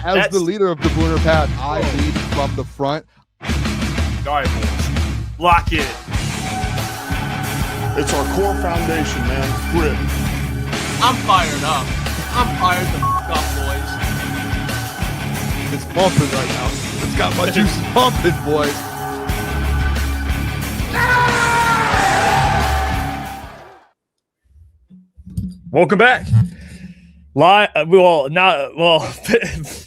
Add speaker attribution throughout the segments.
Speaker 1: As the leader of the Booner Pat, I lead from the front.
Speaker 2: All right, boys. Lock in.
Speaker 3: It's our core foundation, man. Grit.
Speaker 4: I'm fired up. I'm fired the f*** up, boys.
Speaker 1: It's pumping right now. It's got my juice pumping, boys.
Speaker 2: Welcome back. Live.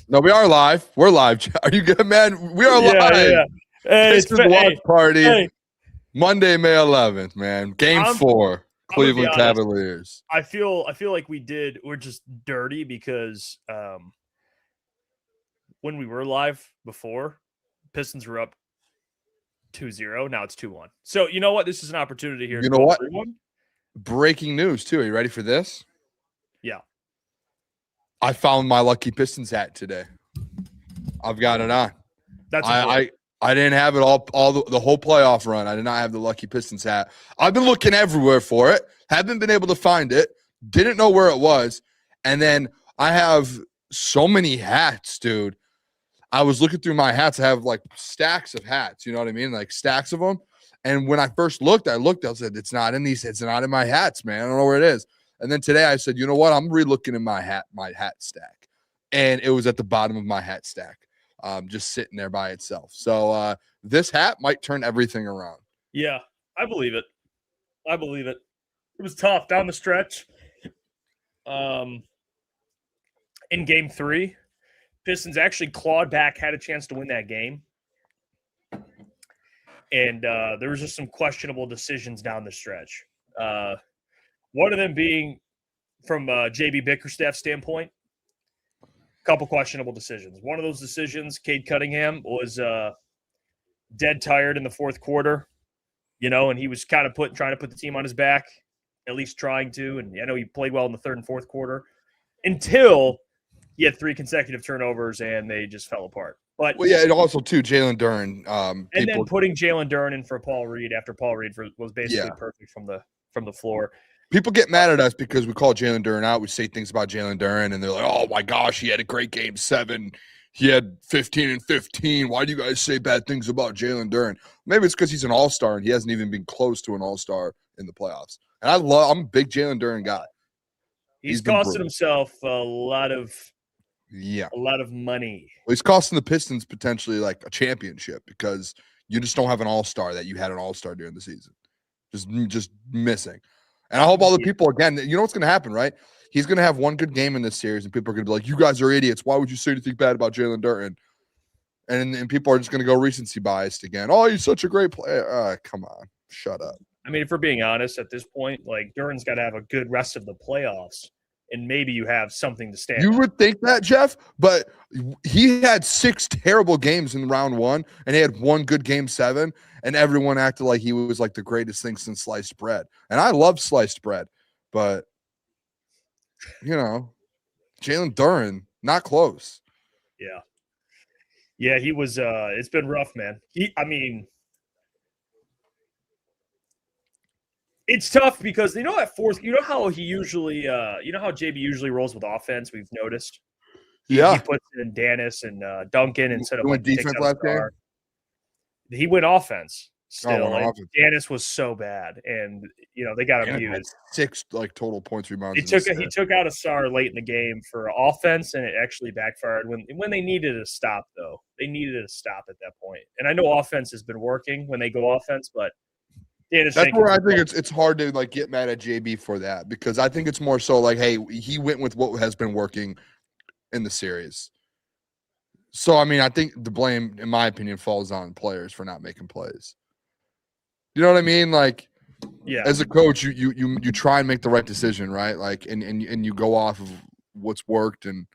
Speaker 2: No,
Speaker 1: we are live. We're live. Are you good, man? We are live.
Speaker 2: Yeah. Hey,
Speaker 1: This is the watch party.
Speaker 2: Hey.
Speaker 1: Monday, May 11th, man. Game 4, Cleveland Cavaliers.
Speaker 2: I feel like we're just dirty because when we were live before, Pistons were up 2-0. Now it's 2-1. So you know what? This is an opportunity here.
Speaker 1: You know what?
Speaker 2: Everyone.
Speaker 1: Breaking news, too. Are you ready for this?
Speaker 2: Yeah.
Speaker 1: I found my lucky Pistons hat today. I've got it on.
Speaker 2: That's
Speaker 1: I didn't have it all the whole playoff run. I did not have the lucky Pistons hat. I've been looking everywhere for it. Haven't been able to find it. Didn't know where it was. And then I have so many hats, dude. I was looking through my hats. I have like stacks of hats. You know what I mean? Like stacks of them. And when I first looked, I said, it's not in these. It's not in my hats, man. I don't know where it is. And then today I said, you know what? I'm re-looking in my hat stack. And it was at the bottom of my hat stack. Just sitting there by itself. So this hat might turn everything around.
Speaker 2: Yeah, I believe it. It was tough down the stretch. In game 3, Pistons actually clawed back, had a chance to win that game. And there was just some questionable decisions down the stretch. One of them being from JB Bickerstaff's standpoint. Couple questionable decisions. One of those decisions, Cade Cunningham was dead tired in the fourth quarter, and he was kind of trying to put the team on his back, at least trying to. And I know he played well in the third and fourth quarter until he had 3 consecutive turnovers and they just fell apart. But
Speaker 1: and also too Jalen Duren.
Speaker 2: And then putting Jalen Duren in for Paul Reed after Paul Reed was basically perfect from the floor.
Speaker 1: People get mad at us because we call Jalen Duren out. We say things about Jalen Duren, and they're like, oh, my gosh, he had a great game 7. He had 15 and 15. Why do you guys say bad things about Jalen Duren? Maybe it's because he's an all-star, and he hasn't even been close to an all-star in the playoffs. And I'm a big Jalen Duren guy.
Speaker 2: He's costing himself a lot of money.
Speaker 1: Well, he's costing the Pistons potentially like a championship because you just don't have an all-star that you had an all-star during the season. Just missing. And I hope all the people, again, you know what's going to happen, right? He's going to have one good game in this series, and people are going to be like, you guys are idiots. Why would you say anything bad about Jalen Duren? And people are just going to go recency biased again. Oh, he's such a great player. Come on. Shut up.
Speaker 2: I mean, if we're being honest at this point, like Duren's got to have a good rest of the playoffs, and maybe you have something to stand
Speaker 1: You would think that, Jeff, but he had 6 terrible games in round 1, and he had 1 good game 7, and everyone acted like he was like the greatest thing since sliced bread. And I love sliced bread, but, Jalen Duren, not close.
Speaker 2: Yeah. Yeah, he was it's been rough, man. It's tough because at fourth, how he usually how JB usually rolls with offense, we've noticed. He puts in Dennis and Duncan instead of
Speaker 1: defense last game.
Speaker 2: He went offense still. Dennis was so bad, and they got him used.
Speaker 1: 6 total points rebounds.
Speaker 2: He took out a star late in the game for offense, and it actually backfired when they needed a stop. Though they needed a stop at that point, and I know offense has been working when they go offense, but
Speaker 1: that's where I think it's hard to get mad at JB for that, because I think it's more so hey, he went with what has been working in the series. So I mean, I think the blame, in my opinion, falls on players for not making plays. You know what I mean? As a coach, you try and make the right decision, right? And you go off of what's worked and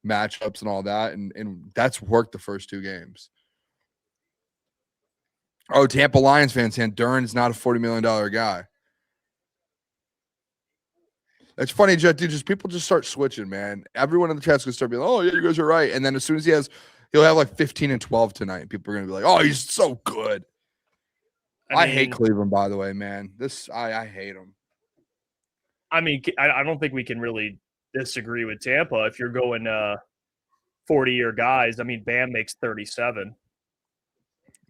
Speaker 1: matchups and all that, and that's worked the first 2 games. Oh, Tampa Lions fans saying Duren's not a $40 million guy. It's funny, Jeff, dude, people just start switching, man. Everyone in the chat's going to start being like, oh, yeah, you guys are right. And then as soon as he'll have 15 and 12 tonight. People are going to be like, oh, he's so good. I hate Cleveland, by the way, man. I hate him.
Speaker 2: I mean, I don't think we can really disagree with Tampa if you're going 40-year guys. I mean, Bam makes 37.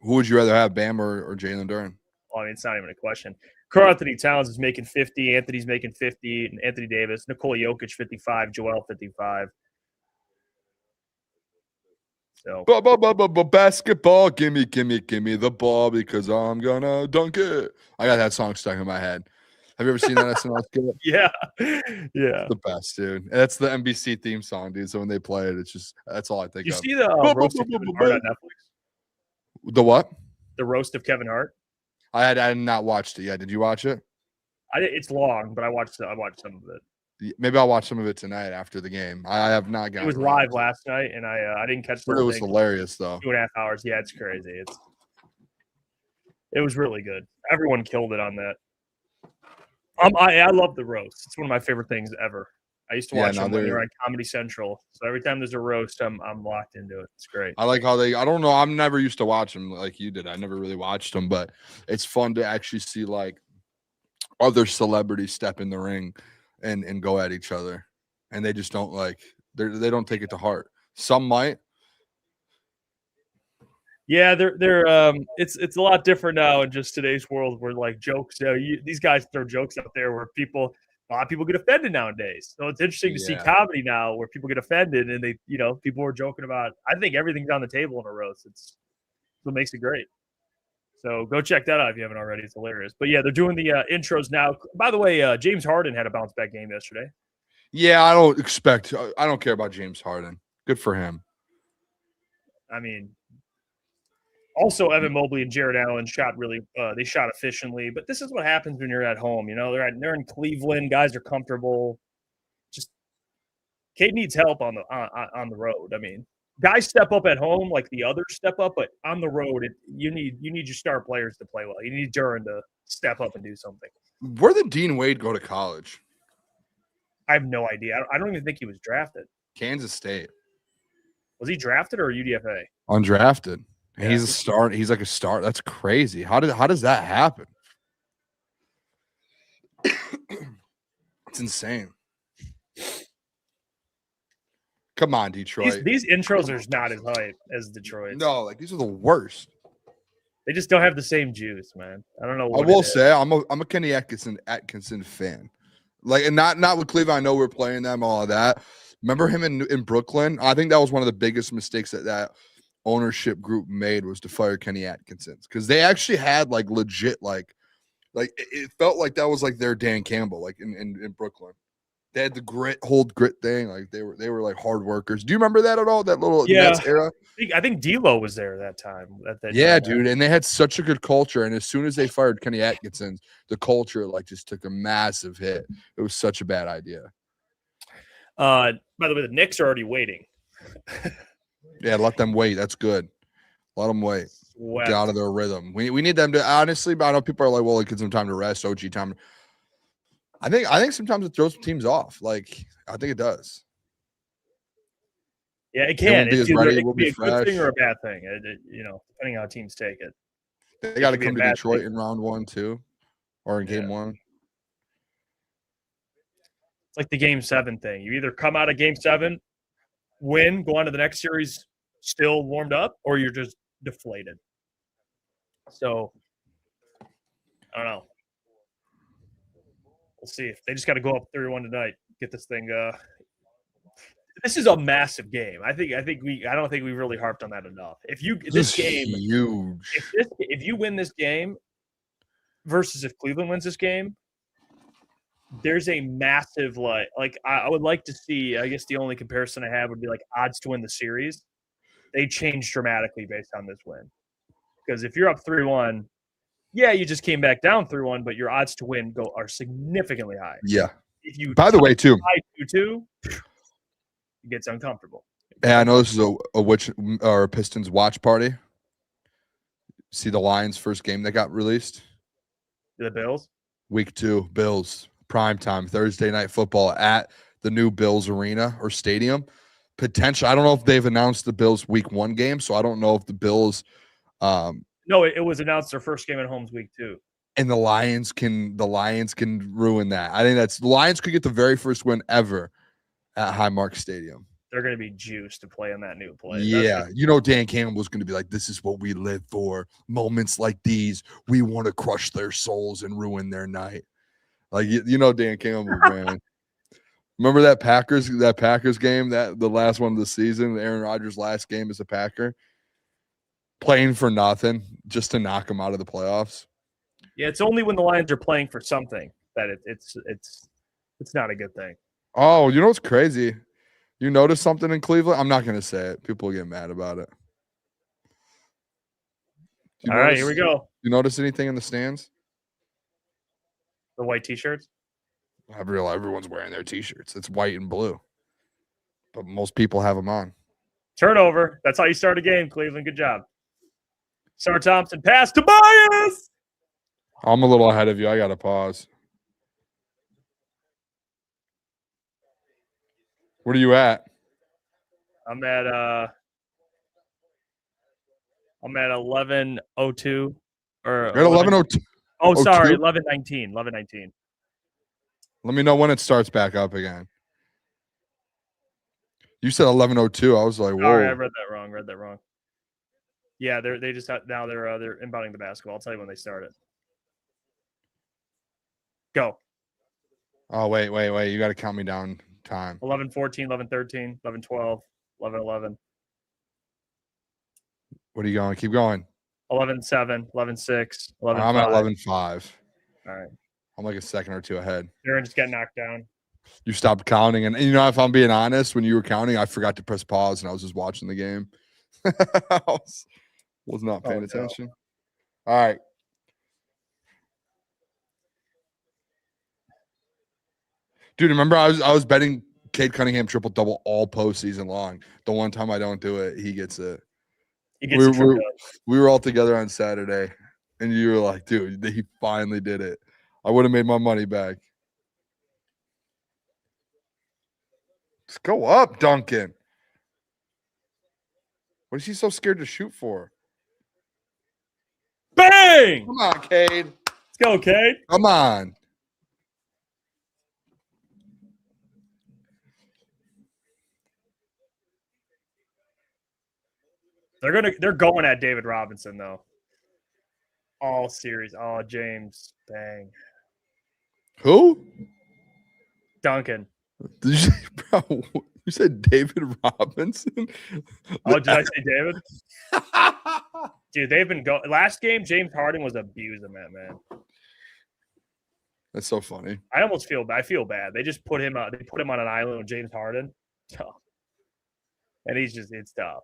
Speaker 1: Who would you rather have, Bam or Jalen Duren?
Speaker 2: Well, I mean, it's not even a question. Karl Anthony Towns is making 50. Anthony's making 50. And Anthony Davis. Nikola Jokic, 55. Joel, 55. So
Speaker 1: basketball, gimme the ball because I'm gonna dunk it. I got that song stuck in my head. Have you ever seen that SNL skit?
Speaker 2: yeah.
Speaker 1: The best, dude. And that's the NBC theme song, dude. So when they play it, it's just that's all I think
Speaker 2: You
Speaker 1: of.
Speaker 2: see the roast of Kevin Hart on Netflix?
Speaker 1: The what?
Speaker 2: The roast of Kevin Hart.
Speaker 1: I had not watched it yet. Did you watch it?
Speaker 2: It's long, but I watched some of it.
Speaker 1: Maybe I'll watch some of it tonight after the game. I have not gotten.
Speaker 2: It was live last night, and I didn't catch the
Speaker 1: It
Speaker 2: whole
Speaker 1: was
Speaker 2: thing.
Speaker 1: hilarious, though.
Speaker 2: 2.5 hours. Yeah, it's crazy. It was really good. Everyone killed it on that. I love the roast. It's one of my favorite things ever. I used to watch them when they were on Comedy Central. So every time there's a roast, I'm locked into it. It's great.
Speaker 1: I like how I don't know. I'm never used to watch them like you did. I never really watched them, but it's fun to actually see like other celebrities step in the ring and go at each other. And they just don't they don't take it to heart. Some might.
Speaker 2: Yeah, they're it's a lot different now in just today's world where like jokes. These guys throw jokes out there where a lot of people get offended nowadays. So it's interesting to see comedy now where people get offended and they, people are joking about. I think everything's on the table in a roast. It's what makes it great. So go check that out if you haven't already. It's hilarious. But yeah, they're doing the intros now. By the way, James Harden had a bounce back game yesterday.
Speaker 1: Yeah, I don't care about James Harden. Good for him.
Speaker 2: I mean, also Evan Mobley and Jared Allen shot they shot efficiently. But this is what happens when you're at home. They're in Cleveland. Guys are comfortable. Just Cade needs help on the road. I mean, guys step up at home like the others step up, but on the road, you need your star players to play well. You need Duren to step up and do something.
Speaker 1: Where did Dean Wade go to college?
Speaker 2: I have no idea. I don't even think he was drafted.
Speaker 1: Kansas State.
Speaker 2: Was he drafted or UDFA?
Speaker 1: Undrafted.
Speaker 2: Yeah.
Speaker 1: He's a star. He's like a star. That's crazy. How does that happen? It's insane. Come on, Detroit.
Speaker 2: These intros are not as hype as Detroit.
Speaker 1: No, these are the worst.
Speaker 2: They just don't have the same juice, man. I don't know.
Speaker 1: I will say I'm a Kenny Atkinson fan. And not with Cleveland. I know we're playing them, all of that. Remember him in Brooklyn? I think that was one of the biggest mistakes that ownership group made was to fire Kenny Atkinson because they actually had legit it felt like that was their Dan Campbell in Brooklyn. They had the hold grit thing. They were like hard workers. Do you remember that at all? That little Nets era?
Speaker 2: I think D'Lo was there that time.
Speaker 1: Dude. And they had such a good culture. And as soon as they fired Kenny Atkinson, the culture just took a massive hit. It was such a bad idea.
Speaker 2: By the way, the Knicks are already waiting.
Speaker 1: Yeah, let them wait. That's good. Let them wait. Get out of their rhythm. We need them to honestly. But I know people are like, well, it gives them time to rest. OG time. I think sometimes it throws teams off. I think it does.
Speaker 2: Yeah, it can.
Speaker 1: It
Speaker 2: could be a good thing or a bad thing. Depending on how teams take it.
Speaker 1: They got to come to Detroit in round 1 too, or in game 1.
Speaker 2: It's like the Game 7 thing. You either come out of Game 7, win, go on to the next series still warmed up, or you're just deflated. So I don't know. We'll see. If they just got to go up 31 tonight, get this thing. This is a massive game. I don't think we really harped on that enough. If this game huge. If you win this game versus if Cleveland wins this game, there's a massive I would like to see. I guess the only comparison I have would be odds to win the series. They change dramatically based on this win. Because if you're up 3-1. Yeah, you just came back down 3-1, but your odds to win are significantly higher.
Speaker 1: Yeah.
Speaker 2: If you
Speaker 1: by the way, too,
Speaker 2: 2-2, it gets uncomfortable.
Speaker 1: Yeah, I know this is a Pistons watch party. See the Lions' first game that got released?
Speaker 2: The Bills?
Speaker 1: Week 2, Bills. Primetime, Thursday night football at the new Bills arena or stadium. Potential. I don't know if they've announced the Bills Week 1 game, so I don't know if the Bills
Speaker 2: No, it was announced their first game at home's Week 2.
Speaker 1: And the Lions can ruin that. I think the Lions could get the very first win ever at Highmark Stadium.
Speaker 2: they're going to be juiced to play on that new play.
Speaker 1: Yeah, Dan Campbell was going to be like, this is what we live for. Moments like these, we want to crush their souls and ruin their night. Like, Dan Campbell, man. Remember that Packers game, that the last one of the season, Aaron Rodgers' last game as a Packer, playing for nothing just to knock him out of the playoffs.
Speaker 2: Yeah, it's only when the Lions are playing for something that it's not a good thing.
Speaker 1: Oh, you know what's crazy? You notice something in Cleveland? I'm not going to say it. People get mad about it.
Speaker 2: All right, here we go.
Speaker 1: You notice anything in the stands?
Speaker 2: The white T-shirts?
Speaker 1: I realize everyone's wearing their T-shirts. It's white and blue. But most people have them on.
Speaker 2: Turnover. That's how you start a game, Cleveland. Good job. Sar Thompson pass to Tobias.
Speaker 1: I'm a little ahead of you. I got to pause. What are you at?
Speaker 2: I'm at 11:02 or
Speaker 1: You're at 11:02.
Speaker 2: Oh, sorry, 11:19. 11:19.
Speaker 1: Let me know when it starts back up again. You said 11:02. I was like, whoa.
Speaker 2: Sorry, I read that wrong. Yeah, they're inbounding the basketball. I'll tell you when they start it. Go.
Speaker 1: Oh, wait. You got to count me down time.
Speaker 2: 11:14, 11:13, 11:12, 11:11.
Speaker 1: What are you going? Keep going.
Speaker 2: 11:7, 11:6, 11:5.
Speaker 1: I'm at 11:05.
Speaker 2: All right.
Speaker 1: I'm like a second or two ahead.
Speaker 2: Aaron just got knocked down.
Speaker 1: You stopped counting. And if I'm being honest, when you were counting, I forgot to press pause and I was just watching the game. I was not paying attention. All right. Dude, remember I was betting Cade Cunningham triple-double all postseason long. The one time I don't do it, he gets it. We were all together on Saturday, and you were like, dude, he finally did it. I would have made my money back. Just go up, Duncan. What is he so scared to shoot for?
Speaker 2: Bang!
Speaker 1: Come on, Cade.
Speaker 2: Let's go, Cade.
Speaker 1: Come on.
Speaker 2: They're going at David Robinson though. All series. Oh, James. Bang.
Speaker 1: Who?
Speaker 2: Duncan.
Speaker 1: Did you say, bro? You said David Robinson?
Speaker 2: Oh, did I say David? Dude, they've been going. Last game, James Harden was abusing that man.
Speaker 1: That's so funny.
Speaker 2: I almost feel bad. I feel bad. They just put him on. They put him on an island with James Harden. Tough. And it's tough.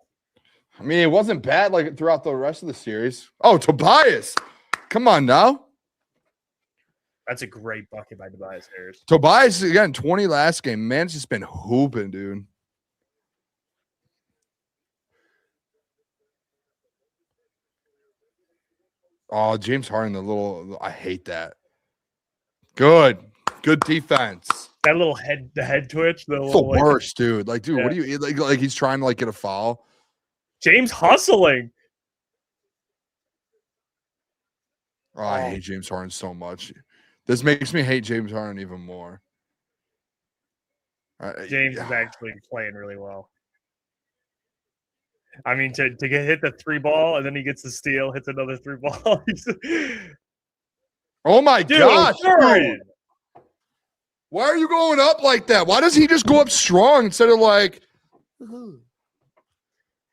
Speaker 1: I mean, it wasn't bad like throughout the rest of the series. Oh, Tobias. Come on now.
Speaker 2: That's a great bucket by Tobias Harris.
Speaker 1: Tobias, again, 20 last game. Man's just been hooping, dude. Oh, James Harden, I hate that. Good defense.
Speaker 2: That little head twitch.
Speaker 1: The worst, dude. Like, dude, What do you like? He's trying to get a foul.
Speaker 2: James hustling.
Speaker 1: Oh, I hate James Harden so much. This makes me hate James Harden even more.
Speaker 2: James is actually playing really well. I mean, to get hit the 3-ball and then he gets the steal, hits another 3-ball.
Speaker 1: Oh my gosh!
Speaker 2: Dude.
Speaker 1: Why are you going up like that? Why does he just go up strong instead of like?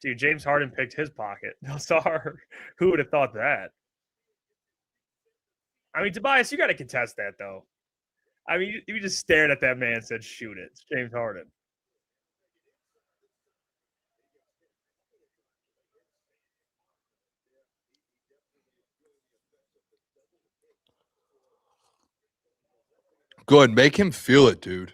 Speaker 2: Dude, James Harden picked his pocket. No, sorry. Who would have thought that? I mean, Tobias, you got to contest that, though. I mean, you just stared at that man and said, shoot it. It's James Harden.
Speaker 1: Good. Make him feel it, dude.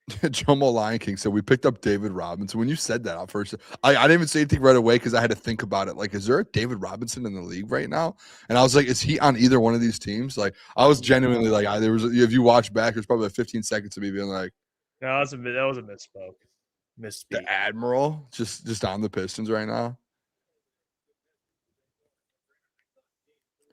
Speaker 1: Jomo Lion King said we picked up David Robinson. When you said that at first, I didn't even say anything right away because I had to think about it. Like, is there a David Robinson in the league right now? And I was like, is he on either one of these teams? Like, I was genuinely like, if you watch back, there's probably 15 seconds of me being like,
Speaker 2: no, that was a misspeak.
Speaker 1: The Admiral just on the Pistons right now.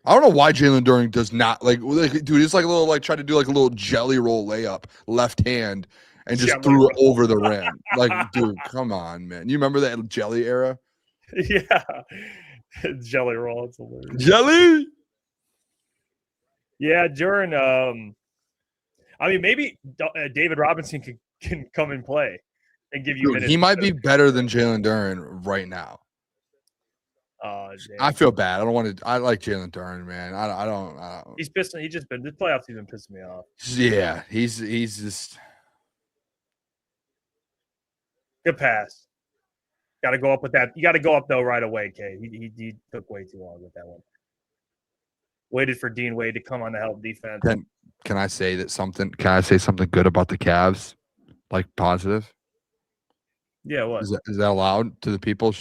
Speaker 1: I don't know why Jalen Duren does not like dude. It's like a little try to do like a little jelly roll layup, left hand. and just
Speaker 2: Jelly
Speaker 1: threw it
Speaker 2: roll.
Speaker 1: over the rim. Like, dude, come on, man. You remember that jelly era?
Speaker 2: Yeah. Jelly roll. It's hilarious.
Speaker 1: Jelly?
Speaker 2: Yeah, during I mean, maybe David Robinson can come and play and give you
Speaker 1: Dude,
Speaker 2: minutes.
Speaker 1: he might be better than Jalen Duren right now.
Speaker 2: Damn.
Speaker 1: I feel bad. I don't want to. I like Jalen Duren, man. I don't.
Speaker 2: He's pissed. He just been this playoffs. He's been pissing me off.
Speaker 1: Yeah, he's just.
Speaker 2: Good pass. Got to go up with that. You got to go up though right away, Kay. He took way too long with that one. Waited for Dean Wade to come on to help defense.
Speaker 1: Can I say that something? Can I say something good about the Cavs? Like positive?
Speaker 2: Yeah, what?
Speaker 1: Is that allowed to the people?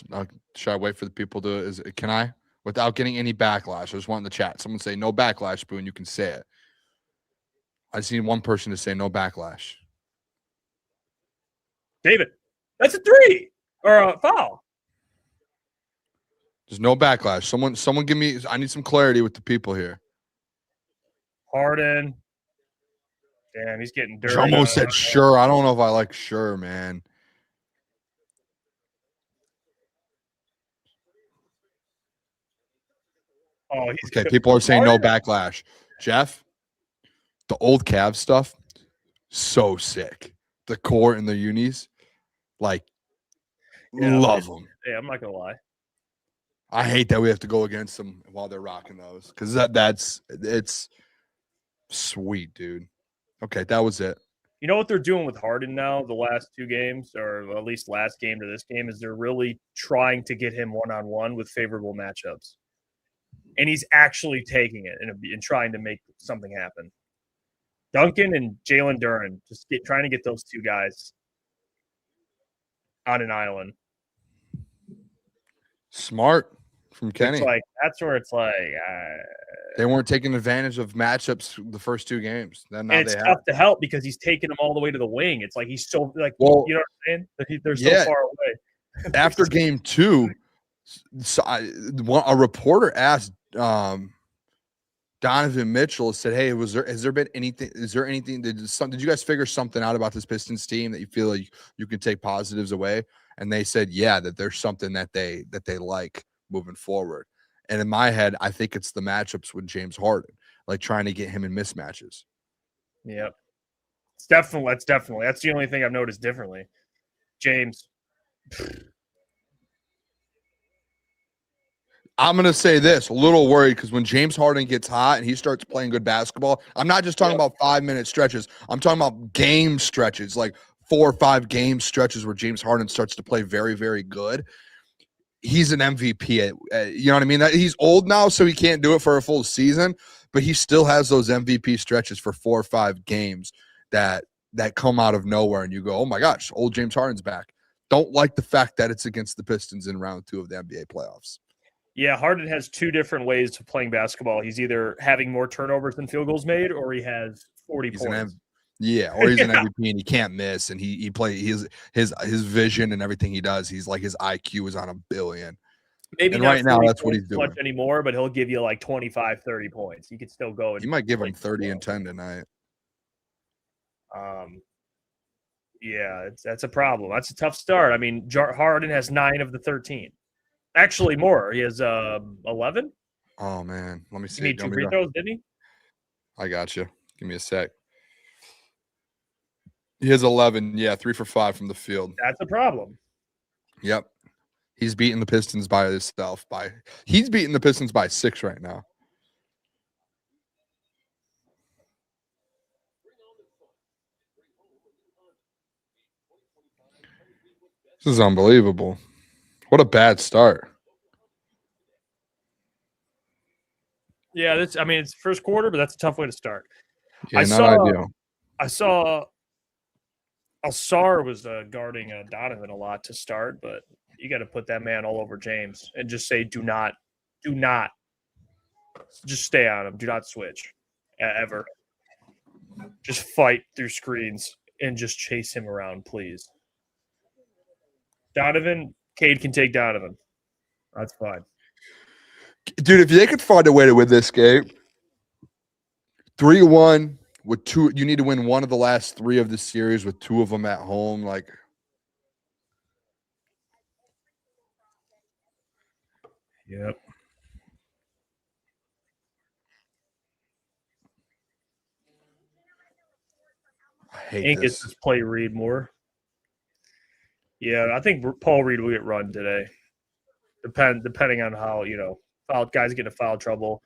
Speaker 1: Should I wait for the people to? Can I? Without getting any backlash. I just want in the chat. Someone say no backlash, Boone. You can say it. I just need one person to say no backlash.
Speaker 2: David, that's a 3 or a foul.
Speaker 1: There's no backlash. Someone give me. I need some clarity with the people here.
Speaker 2: Harden. Damn, he's getting dirty.
Speaker 1: Jomo said sure. I don't know if I like sure, man.
Speaker 2: Oh, he's
Speaker 1: Okay, people are saying no backlash. Jeff, the old Cavs stuff, so sick. The core and the unis, like, love them.
Speaker 2: Yeah, I'm not gonna lie.
Speaker 1: I hate that we have to go against them while they're rocking those because it's sweet, dude. Okay, that was it.
Speaker 2: You know what they're doing with Harden now, the last 2 games, or at least last game to this game, is they're really trying to get him one-on-one with favorable matchups. And he's actually taking it and trying to make something happen. Duncan and Jalen Duren, just trying to get those 2 guys on an island.
Speaker 1: Smart from Kenny.
Speaker 2: It's like, that's where it's like
Speaker 1: they weren't taking advantage of matchups the first 2 games. Then now
Speaker 2: it's tough to help because he's taking them all the way to the wing. It's like he's so like,
Speaker 1: well,
Speaker 2: you know what I'm saying? They're so far away.
Speaker 1: After game 2, a reporter asked Donovan Mitchell, said, "Hey, has there been anything? Is there anything? Did you guys figure something out about this Pistons team that you feel like you can take positives away?" And they said, "Yeah, that there's something that they like moving forward." And in my head, I think it's the matchups with James Harden, like trying to get him in mismatches.
Speaker 2: Yep. That's the only thing I've noticed differently. James.
Speaker 1: I'm going to say this, a little worried because when James Harden gets hot and he starts playing good basketball, I'm not just talking about 5-minute stretches. I'm talking about game stretches, like 4 or 5 game stretches where James Harden starts to play very, very good. He's an MVP. You know what I mean? He's old now, so he can't do it for a full season, but he still has those MVP stretches for 4 or 5 games that come out of nowhere, and you go, oh, my gosh, old James Harden's back. Don't like the fact that it's against the Pistons in round 2 of the NBA playoffs.
Speaker 2: Yeah, Harden has 2 different ways of playing basketball. He's either having more turnovers than field goals made, or he has 40 points.
Speaker 1: Or he's an MVP and he can't miss, and he plays his vision and everything he does. He's like his IQ is on 1 billion.
Speaker 2: Maybe
Speaker 1: and
Speaker 2: not
Speaker 1: right now that's what he's doing.
Speaker 2: Much anymore, but he'll give you like 25, 30 points. He could still go.
Speaker 1: He might give him 30 and 10 tonight.
Speaker 2: Yeah, that's a problem. That's a tough start. I mean, Harden has 9 of the 13. Actually, more. He has 11.
Speaker 1: Oh man, let me see.
Speaker 2: He made 2 free throws, didn't he?
Speaker 1: I got you. Give me a sec. He has 11. Yeah, 3 for 5 from the field.
Speaker 2: That's a problem.
Speaker 1: Yep, he's beating the Pistons by himself. He's beating the Pistons by 6 right now. This is unbelievable. What a bad start.
Speaker 2: Yeah, it's first quarter, but that's a tough way to start.
Speaker 1: Yeah, not ideal.
Speaker 2: I saw Alsar was guarding Donovan a lot to start, but you got to put that man all over James and just say, do not, just stay on him. Do not switch ever. Just fight through screens and just chase him around, please. Donovan, Cade can take Donovan. That's fine.
Speaker 1: Dude, if they could find a way to win this game, 3-1, with two. You need to win one of the last 3 of the series with 2 of them at home. Like,
Speaker 2: Yep.
Speaker 1: I hate
Speaker 2: Ink
Speaker 1: this.
Speaker 2: is just play Reed more. Yeah, I think Paul Reed will get run today. Depending on how, foul guys get into foul trouble.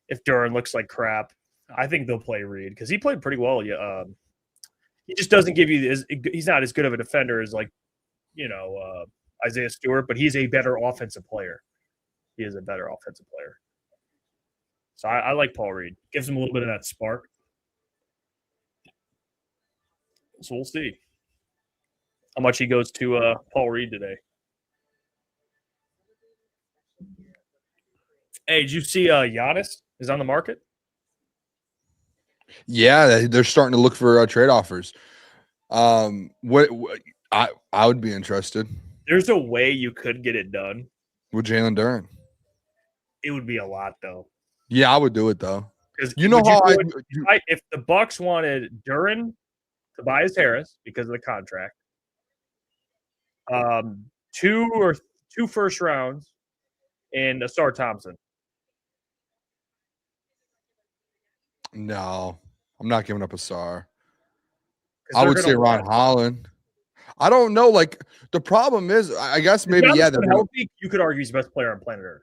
Speaker 2: If Duran looks like crap, I think they'll play Reed because he played pretty well. He just doesn't give you he's not as good of a defender as Isaiah Stewart, but he's a better offensive player. He is a better offensive player. So I like Paul Reed. Gives him a little bit of that spark. So we'll see how much he goes to Paul Reed today. Hey, did you see Giannis is on the market?
Speaker 1: Yeah, they're starting to look for trade offers. What I would be interested.
Speaker 2: There's a way you could get it done.
Speaker 1: With Jalen Duren.
Speaker 2: It would be a lot, though.
Speaker 1: Yeah, I would do it, though.
Speaker 2: Because
Speaker 1: how
Speaker 2: if the Bucks wanted Duren, Tobias Harris because of the contract, 2 first rounds, and Asar Thompson.
Speaker 1: No, I'm not giving up Asar. I would say Ron Holland. I don't know. Like, the problem is, I guess maybe,
Speaker 2: healthy, you could argue he's the best player on planet Earth.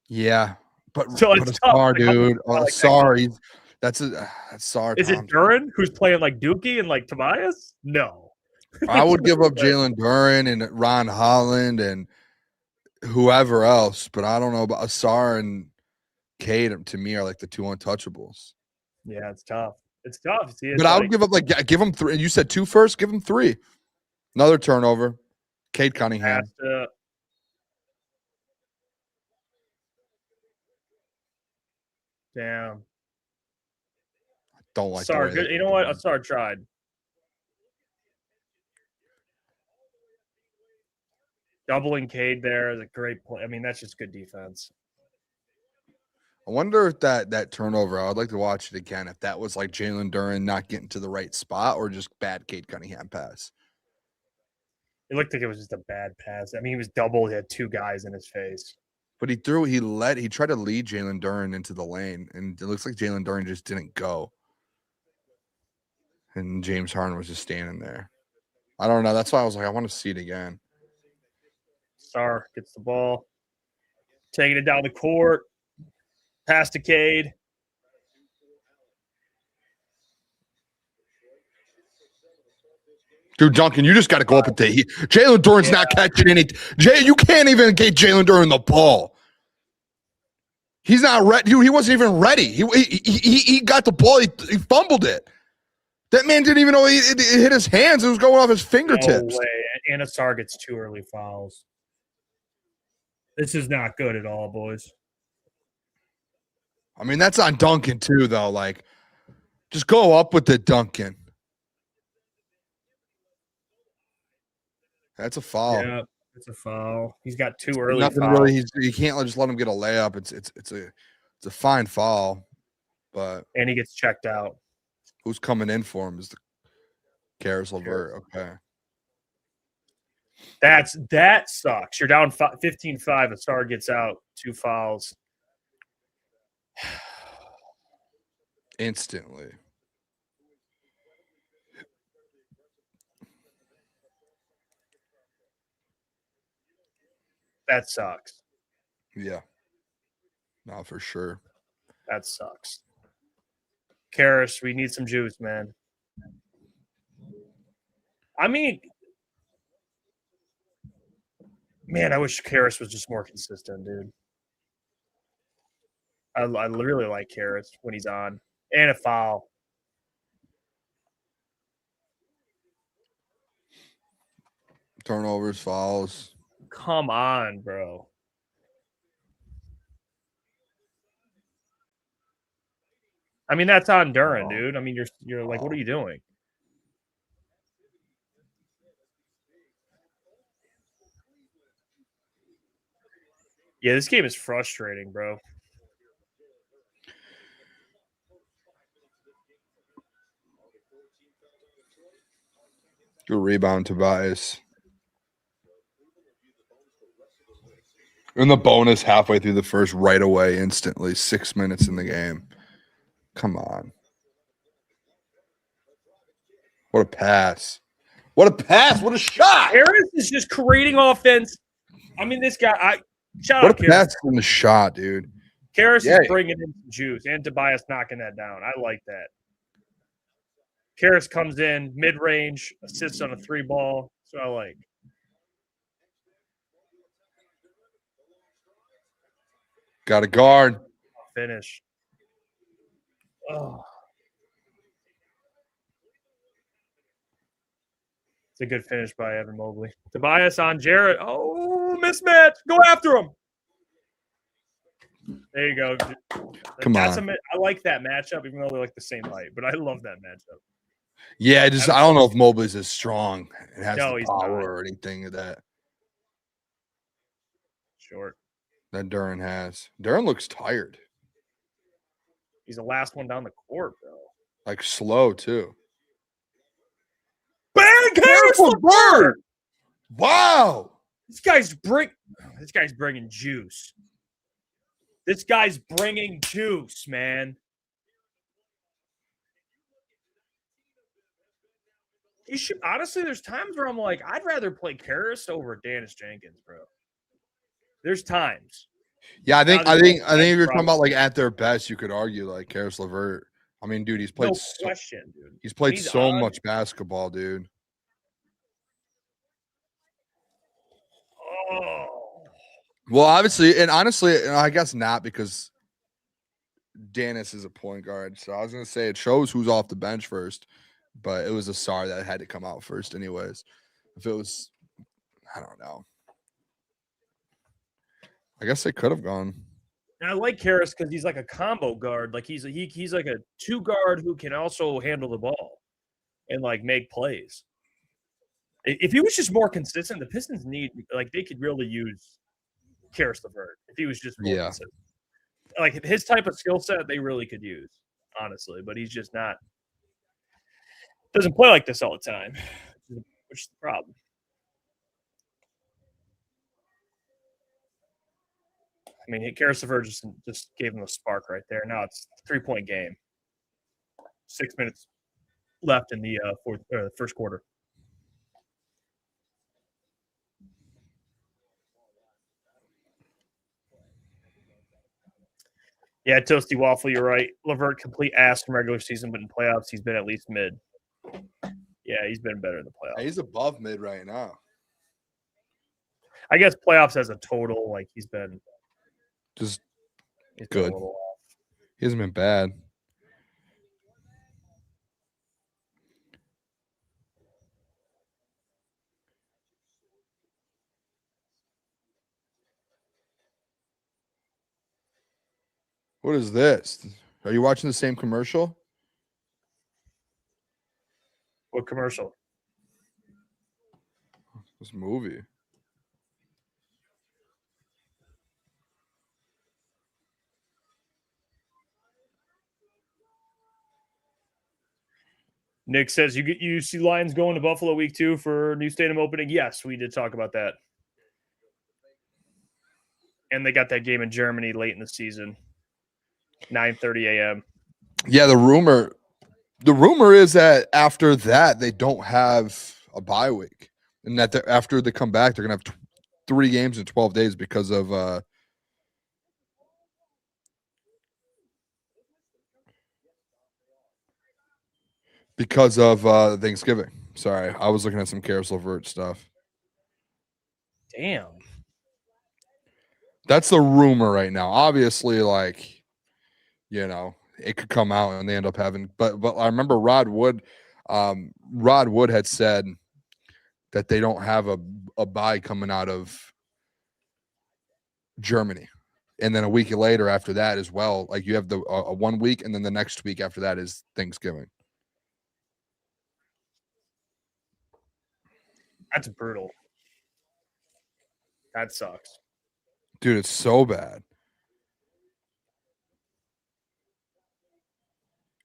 Speaker 1: Yeah, but
Speaker 2: it's
Speaker 1: Asar,
Speaker 2: tough.
Speaker 1: dude. Sorry, that's Asar.
Speaker 2: Is it Duren who's playing like Dookie and like Tobias? No.
Speaker 1: I would give up Jalen Duren and Ron Holland and whoever else, but I don't know about Asar and Cade. To me, are like the 2 untouchables.
Speaker 2: Yeah, it's tough. It's tough. See,
Speaker 1: but I would give up give him 3. You said 2 first. Give him 3. Another turnover. Cade Cunningham.
Speaker 2: Damn.
Speaker 1: Don't like
Speaker 2: Asar, good. You know what? Asar tried. Doubling Cade there is a great play. I mean, that's just good defense.
Speaker 1: I wonder if that turnover, I would like to watch it again, if that was like Jalen Duren not getting to the right spot or just bad Cade Cunningham pass.
Speaker 2: It looked like it was just a bad pass. I mean, he was double. He had 2 guys in his face.
Speaker 1: But he tried to lead Jalen Duren into the lane, and it looks like Jalen Duren just didn't go. And James Harden was just standing there. I don't know. That's why I was like, I want to see it again.
Speaker 2: Sar gets the ball, taking it down the court, pass to Cade.
Speaker 1: Dude, Duncan, you just got to go up at the Jalen Duren's not catching any. You can't even get Jalen Duren the ball. He's not ready. He wasn't even ready. He got the ball. He fumbled it. That man didn't even know it hit his hands. It was going off his fingertips.
Speaker 2: No way. And Asar gets 2 early fouls. This is not good at all, boys.
Speaker 1: I mean, that's on Duncan too, though. Like, just go up with it, Duncan. That's a foul.
Speaker 2: Yeah, it's a foul. He's got 2 early
Speaker 1: Nothing
Speaker 2: fouls.
Speaker 1: really. You can't just let him get a layup. It's a fine foul, but
Speaker 2: And he gets checked out.
Speaker 1: who's coming in for him is the Caris LeVert. Okay.
Speaker 2: That sucks. You're down 15-5. Asar gets out, 2 fouls.
Speaker 1: Instantly.
Speaker 2: That sucks.
Speaker 1: Yeah. No, for sure.
Speaker 2: That sucks. Caris, we need some juice, man. I mean, man, I wish Caris was just more consistent, dude. I really like Caris when he's on. And a foul.
Speaker 1: Turnovers, fouls.
Speaker 2: Come on, bro. I mean, that's on Duren, dude. I mean, you're like, what are you doing? Yeah, this game is frustrating, bro.
Speaker 1: Good rebound, Tobias. In the bonus halfway through the first, right away, instantly. 6 minutes in the game. Come on. What a pass. What a pass. What a shot.
Speaker 2: Caris is just creating offense. I mean, this guy, shout
Speaker 1: What
Speaker 2: out
Speaker 1: a
Speaker 2: Caris.
Speaker 1: pass in the shot, dude.
Speaker 2: Caris
Speaker 1: Yeah.
Speaker 2: is bringing in some juice, and Tobias knocking that down. I like that. Caris comes in mid-range, assists on a 3-ball. So I like.
Speaker 1: Got a guard.
Speaker 2: Finish. Oh. It's a good finish by Evan Mobley. Tobias on Jarrett. Oh, mismatch. Go after him. There you go.
Speaker 1: Come on.
Speaker 2: I like that matchup, even though they're like the same height. But I love that matchup.
Speaker 1: Yeah, I don't know if Mobley's as strong and has
Speaker 2: No,
Speaker 1: the
Speaker 2: he's
Speaker 1: power
Speaker 2: not.
Speaker 1: or anything of that
Speaker 2: Short.
Speaker 1: Duran has. Duran looks tired.
Speaker 2: He's the last one down the court, bro.
Speaker 1: Like slow too.
Speaker 2: Bang! Caris LeVert!
Speaker 1: Wow.
Speaker 2: This guy's bringing juice. This guy's bringing juice, man. You should honestly. There's times where I'm like, I'd rather play Caris over Dennis Jenkins, bro. There's times.
Speaker 1: Yeah, I think if you're talking about like at their best, you could argue like Caris LeVert. I mean, dude, he's played
Speaker 2: No question, dude.
Speaker 1: He's played
Speaker 2: He's
Speaker 1: so
Speaker 2: on.
Speaker 1: much basketball, dude.
Speaker 2: Oh.
Speaker 1: Well, obviously, and honestly, I guess not because Dennis is a point guard. So I was gonna say it shows who's off the bench first, but it was Asar that had to come out first, anyways. If it was, I don't know. I guess they could have gone.
Speaker 2: And I like Caris because he's like a combo guard. Like he's like a 2 guard who can also handle the ball and like make plays. If he was just more consistent, the Pistons they could really use Caris LeVert if he was just more consistent. Like his type of skill set, they really could use, honestly. But he's just not. Doesn't play like this all the time, which is the problem. I mean, Caris LeVert just gave him a spark right there. Now it's a 3-point game. 6 minutes left in the first quarter. Yeah, Toasty Waffle, you're right. LeVert complete ass in regular season, but in playoffs, he's been at least mid. Yeah, he's been better in the playoffs.
Speaker 1: He's above mid right now.
Speaker 2: I guess playoffs as a total, like he's been
Speaker 1: Just
Speaker 2: been
Speaker 1: good.
Speaker 2: a little off.
Speaker 1: He hasn't been bad. What is this? Are you watching the same commercial?
Speaker 2: What commercial?
Speaker 1: This movie.
Speaker 2: Nick says you see Lions going to Buffalo week 2 for new stadium opening. Yes, we did talk about that. And they got that game in Germany late in the season. 9:30 a.m.
Speaker 1: Yeah, the rumor is that after that they don't have a bye week, and that after they come back, they're gonna have 3 games in 12 days because of Thanksgiving. Sorry, I was looking at some Caris LeVert stuff.
Speaker 2: Damn.
Speaker 1: That's the rumor right now. Obviously, like, you know, it could come out and they end up having. But I remember Rod Wood had said that they don't have a bye coming out of Germany, and then a week later after that as well. Like you have the 1 week, and then the next week after that is Thanksgiving.
Speaker 2: That's brutal. That sucks.
Speaker 1: Dude, it's so bad.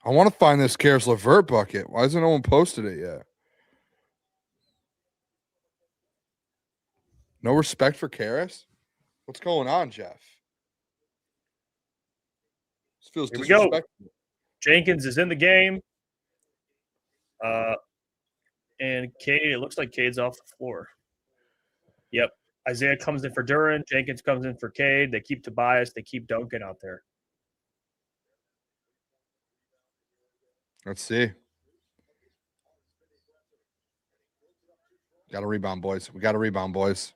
Speaker 1: I want to find this Caris LeVert bucket. Why hasn't no one posted it yet? No respect for Caris? What's going on, Jeff? This feels
Speaker 2: Here we go.
Speaker 1: disrespectful.
Speaker 2: Jenkins is in the game. And Cade, it looks like Cade's off the floor. Yep. Isaiah comes in for Duran. Jenkins comes in for Cade. They keep Tobias. They keep Duncan out there.
Speaker 1: Let's see. Got to rebound, boys. We got to rebound, boys.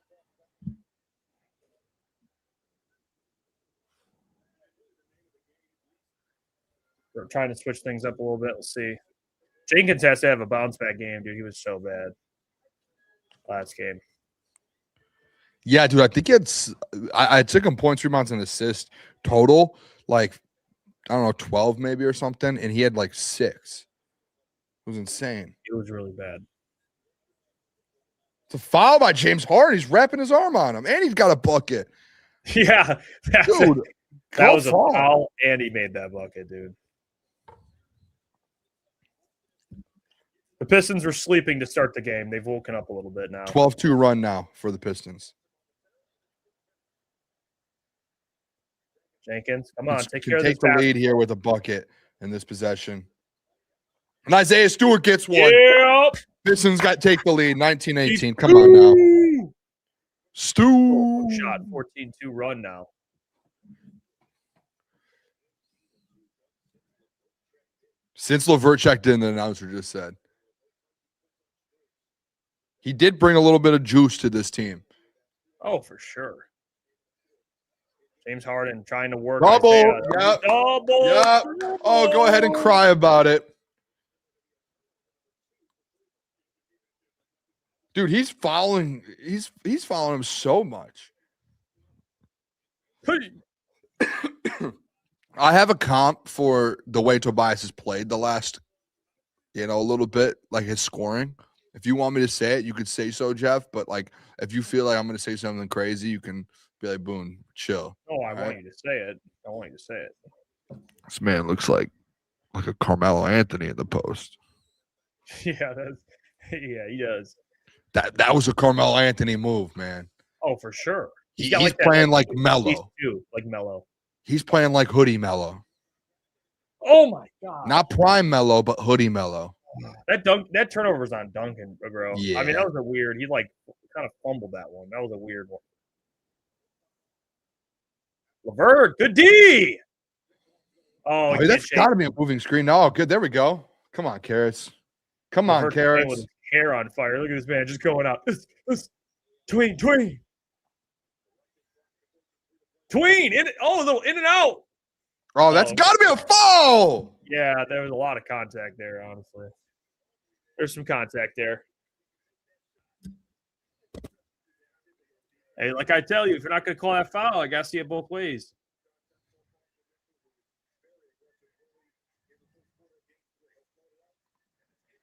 Speaker 2: We're trying to switch things up a little bit. We'll see. Jenkins has to have a bounce back game, dude. He was so bad last game.
Speaker 1: Yeah, dude. I think I took him points, rebounds, and assists total, like, I don't know, 12 maybe or something, and he had like 6. It was insane.
Speaker 2: It was really bad.
Speaker 1: It's a foul by James Harden. He's wrapping his arm on him, and he's got a bucket.
Speaker 2: Yeah.
Speaker 1: Dude,
Speaker 2: that was a foul, and he made that bucket, dude. The Pistons were sleeping to start the game. They've woken up a little bit now.
Speaker 1: 12-2 run now for the Pistons.
Speaker 2: Jenkins, come on, take care
Speaker 1: Can
Speaker 2: of this.
Speaker 1: take the lead here with a bucket in this possession. And Isaiah Stewart gets one.
Speaker 2: Yep.
Speaker 1: Pistons got take the lead, 19-18. Come on now. Stu.
Speaker 2: Shot, 14-2 run now.
Speaker 1: Since LeVert checked in, the announcer just said. He did bring a little bit of juice to this team.
Speaker 2: Oh, for sure. James Harden trying to work.
Speaker 1: Double.
Speaker 2: Isaiah.
Speaker 1: Yep.
Speaker 2: Double.
Speaker 1: Yep. Oh, go ahead and cry about it. Dude, he's following him so much. I have a comp for the way Tobias has played the last, a little bit, like his scoring. If you want me to say it, you could say so, Jeff. But like, if you feel like I'm going to say something crazy, you can be like, "Boone, chill."
Speaker 2: Oh, I want you to say it. I want you to say it.
Speaker 1: This man looks like a Carmelo Anthony in the post.
Speaker 2: Yeah, he does.
Speaker 1: That was a Carmelo Anthony move, man.
Speaker 2: Oh, for sure.
Speaker 1: He's playing like Melo.
Speaker 2: Like Melo.
Speaker 1: He's playing like hoodie Melo.
Speaker 2: Oh my god!
Speaker 1: Not prime Melo, but hoodie Melo.
Speaker 2: That turnover's on Duncan, bro.
Speaker 1: Yeah.
Speaker 2: I mean, that was a weird. He like kind of fumbled that one. That was a weird one. LeVert, good D. Oh,
Speaker 1: that's got to be a moving screen. Oh, good. There we go. Come on, Caris. Come on, Caris.
Speaker 2: With his hair on fire. Look at this man just going out. Tween. A little in and out.
Speaker 1: Oh, that's got to be a foul.
Speaker 2: Yeah, there was a lot of contact there, honestly. There's some contact there. Hey, like I tell you, if you're not going to call that foul, I got to see it both ways.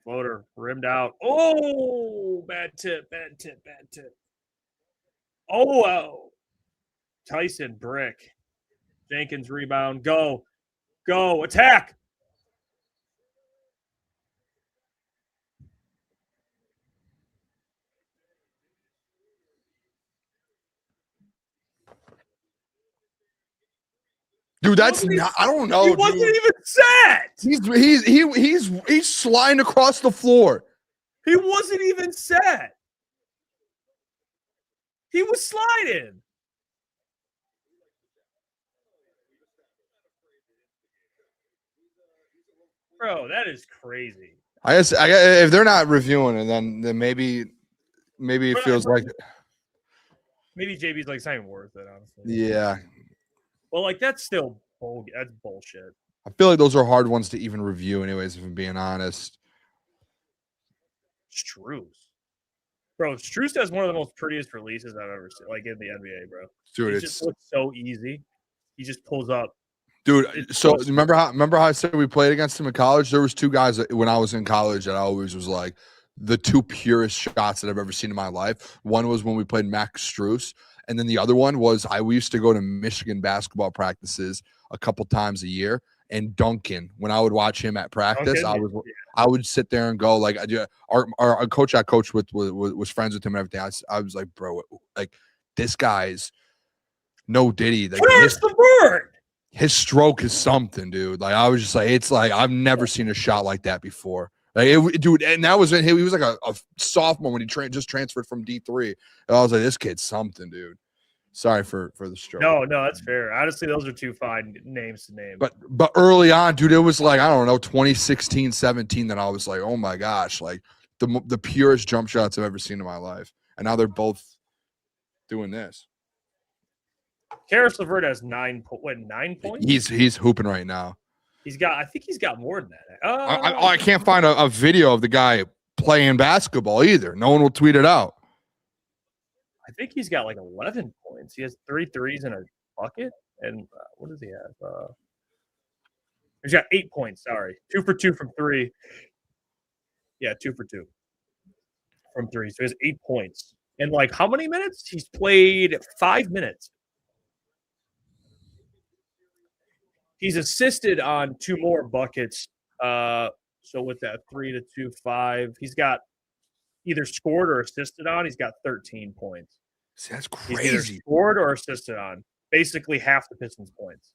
Speaker 2: Floater, rimmed out. Oh, bad tip. Oh, wow. Tyson, brick. Jenkins, rebound. Go, attack.
Speaker 1: Dude, that's not. I don't know.
Speaker 2: He wasn't even set.
Speaker 1: He's sliding across the floor.
Speaker 2: He wasn't even set. He was sliding. Bro, that is crazy.
Speaker 1: I guess if they're not reviewing it, then maybe it feels like
Speaker 2: maybe JB's like, it's not even worth it, honestly.
Speaker 1: Yeah.
Speaker 2: Well, like that's still that's bullshit.
Speaker 1: I feel like those are hard ones to even review, anyways. If I'm being honest.
Speaker 2: Strus. Bro, Strus has one of the most prettiest releases I've ever seen, like in the NBA, bro.
Speaker 1: Dude,
Speaker 2: it just looks so easy. He just pulls up.
Speaker 1: Dude, so remember how I said we played against him in college? There was 2 guys when I was in college that I always was like the 2 purest shots that I've ever seen in my life. One was when we played Max Strus, and then the other one was we used to go to Michigan basketball practices a couple times a year. And Duncan, when I would watch him at practice, I would sit there and go like, our coach I coached with was friends with him and everything. I was like, bro, like this guy's no Diddy. Like
Speaker 2: Caris LeVert.
Speaker 1: his stroke is something, dude. Like I was just like, it's like I've never seen a shot like that before. Like dude, and that was he was like a sophomore when he just transferred from D3. And I was like, this kid's something, dude. Sorry for the stroke.
Speaker 2: No, that's fair. Honestly, those are two fine names to name.
Speaker 1: But early on, dude, it was like, I don't know, 2016, 17, that I was like, oh my gosh, like the purest jump shots I've ever seen in my life. And now they're both doing this.
Speaker 2: Caris LeVert has 9 points?
Speaker 1: He's hooping right now.
Speaker 2: I think he's got more than that.
Speaker 1: I can't find a video of the guy playing basketball either. No one will tweet it out.
Speaker 2: I think he's got like 11 points. He has 3 threes in a bucket. And what does he have? He's got 8 points. Sorry. 2 for 2 from 3. Yeah, 2 for 2 from 3. So he has 8 points. And like how many minutes? He's played 5 minutes. He's assisted on 2 more buckets. So with that 3 to 2, 5, he's got either scored or assisted on. He's got 13 points.
Speaker 1: See, that's
Speaker 2: He's either
Speaker 1: crazy.
Speaker 2: scored or assisted on. Basically half the Pistons' points.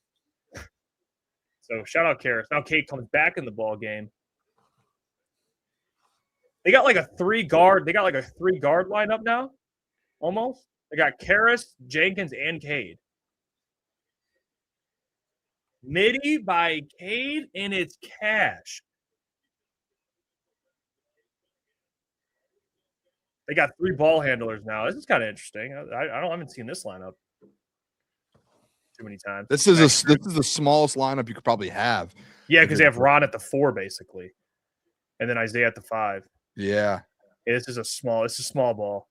Speaker 2: So shout out Caris. Now Cade comes back in the ball game. They got like a 3-guard. They got like a 3-guard lineup now. Almost. They got Caris, Jenkins, and Cade. Midi by Cade, and it's cash. They got 3 ball handlers now. This is kind of interesting. I haven't seen this lineup too many times.
Speaker 1: This is the smallest lineup you could probably have.
Speaker 2: Yeah, because they have Ron at the 4 basically, and then Isaiah at the 5.
Speaker 1: Yeah.
Speaker 2: It's a small ball.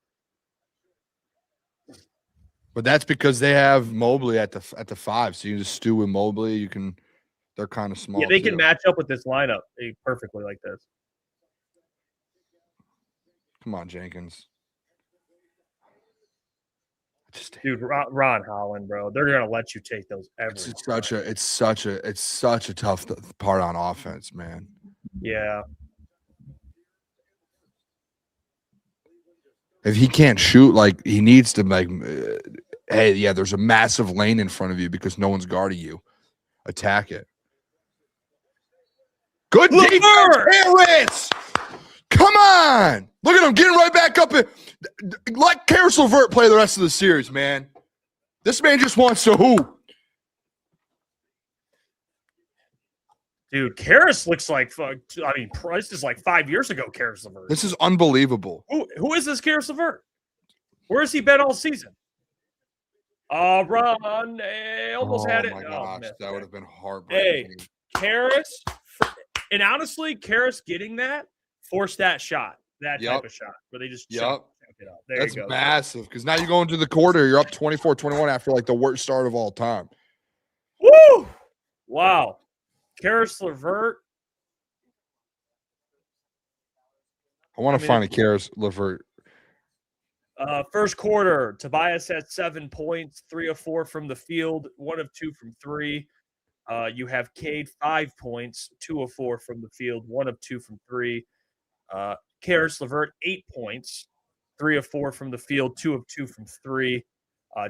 Speaker 1: But that's because they have Mobley at the 5, so you can just stew with Mobley. They're kind of small.
Speaker 2: Yeah, they
Speaker 1: too.
Speaker 2: can match up with this lineup perfectly like this.
Speaker 1: Come on, Jenkins.
Speaker 2: Dude, Ron Holland, bro, they're gonna let you take those every time.
Speaker 1: It's such a tough part on offense, man.
Speaker 2: Yeah.
Speaker 1: If he can't shoot, like he needs to, like, hey, yeah, there's a massive lane in front of you because no one's guarding you. Attack it. Good defense, Harris. Come on. Look at him getting right back up. Let Caris LeVert play the rest of the series, man. This man just wants to hoop.
Speaker 2: Dude, Caris looks like this is like 5 years ago, Caris LeVert.
Speaker 1: This is unbelievable.
Speaker 2: Who is this Caris LeVert? Where has he been all season? Ron almost had it.
Speaker 1: Oh, my gosh.
Speaker 2: Man.
Speaker 1: That would have been heartbreaking.
Speaker 2: Hey, Caris, and honestly, Caris getting that forced that shot, that type of shot, where they just chuck it out. There
Speaker 1: That's
Speaker 2: you go.
Speaker 1: massive because now you go into the quarter, you're up 24-21 after like the worst start of all time.
Speaker 2: Woo! Wow. Caris LeVert.
Speaker 1: I want to find a Caris LeVert.
Speaker 2: First quarter, Tobias had 7 points, 3 of 4 from the field, 1 of 2 from 3. You have Cade 5 points, 2 of 4 from the field, 1 of 2 from 3. Caris LeVert 8 points, 3 of 4 from the field, 2 of 2 from 3.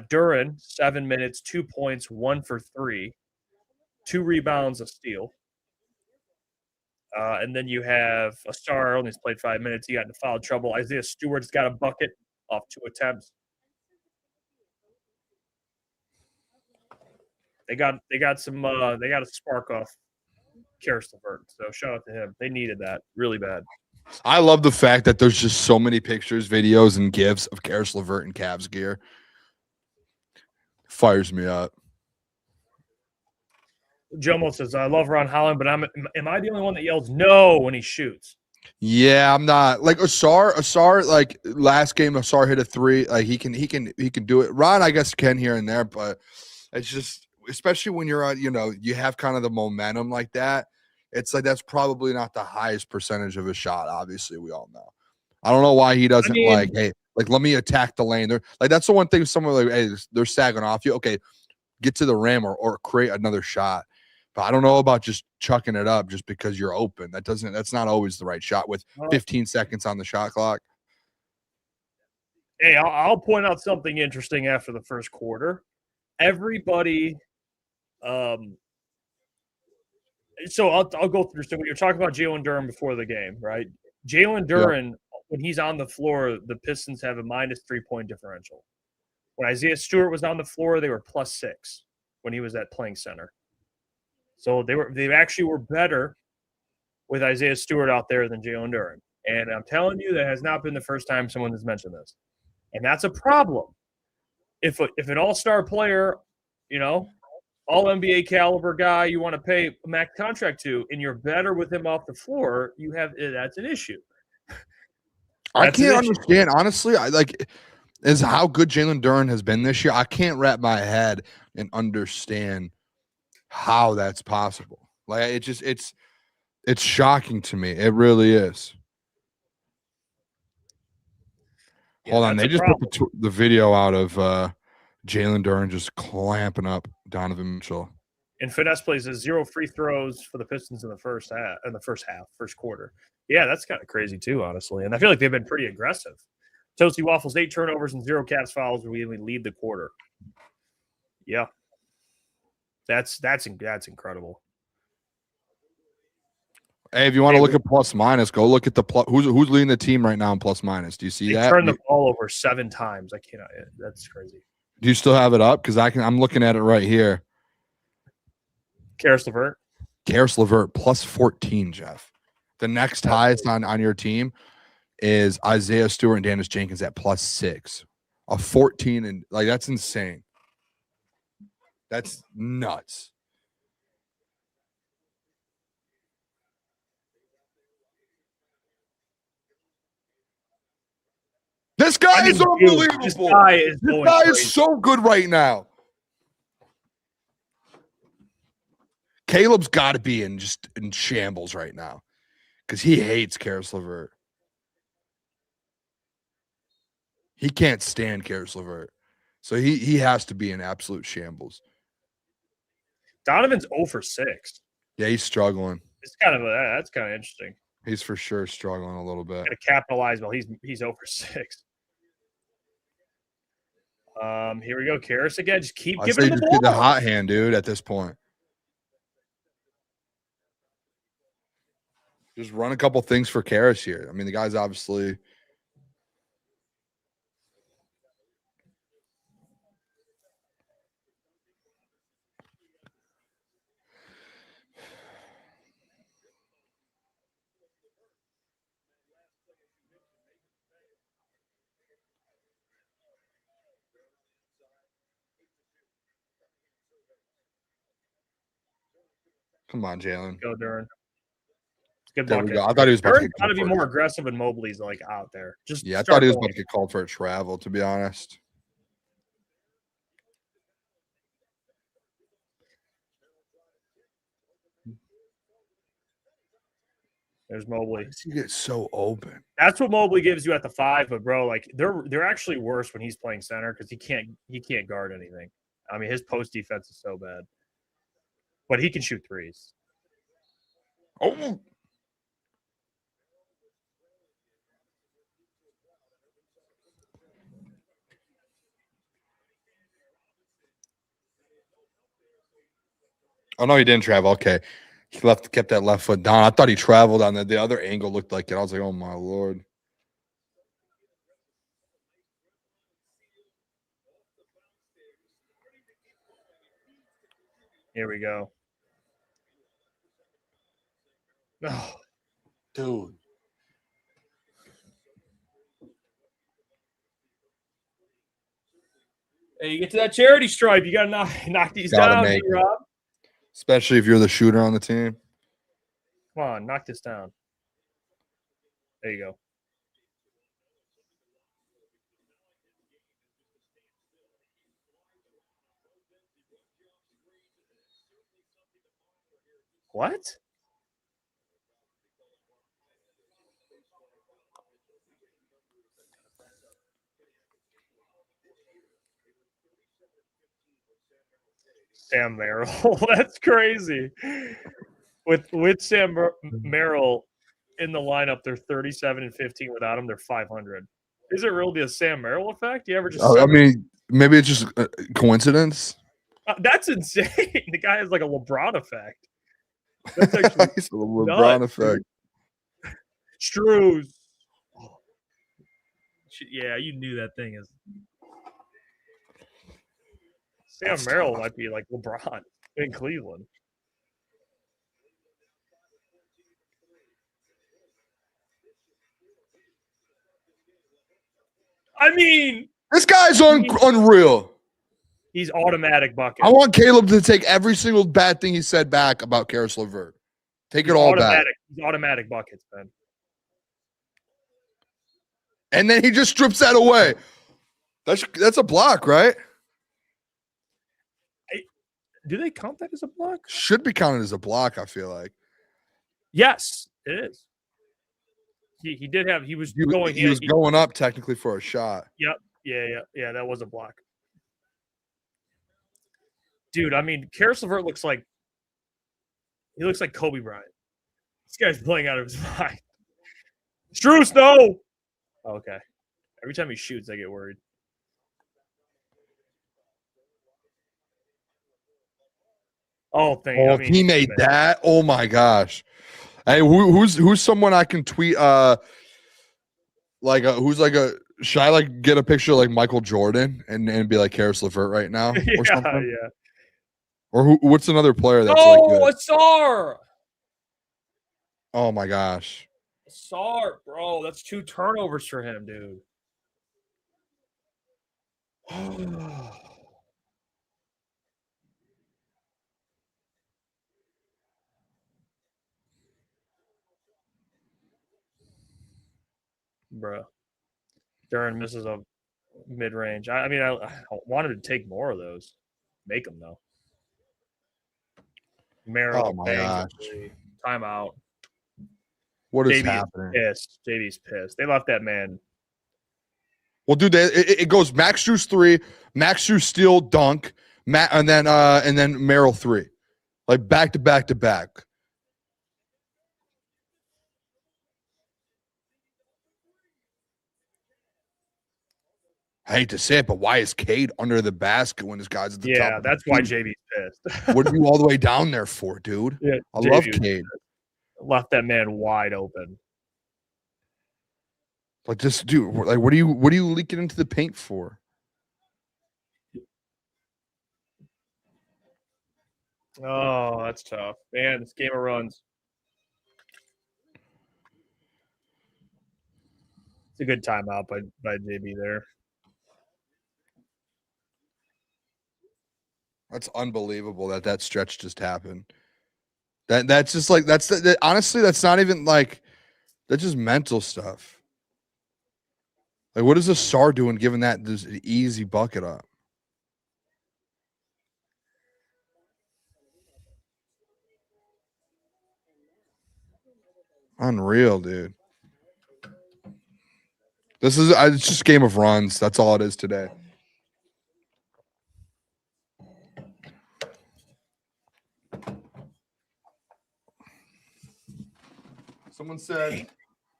Speaker 2: Duren 7 minutes, 2 points, 1 for 3, 2 rebounds, a steal. And then you have Asar only played 5 minutes. He got into foul trouble. Isaiah Stewart's got a bucket off 2 attempts. They got a spark off Caris LeVert. So shout out to him. They needed that really bad.
Speaker 1: I love the fact that there's just so many pictures, videos, and GIFs of Caris LeVert in Cavs gear. Fires me up.
Speaker 2: Jomo says, I love Ron Holland, but am I the only one that yells no when he shoots?
Speaker 1: Yeah, I'm not. Like Asar, like last game, Asar hit a 3. Like he can do it. Ron, I guess, can here and there, but it's just, especially when you're on, you have kind of the momentum like that. It's like that's probably not the highest percentage of a shot. Obviously, we all know. I don't know why he doesn't let me attack the lane. They're like, that's the one thing. Someone like, hey, they're sagging off you. Okay, get to the rim or create another shot. But I don't know about just chucking it up just because you're open. That's not always the right shot with 15 seconds on the shot clock.
Speaker 2: Hey, I'll point out something interesting after the first quarter. Everybody, so I'll go through. So we were talking about Jalen Duren before the game, right? Jalen Duren, when he's on the floor, the Pistons have a minus 3-point differential. When Isaiah Stewart was on the floor, they were +6 when he was at playing center. So they actually were better with Isaiah Stewart out there than Jalen Duren. And I'm telling you, that has not been the first time someone has mentioned this. And that's a problem. If an all-star player, all-NBA caliber guy you want to pay a max contract to, and you're better with him off the floor, that's an issue.
Speaker 1: I can't understand, honestly. Is how good Jalen Duren has been this year. I can't wrap my head and understand how that's possible. It's shocking to me. It really is. Hold on, they just put the video out of Jalen Duren just clamping up Donovan Mitchell.
Speaker 2: And Finesse plays 0 free throws for the Pistons in the first quarter. Yeah, that's kind of crazy too, honestly. And I feel like they've been pretty aggressive. Toasty Waffles, 8 turnovers and 0 Cavs fouls. We lead the quarter. Yeah, that's incredible.
Speaker 1: Hey, if you want to look at plus minus, go look at the who's leading the team right now in plus minus. Do you see that?
Speaker 2: They turned the ball over 7 times. I cannot. That's crazy.
Speaker 1: Do you still have it up? Because I'm looking at it right here.
Speaker 2: Caris LeVert.
Speaker 1: Caris LeVert plus 14, Jeff. The next highest on your team is Isaiah Stewart and Dennis Jenkins at +6. A 14, and that's insane. That's nuts. This guy is unbelievable.
Speaker 2: This guy
Speaker 1: is so good right now. Caleb's got to be in shambles right now because he hates Caris LeVert. He can't stand Caris LeVert. So he has to be in absolute shambles.
Speaker 2: Donovan's 0 for 6.
Speaker 1: Yeah, he's struggling.
Speaker 2: That's kind of interesting.
Speaker 1: He's for sure struggling a little bit.
Speaker 2: Got to capitalize while he's 0 for 6. Here we go, Caris again. Just keep giving him the ball.
Speaker 1: Get the hot hand, dude. At this point, just run a couple things for Caris here. I mean, the guy's obviously. Come on, Jalen.
Speaker 2: Go, Duren. Good
Speaker 1: There
Speaker 2: luck.
Speaker 1: we go. I thought he was about
Speaker 2: Duren's got to be more aggressive when Mobley's out there.
Speaker 1: I thought he was about to get called for a travel, to be honest.
Speaker 2: There's Mobley.
Speaker 1: Why does he get so open?
Speaker 2: That's what Mobley gives you at the 5, but bro, they're actually worse when he's playing center because he can't guard anything. I mean, his post defense is so bad. But he can shoot threes.
Speaker 1: Oh. Oh, no, he didn't travel. Okay. He kept that left foot down. I thought he traveled on the other angle looked like it. I was like, oh, my Lord.
Speaker 2: Here we go. Oh,
Speaker 1: dude.
Speaker 2: Hey, you get to that charity stripe, you got to knock these down, Rob.
Speaker 1: Especially if you're the shooter on the team.
Speaker 2: Come on, knock this down. There you go. What? Sam Merrill. That's crazy. With Sam Merrill in the lineup, they're 37-15. Without him, they're 500. Is it really a Sam Merrill effect? You ever just?
Speaker 1: I mean, maybe it's just coincidence.
Speaker 2: That's insane. The guy has like a LeBron effect. That's actually
Speaker 1: He's a LeBron
Speaker 2: nuts,
Speaker 1: effect.
Speaker 2: Struz. Oh. Yeah, you knew that thing is. Sam Merrill might be like LeBron in Cleveland. I mean,
Speaker 1: This guy's unreal.
Speaker 2: He's automatic bucket.
Speaker 1: I want Caleb to take every single bad thing he said back about Caris LeVert. Take it all back.
Speaker 2: He's automatic buckets, man.
Speaker 1: And then he just strips that away. That's a block, right?
Speaker 2: Do they count that as a block?
Speaker 1: Should be counted as a block, I feel like.
Speaker 2: Yes, it is. He did have. He was
Speaker 1: going up technically for a shot.
Speaker 2: Yep. Yeah. That was a block. Dude, I mean, Caris LeVert looks like Kobe Bryant. This guy's playing out of his mind. Struz, no. Okay. Every time he shoots, I get worried.
Speaker 1: He made that. Oh my gosh. Hey, who's someone I can tweet? Should I like get a picture of like Michael Jordan and be like Caris LeVert right now or something?
Speaker 2: Yeah.
Speaker 1: Or what's another player that's like good?
Speaker 2: Asar.
Speaker 1: Oh my gosh.
Speaker 2: Asar, bro, that's 2 turnovers for him, dude. Bro. Duran misses a mid-range. I mean, I wanted to take more of those. Make them, though. Merrill, timeout.
Speaker 1: What is happening?
Speaker 2: JB's pissed. They left that man.
Speaker 1: Well, dude, it goes Max Strus 3, Max Strus steal, dunk, and then Merrill 3, like back to back to back. I hate to say it, but why is Cade under the basket when this guy's at the top?
Speaker 2: Yeah, that's why JB's pissed.
Speaker 1: What are you all the way down there for, dude?
Speaker 2: Yeah,
Speaker 1: I love Cade.
Speaker 2: Left that man wide open.
Speaker 1: Like, just dude, like, what are you leaking into the paint for?
Speaker 2: Oh, that's tough, man. This game of runs. It's a good timeout by JB there.
Speaker 1: That's unbelievable that stretch just happened. That's just like honestly, that's not even like that's just mental stuff. Like, what is Asar doing giving that this easy bucket up? Unreal, dude. It's just game of runs. That's all it is today.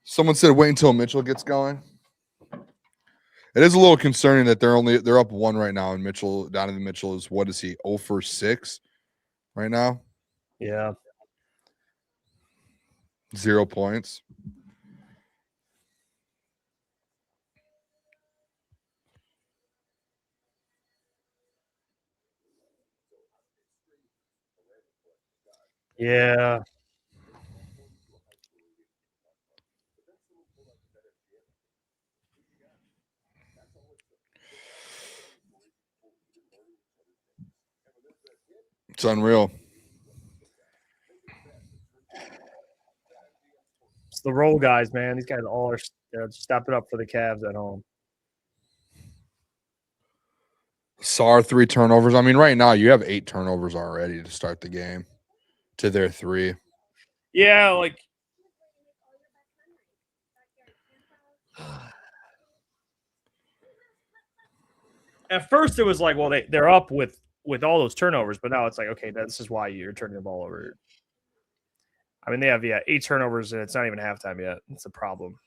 Speaker 1: Someone said wait until Mitchell gets going. It is a little concerning that they're up 1 right now, and Donovan Mitchell is, what is he, 0 for 6 right now?
Speaker 2: Yeah.
Speaker 1: 0 points.
Speaker 2: Yeah.
Speaker 1: It's unreal.
Speaker 2: It's the roll guys, man. These guys all are stepping up for the Cavs at home.
Speaker 1: Sar 3 turnovers. I mean, right now you have 8 turnovers already to start the game to their 3.
Speaker 2: Yeah, like at first it was like, well, they're up with all those turnovers, but now it's like, okay, this is why you're turning the ball over. I mean, they have 8 turnovers and it's not even halftime yet. It's a problem.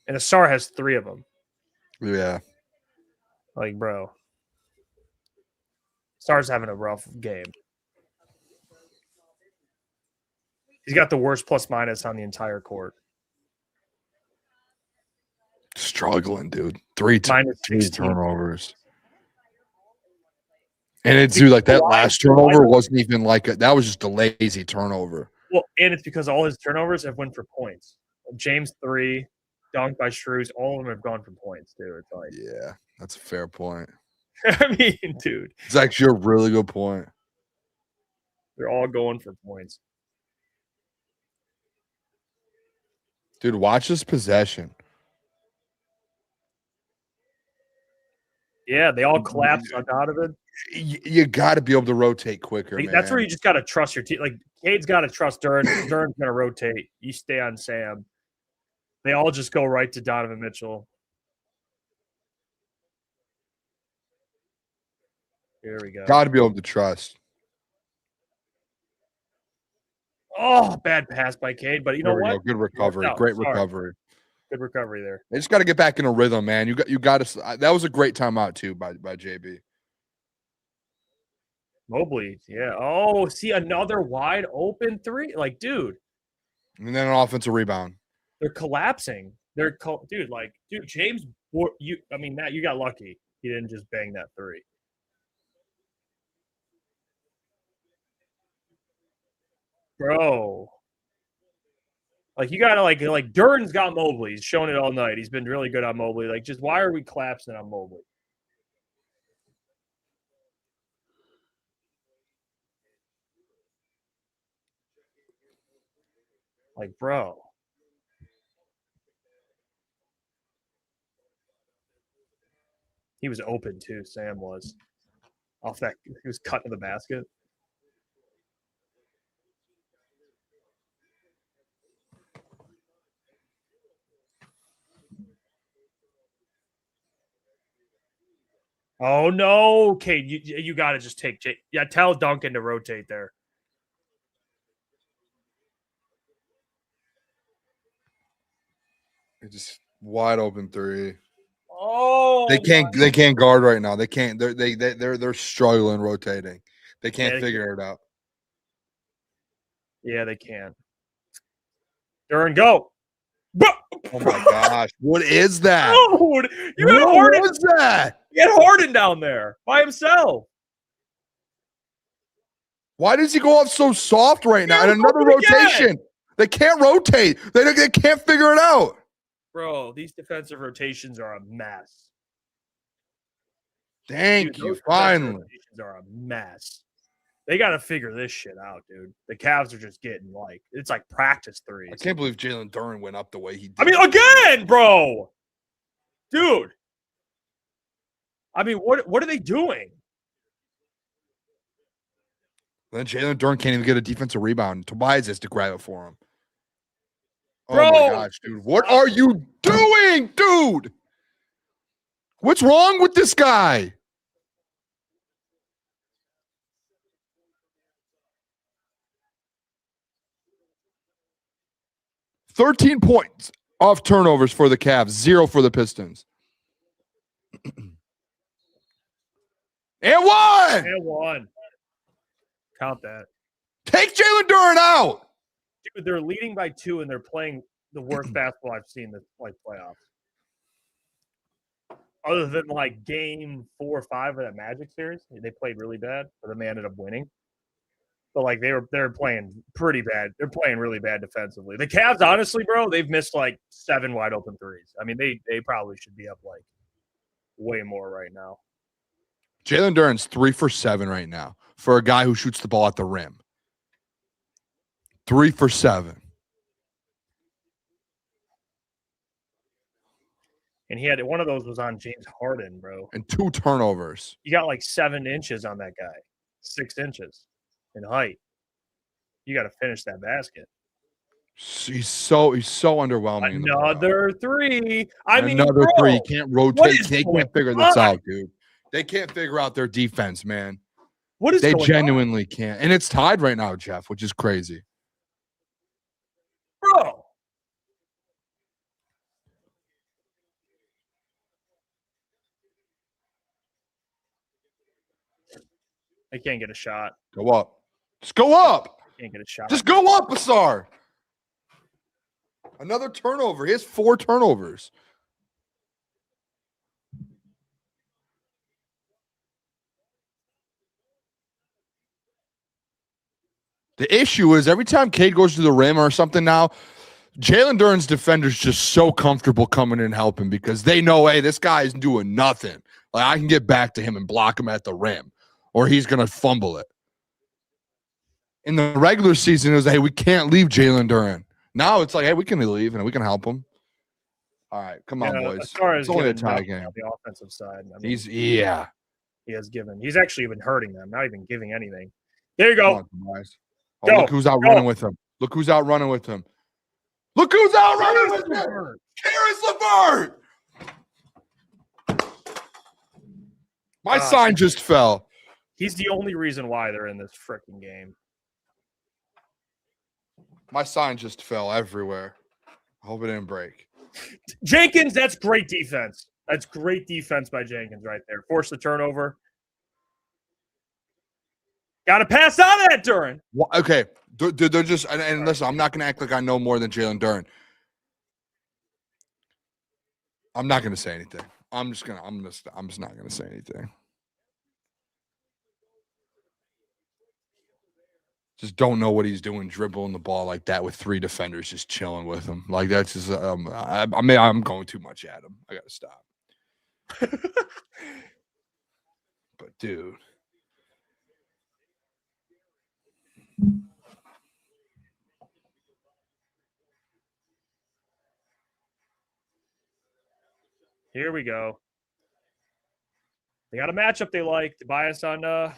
Speaker 2: And Asar has 3 of them.
Speaker 1: Yeah.
Speaker 2: Like, bro. Star's having a rough game. He's got the worst plus-minus on the entire court.
Speaker 1: Struggling, dude. Three
Speaker 2: Minus 16.
Speaker 1: turnovers. And it's, dude, like that last turnover wasn't even like that was just a lazy turnover.
Speaker 2: Well, and it's because all his turnovers have went for points. James 3, dunked by Shrews, all of them have gone for points, dude. It's like,
Speaker 1: yeah, that's a fair point.
Speaker 2: I mean, dude.
Speaker 1: It's actually a really good point.
Speaker 2: They're all going for points.
Speaker 1: Dude, watch this possession.
Speaker 2: Yeah, they all collapse on Donovan.
Speaker 1: You got to be able to rotate quicker, man.
Speaker 2: That's where you just got to trust your team. Like, Cade's got to trust Duran. Duran's going to rotate. You stay on Sam. They all just go right to Donovan Mitchell. Here we go.
Speaker 1: Got to be able to trust.
Speaker 2: Oh, bad pass by Cade, but you know what?
Speaker 1: Good recovery. Great recovery.
Speaker 2: Good recovery there.
Speaker 1: They just got to get back in a rhythm, man. You got to. That was a great timeout too by JB.
Speaker 2: Mobley, yeah. Oh, see another wide open three. Like, dude.
Speaker 1: And then an offensive rebound.
Speaker 2: They're collapsing. Dude, James. Matt, you got lucky. He didn't just bang that three. Bro. Like, you got to, like Duran's got Mobley. He's shown it all night. He's been really good on Mobley. Like, just why are we collapsing on Mobley? Like, bro. He was open, too. Sam was. Off that. He was cut to the basket. Oh, no, Cade, you got to just take – yeah, tell Duncan to rotate there.
Speaker 1: It's just wide open three.
Speaker 2: Oh,
Speaker 1: they can't guard right now. They can't. They're struggling rotating. They can't figure it out.
Speaker 2: Yeah, they can. Duran, go.
Speaker 1: Oh my gosh, what is that?
Speaker 2: Dude,
Speaker 1: what was that?
Speaker 2: You had Harden down there by himself.
Speaker 1: Why does he go off so soft right now? And another rotation. They can't rotate. They can't figure it out.
Speaker 2: Bro, these defensive rotations are a mess.
Speaker 1: Thank you. Finally.
Speaker 2: Rotations are a mess. They got to figure this shit out, dude. The Cavs are just getting it's like practice threes.
Speaker 1: I can't believe Jalen Duran went up the way he did.
Speaker 2: I mean, again, bro. Dude. I mean, what are they doing?
Speaker 1: Then Jalen Duran can't even get a defensive rebound. Tobias has to grab it for him.
Speaker 2: Bro.
Speaker 1: Oh my gosh, dude. What are you doing, dude? What's wrong with this guy? $13 points off turnovers for the Cavs, 0 for the Pistons. And one.
Speaker 2: Count that.
Speaker 1: Take Jalen Duran out.
Speaker 2: Dude, they're leading by 2, and they're playing the worst basketball I've seen this playoffs. Other than game 4 or 5 of that Magic series, they played really bad, but then they ended up winning. But they're playing pretty bad. They're playing really bad defensively. The Cavs, honestly, bro, they've missed 7 wide open threes. I mean, they probably should be up way more right now.
Speaker 1: Jalen Duran's 3 for 7 right now for a guy who shoots the ball at the rim. 3 for 7.
Speaker 2: And he had one of those was on James Harden, bro.
Speaker 1: And 2 turnovers.
Speaker 2: You got 7 inches on that guy, 6 inches in height. You got to finish that basket.
Speaker 1: He's so underwhelming.
Speaker 2: Another 3.
Speaker 1: Another 3. You can't rotate. They can't figure this out, dude. They can't figure out their defense, man. They genuinely can't. And it's tied right now, Jeff, which is crazy.
Speaker 2: Bro. They can't get a shot.
Speaker 1: Go up. Just go up.
Speaker 2: Can't get a shot.
Speaker 1: Just go up, Asar. Another turnover. He has 4 turnovers. The issue is every time Cade goes to the rim or something now, Jalen Duren's defender's just so comfortable coming in and helping because they know, hey, this guy's doing nothing. Like, I can get back to him and block him at the rim, or he's going to fumble it. In the regular season, it was, hey, we can't leave Jalen Duren. Now it's like, hey, we can leave and we can help him. All right, come on, boys. It's only a tie game.
Speaker 2: On the offensive side. I mean,
Speaker 1: He
Speaker 2: has given. He's actually been hurting them, not even giving anything. There you go.
Speaker 1: Oh, look who's out running with him. Look who's out running with him. Look who's out running with him. Caris LeVert. My sign just fell.
Speaker 2: He's the only reason why they're in this freaking game.
Speaker 1: My sign just fell everywhere. I hope it didn't break.
Speaker 2: Jenkins, that's great defense. That's great defense by Jenkins right there. Force the turnover. Got to pass on that, Duren.
Speaker 1: Well, okay. They're just and listen, I'm not going to act like I know more than Jalen Duren. I'm not going to say anything. I'm just not going to say anything. Just don't know what he's doing, dribbling the ball like that with 3 defenders just chilling with him. Like that's just I'm going too much at him. I got to stop. But dude,
Speaker 2: here we go. They got a matchup they like. Tobias on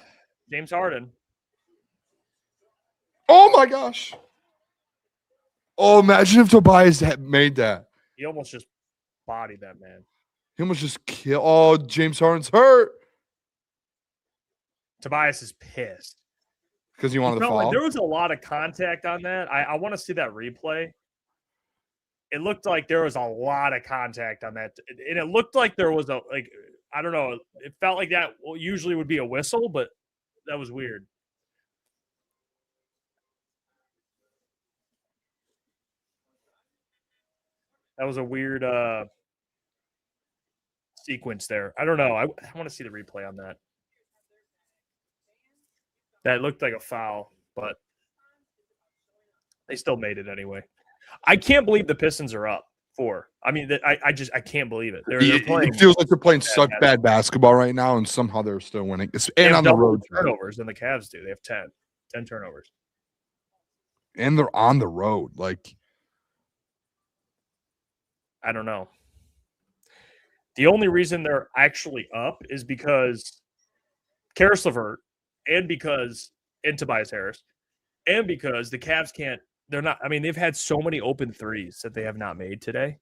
Speaker 2: James Harden.
Speaker 1: oh my gosh. Oh, imagine if Tobias had made that.
Speaker 2: He almost just bodied that man.
Speaker 1: He almost just killed. Oh, James Harden's hurt.
Speaker 2: Tobias is pissed.
Speaker 1: Because he wanted to fall.
Speaker 2: Like there was a lot of contact on that. I want to see that replay. It looked like there was a lot of contact on that. And it looked like there was I don't know. It felt like that usually would be a whistle, but that was weird. That was a weird sequence there. I don't know. I want to see the replay on that. That looked like a foul, but they still made it anyway. I can't believe the Pistons are up 4. I mean, I can't believe it. They're playing.
Speaker 1: It feels like they're playing such bad basketball right now, and somehow they're still winning. And on the road.
Speaker 2: Turnovers than the Cavs do. They have 10 turnovers.
Speaker 1: And they're on the road. Like,
Speaker 2: I don't know. The only reason they're actually up is because Caris LeVert and Tobias Harris and because the Cavs can't. They're not. I mean, they've had so many open threes that they have not made today.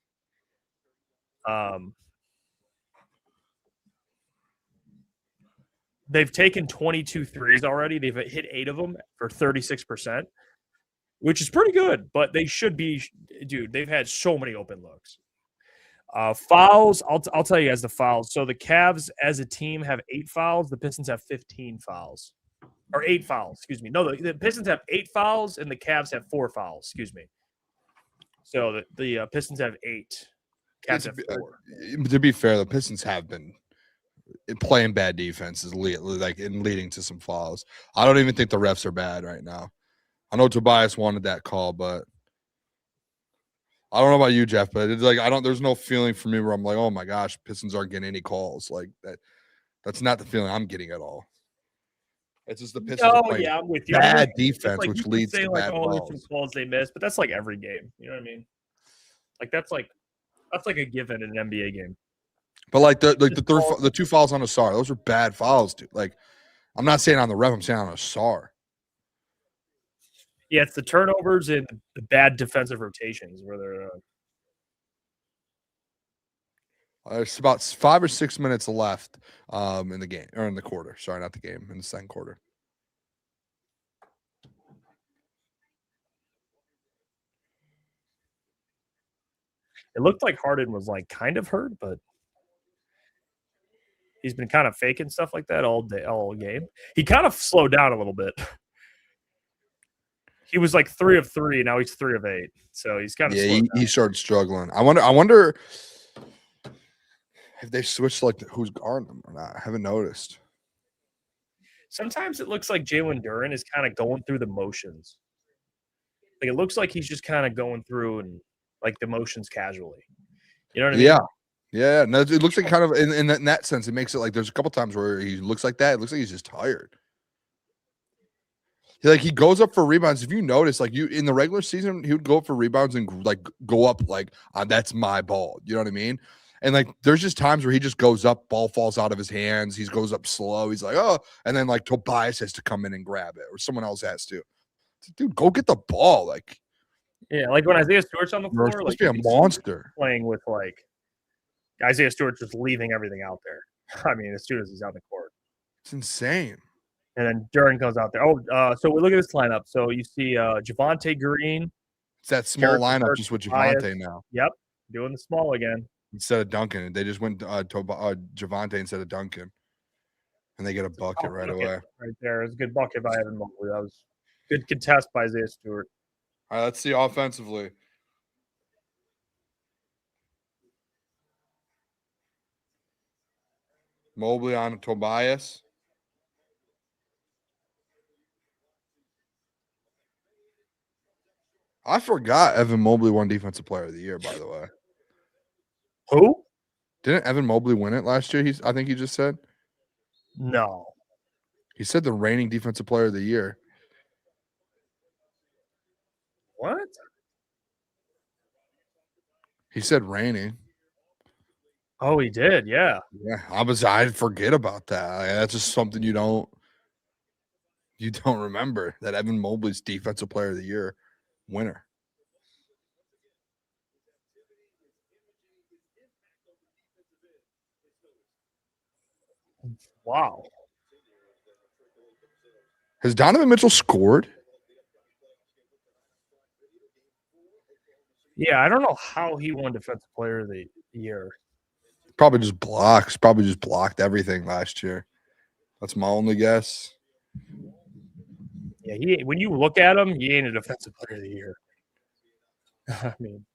Speaker 2: They've taken 22 threes already. They've hit 8 of them for 36%, which is pretty good. But they should be, dude. They've had so many open looks. Fouls. I'll tell you guys the fouls. So the Cavs as a team have 8 fouls. The Pistons have 15 fouls. Or 8 fouls, excuse me. No, the Pistons have 8 fouls and the Cavs have 4 fouls, excuse me. So the Pistons have 8. Cavs have 4.
Speaker 1: To be fair, the Pistons have been playing bad defenses, leading to some fouls. I don't even think the refs are bad right now. I know Tobias wanted that call, but I don't know about you, Jeff, but it's like there's no feeling for me where I'm like, oh my gosh, Pistons aren't getting any calls. Like that. That's not the feeling I'm getting at all. It's just the Pistons are playing
Speaker 2: I'm with you.
Speaker 1: bad defense,
Speaker 2: like
Speaker 1: which leads to bad
Speaker 2: there's
Speaker 1: balls.
Speaker 2: some calls they miss, but that's like every game. You know what I mean? Like that's like a given in an NBA game.
Speaker 1: But like the 2 fouls on Asar, those are bad fouls, dude. Like I'm not saying on the ref, I'm saying on Asar.
Speaker 2: Yeah, it's the turnovers and the bad defensive rotations where they're.
Speaker 1: There's about 5 or 6 minutes left in the game, or in the quarter. Sorry, not the game, in the second quarter.
Speaker 2: It looked like Harden was like kind of hurt, but He's been kind of faking stuff like that all game. He kind of slowed down a little bit. He was like 3 of 3, now he's 3 of 8. So he's kind of
Speaker 1: he started struggling. I wonder if they switched like who's guarding him or not. I haven't noticed.
Speaker 2: Sometimes it looks like Jalen Duren is kind of going through the motions. Like it looks like he's just kind of going through and like the motions casually. You know what I mean?
Speaker 1: Yeah. No, it looks like kind of in that sense, it makes it like there's a couple times where he looks like that. It looks like he's just tired. He goes up for rebounds. If you notice, like in the regular season, he would go up for rebounds and like go up like that's my ball. You know what I mean? And like there's just times where he just goes up, ball falls out of his hands. He goes up slow. He's like, oh, and then like Tobias has to come in and grab it, or someone else has to. Dude, go get the ball. Like,
Speaker 2: yeah, like when Isaiah Stewart's on the floor,
Speaker 1: you're supposed to be a monster.
Speaker 2: Playing with like Isaiah Stewart just leaving everything out there. I mean, as soon as he's on the court,
Speaker 1: it's insane.
Speaker 2: And then Duren goes out there. So we look at this lineup. So you see Javonte Green.
Speaker 1: It's that small lineup just with Javonte now.
Speaker 2: Yep, doing the small again.
Speaker 1: Instead of Duncan, they just went Javonte instead of Duncan, and they get a bucket right away.
Speaker 2: Right there, it was a good bucket by Evan Mobley. That was good contest by Isaiah Stewart.
Speaker 1: All right, let's see offensively. Mobley on Tobias. I forgot Evan Mobley won Defensive Player of the Year, by the way.
Speaker 2: Who?
Speaker 1: Didn't Evan Mobley win it last year? I think he just said.
Speaker 2: No.
Speaker 1: He said the reigning Defensive Player of the Year.
Speaker 2: What?
Speaker 1: He said reigning.
Speaker 2: Oh, he did, yeah.
Speaker 1: Yeah, I forget about that. That's just something you don't remember, that Evan Mobley's Defensive Player of the Year winner.
Speaker 2: Wow.
Speaker 1: Has Donovan Mitchell scored?
Speaker 2: Yeah, I don't know how he won Defensive Player of the Year.
Speaker 1: Probably just blocks. Probably just blocked everything last year. That's my only guess.
Speaker 2: Yeah, when you look at him, he ain't a Defensive Player of the Year. I mean,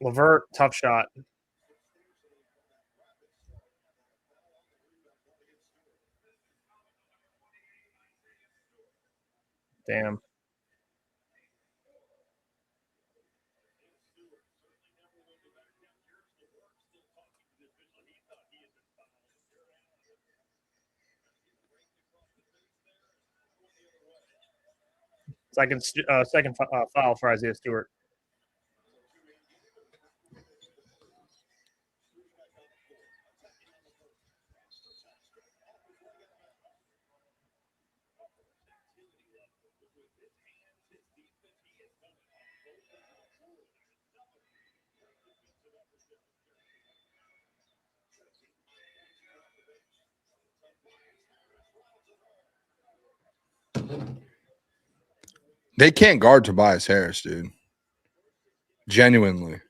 Speaker 2: LeVert, tough shot. Damn. Second foul for Isaiah Stewart.
Speaker 1: They can't guard Tobias Harris, dude. Genuinely.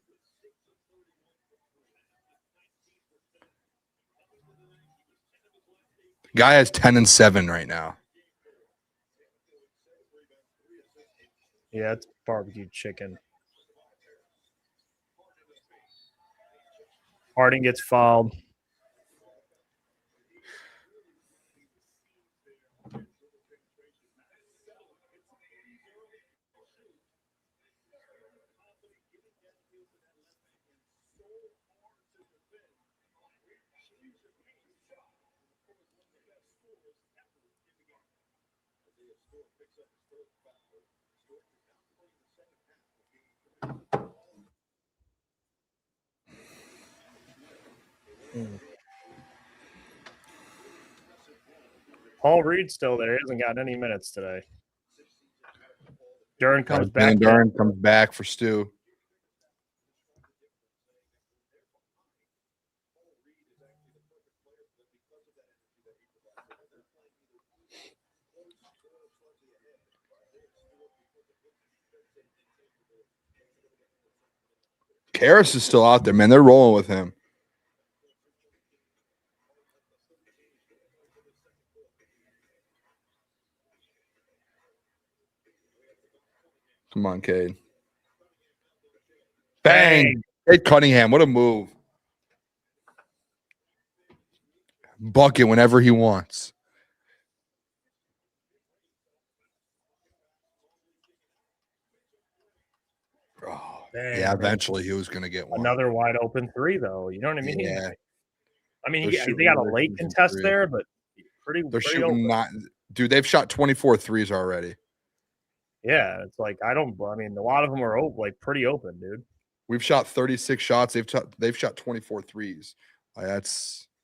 Speaker 1: Guy has 10 and 7 right now.
Speaker 2: Yeah, it's barbecue chicken. Harden gets fouled. Paul Reed's still there. He hasn't gotten any minutes today. Duren comes back.
Speaker 1: Duren comes back for Stu. Caris is still out there, man. They're rolling with him. Come on, Cade. Bang! Cade Cunningham, what a move. Bucket whenever he wants. Oh,
Speaker 2: Dang,
Speaker 1: yeah,
Speaker 2: man.
Speaker 1: eventually he was going to get one.
Speaker 2: Another wide open three, though. You know what I mean?
Speaker 1: Yeah.
Speaker 2: I mean,
Speaker 1: They're
Speaker 2: they got a
Speaker 1: shooting
Speaker 2: late
Speaker 1: really
Speaker 2: contest
Speaker 1: three.
Speaker 2: there, but
Speaker 1: They're
Speaker 2: pretty
Speaker 1: shooting
Speaker 2: open.
Speaker 1: not – dude, they've shot 24 threes already.
Speaker 2: Yeah, it's like I mean, a lot of them are pretty open, dude.
Speaker 1: We've shot 36 shots. They've shot 24 threes. That's –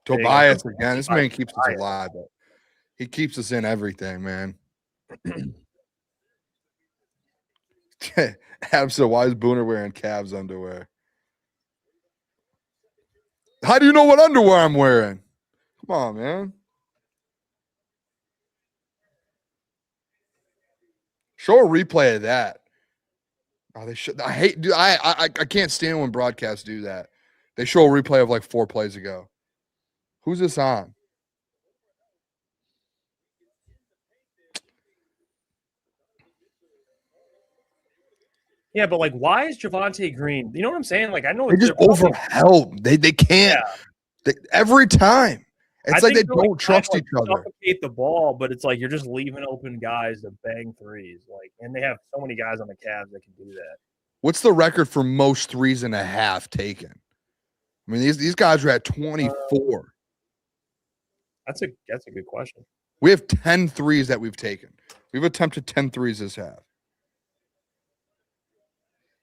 Speaker 1: Tobias again. This man keeps us alive. He keeps us in everything, man. Ab said, why is Booner wearing Cavs underwear? How do you know what underwear I'm wearing? Come on, man. Show a replay of that. Oh, they should. I hate. Dude, I can't stand when broadcasts do that. They show a replay of like 4 plays ago. Who's this on?
Speaker 2: Yeah, but why is Javonte Green? You know what I'm saying? I know
Speaker 1: They just overhelp. They can't.
Speaker 2: Yeah.
Speaker 1: Every time. It's like they don't trust each other.
Speaker 2: Suffocate the ball, but it's like you're just leaving open guys to bang threes. And they have so many guys on the Cavs that can do that.
Speaker 1: What's the record for most 3.5 taken? I mean, these guys are at 24.
Speaker 2: That's a good question.
Speaker 1: We have 10 threes that we've taken. We've attempted 10 threes this half.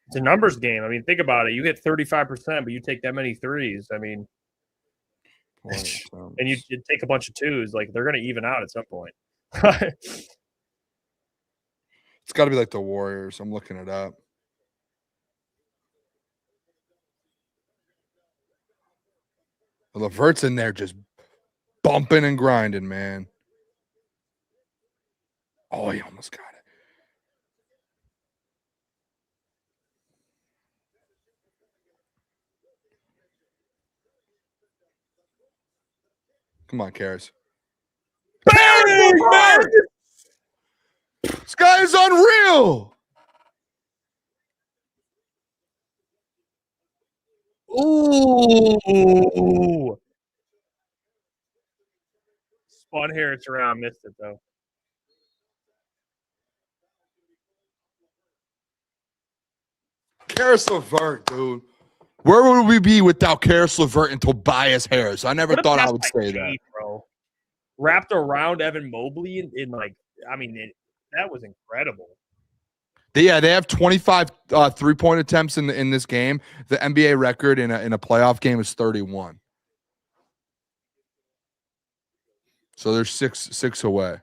Speaker 2: It's a numbers game. I mean, think about it. You hit 35%, but you take that many threes. I mean, and you take a bunch of twos. They're going to even out at some point.
Speaker 1: It's got to be like the Warriors. I'm looking it up. LeVert's in there just bumping and grinding, man. Oh, he almost got it. Come on, Caris. Bang, man! This guy is unreal.
Speaker 2: Ooh. Spun Harris around, missed it, though.
Speaker 1: Caris LeVert, dude. Where would we be without Caris LeVert and Tobias Harris? I never thought I would say that.
Speaker 2: Bro. Wrapped around Evan Mobley that was incredible.
Speaker 1: They have 25 3-point attempts in this game. The NBA record in a playoff game is 31. So they're six away.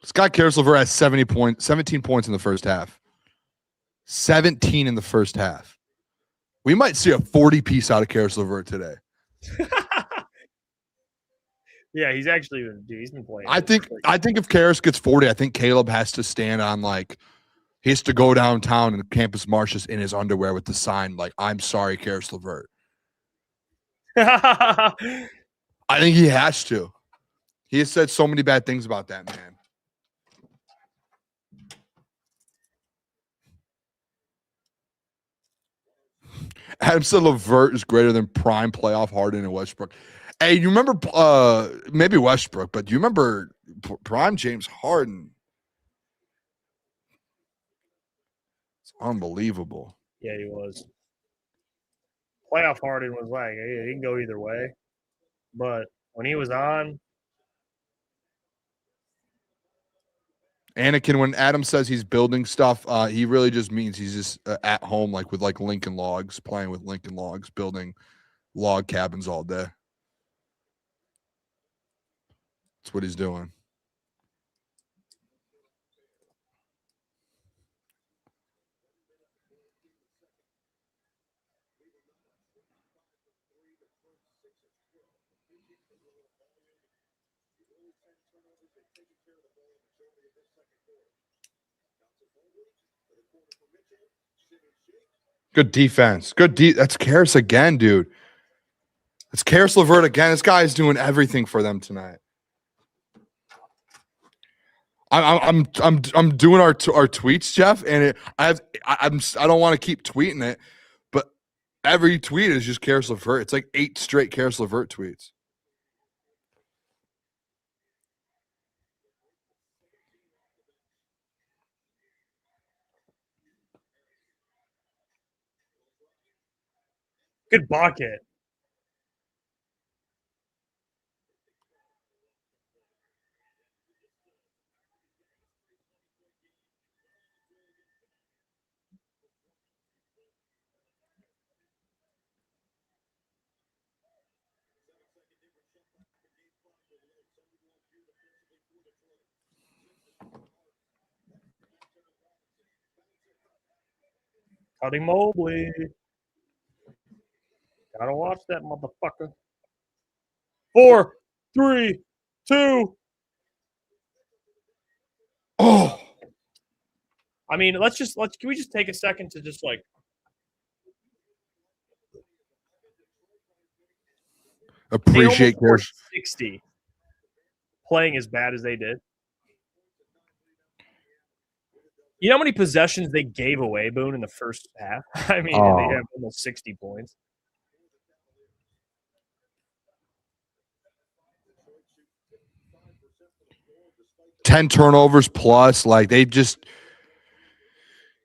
Speaker 1: Scott Caris LeVert has 17 points in the first half. 17 in the first half. We might see a 40-piece out of Caris LeVert today.
Speaker 2: Yeah, he's been playing.
Speaker 1: I think if Caris gets 40, I think Caleb has to stand on he has to go downtown in Campus Martius in his underwear with the sign I'm sorry, Caris LeVert. I think he has to. He has said so many bad things about that man. Adam said LeVert is greater than prime playoff Harden and Westbrook. Hey, you remember maybe Westbrook, but do you remember prime James Harden? It's unbelievable.
Speaker 2: Yeah, he was. Playoff Harden was he can go either way. But when he was on.
Speaker 1: Anakin, when Adam says he's building stuff, he really just means he's just at home, with Lincoln Logs, playing with Lincoln Logs, building log cabins all day. That's what he's doing. Good defense. That's Caris again, dude. It's Caris LeVert again. This guy is doing everything for them tonight. I'm doing our tweets, Jeff, and I don't want to keep tweeting it, but every tweet is just Caris LeVert. It's like 8 straight Caris LeVert tweets.
Speaker 2: Good bucket. Cutting Mobley. Gotta watch that motherfucker. 4, 3, 2.
Speaker 1: Oh,
Speaker 2: I mean, can we just take a second to just like
Speaker 1: appreciate
Speaker 2: they almost
Speaker 1: Caris.
Speaker 2: scored 60 playing as bad as they did. You know how many possessions they gave away, Boone, in the first half? I mean, they have almost 60 points.
Speaker 1: $10 turnovers plus. Like they just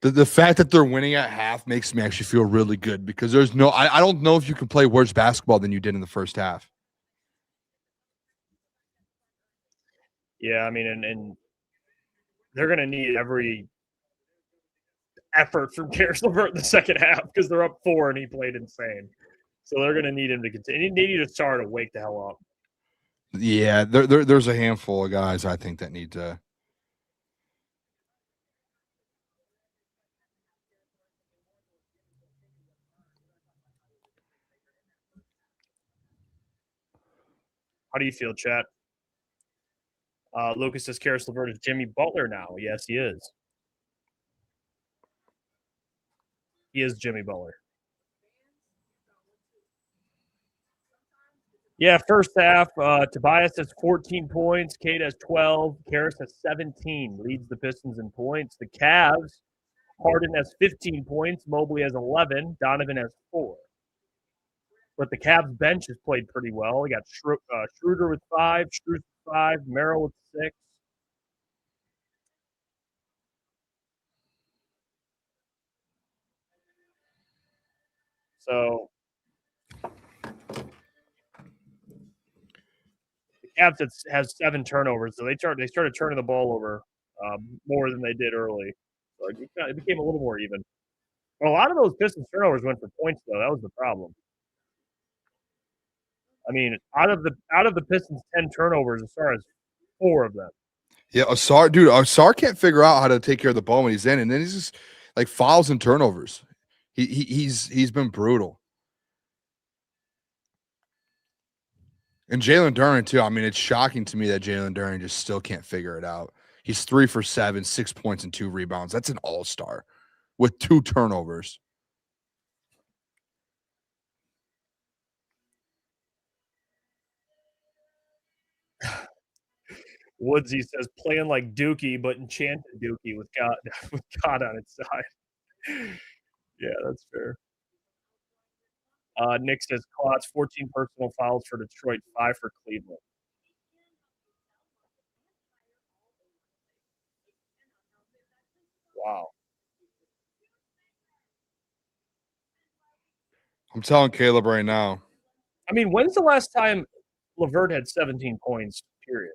Speaker 1: the fact that they're winning at half makes me actually feel really good because there's no I don't know if you can play worse basketball than you did in the first half.
Speaker 2: Yeah, I mean, and they're going to need every effort from Caris LeVert in the second half because they're up 4 and he played insane. So they're going to need him to continue. They need to start to wake the hell up.
Speaker 1: Yeah, there's a handful of guys I think that need to.
Speaker 2: How do you feel, chat? Lucas says Caris LeVert is Jimmy Butler now. Yes, he is. He is Jimmy Butler. Yeah, first half, Tobias has 14 points. Cade has 12. Caris has 17. Leads the Pistons in points. The Cavs, Harden has 15 points. Mobley has 11. Donovan has 4. But the Cavs bench has played pretty well. We got Schroeder with 5, Strus with 5, Merrill with 6. So the Cavs has 7 turnovers. So they started turning the ball over more than they did early. So it became a little more even. But a lot of those Pistons turnovers went for points, though. That was the problem. I mean, out of the Pistons' 10 turnovers, Ausar has 4 of them.
Speaker 1: Yeah, Ausar can't figure out how to take care of the ball when he's in, and then he's just like fouls and turnovers. He's been brutal. And Jalen Duren too. I mean, it's shocking to me that Jalen Duren just still can't figure it out. He's 3 for 7, 6 points and 2 rebounds. That's an all-star with 2 turnovers.
Speaker 2: Woodsy says playing like Dookie, but enchanted Dookie with God on its side. Yeah, that's fair. Nick says Klotz, 14 personal fouls for Detroit, 5 for Cleveland. Wow.
Speaker 1: I'm telling Caleb right now.
Speaker 2: I mean, when's the last time LeVert had 17 points, period?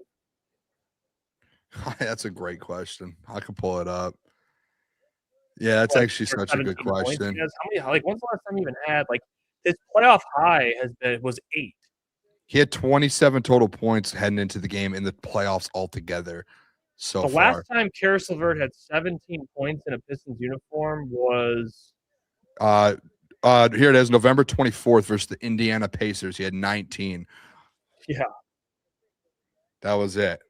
Speaker 1: That's a great question. I could pull it up. Yeah, that's actually such a good question.
Speaker 2: When's the last time he even had, His playoff high was 8.
Speaker 1: He had 27 total points heading into the game in the playoffs altogether. So
Speaker 2: the
Speaker 1: far.
Speaker 2: last time Caris LeVert had 17 points in a Pistons uniform was
Speaker 1: here it is, November 24th versus the Indiana Pacers. He had 19.
Speaker 2: Yeah.
Speaker 1: That was it.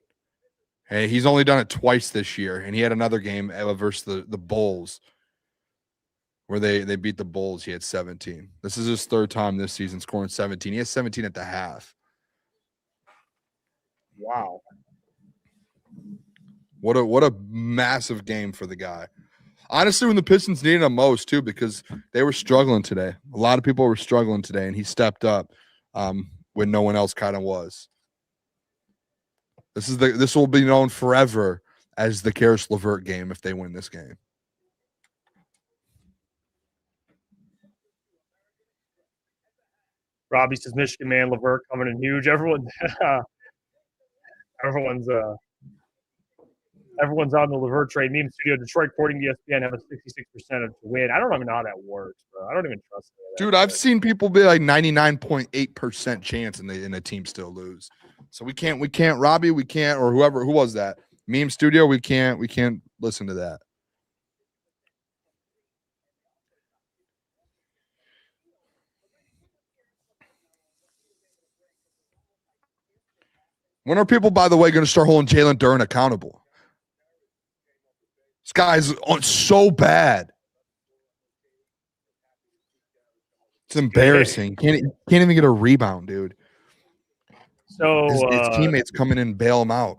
Speaker 1: Hey, he's only done it twice this year, and he had another game versus the Bulls where they beat the Bulls. He had 17. This is his third time this season scoring 17. He has 17 at the half.
Speaker 2: Wow.
Speaker 1: What a massive game for the guy. Honestly, when the Pistons needed him most, too, because they were struggling today. A lot of people were struggling today, and he stepped up when no one else kind of was. This will be known forever as the Caris LeVert game if they win this game.
Speaker 2: Robbie says Michigan man LeVert coming in huge. Everyone's on the LeVert trade. Meme Studio Detroit quoting ESPN have a 66% to win. I don't even know how that works, bro. I don't even trust it.
Speaker 1: Dude, I've seen people be like 99.8% chance and a team still lose. So we can't, Robbie, we can't, or who was that? Meme Studio, we can't listen to that. When are people, by the way, going to start holding Jalen Duren accountable? This guy's so bad. It's embarrassing. Can't even get a rebound, dude.
Speaker 2: So
Speaker 1: his teammates coming in and bail him out.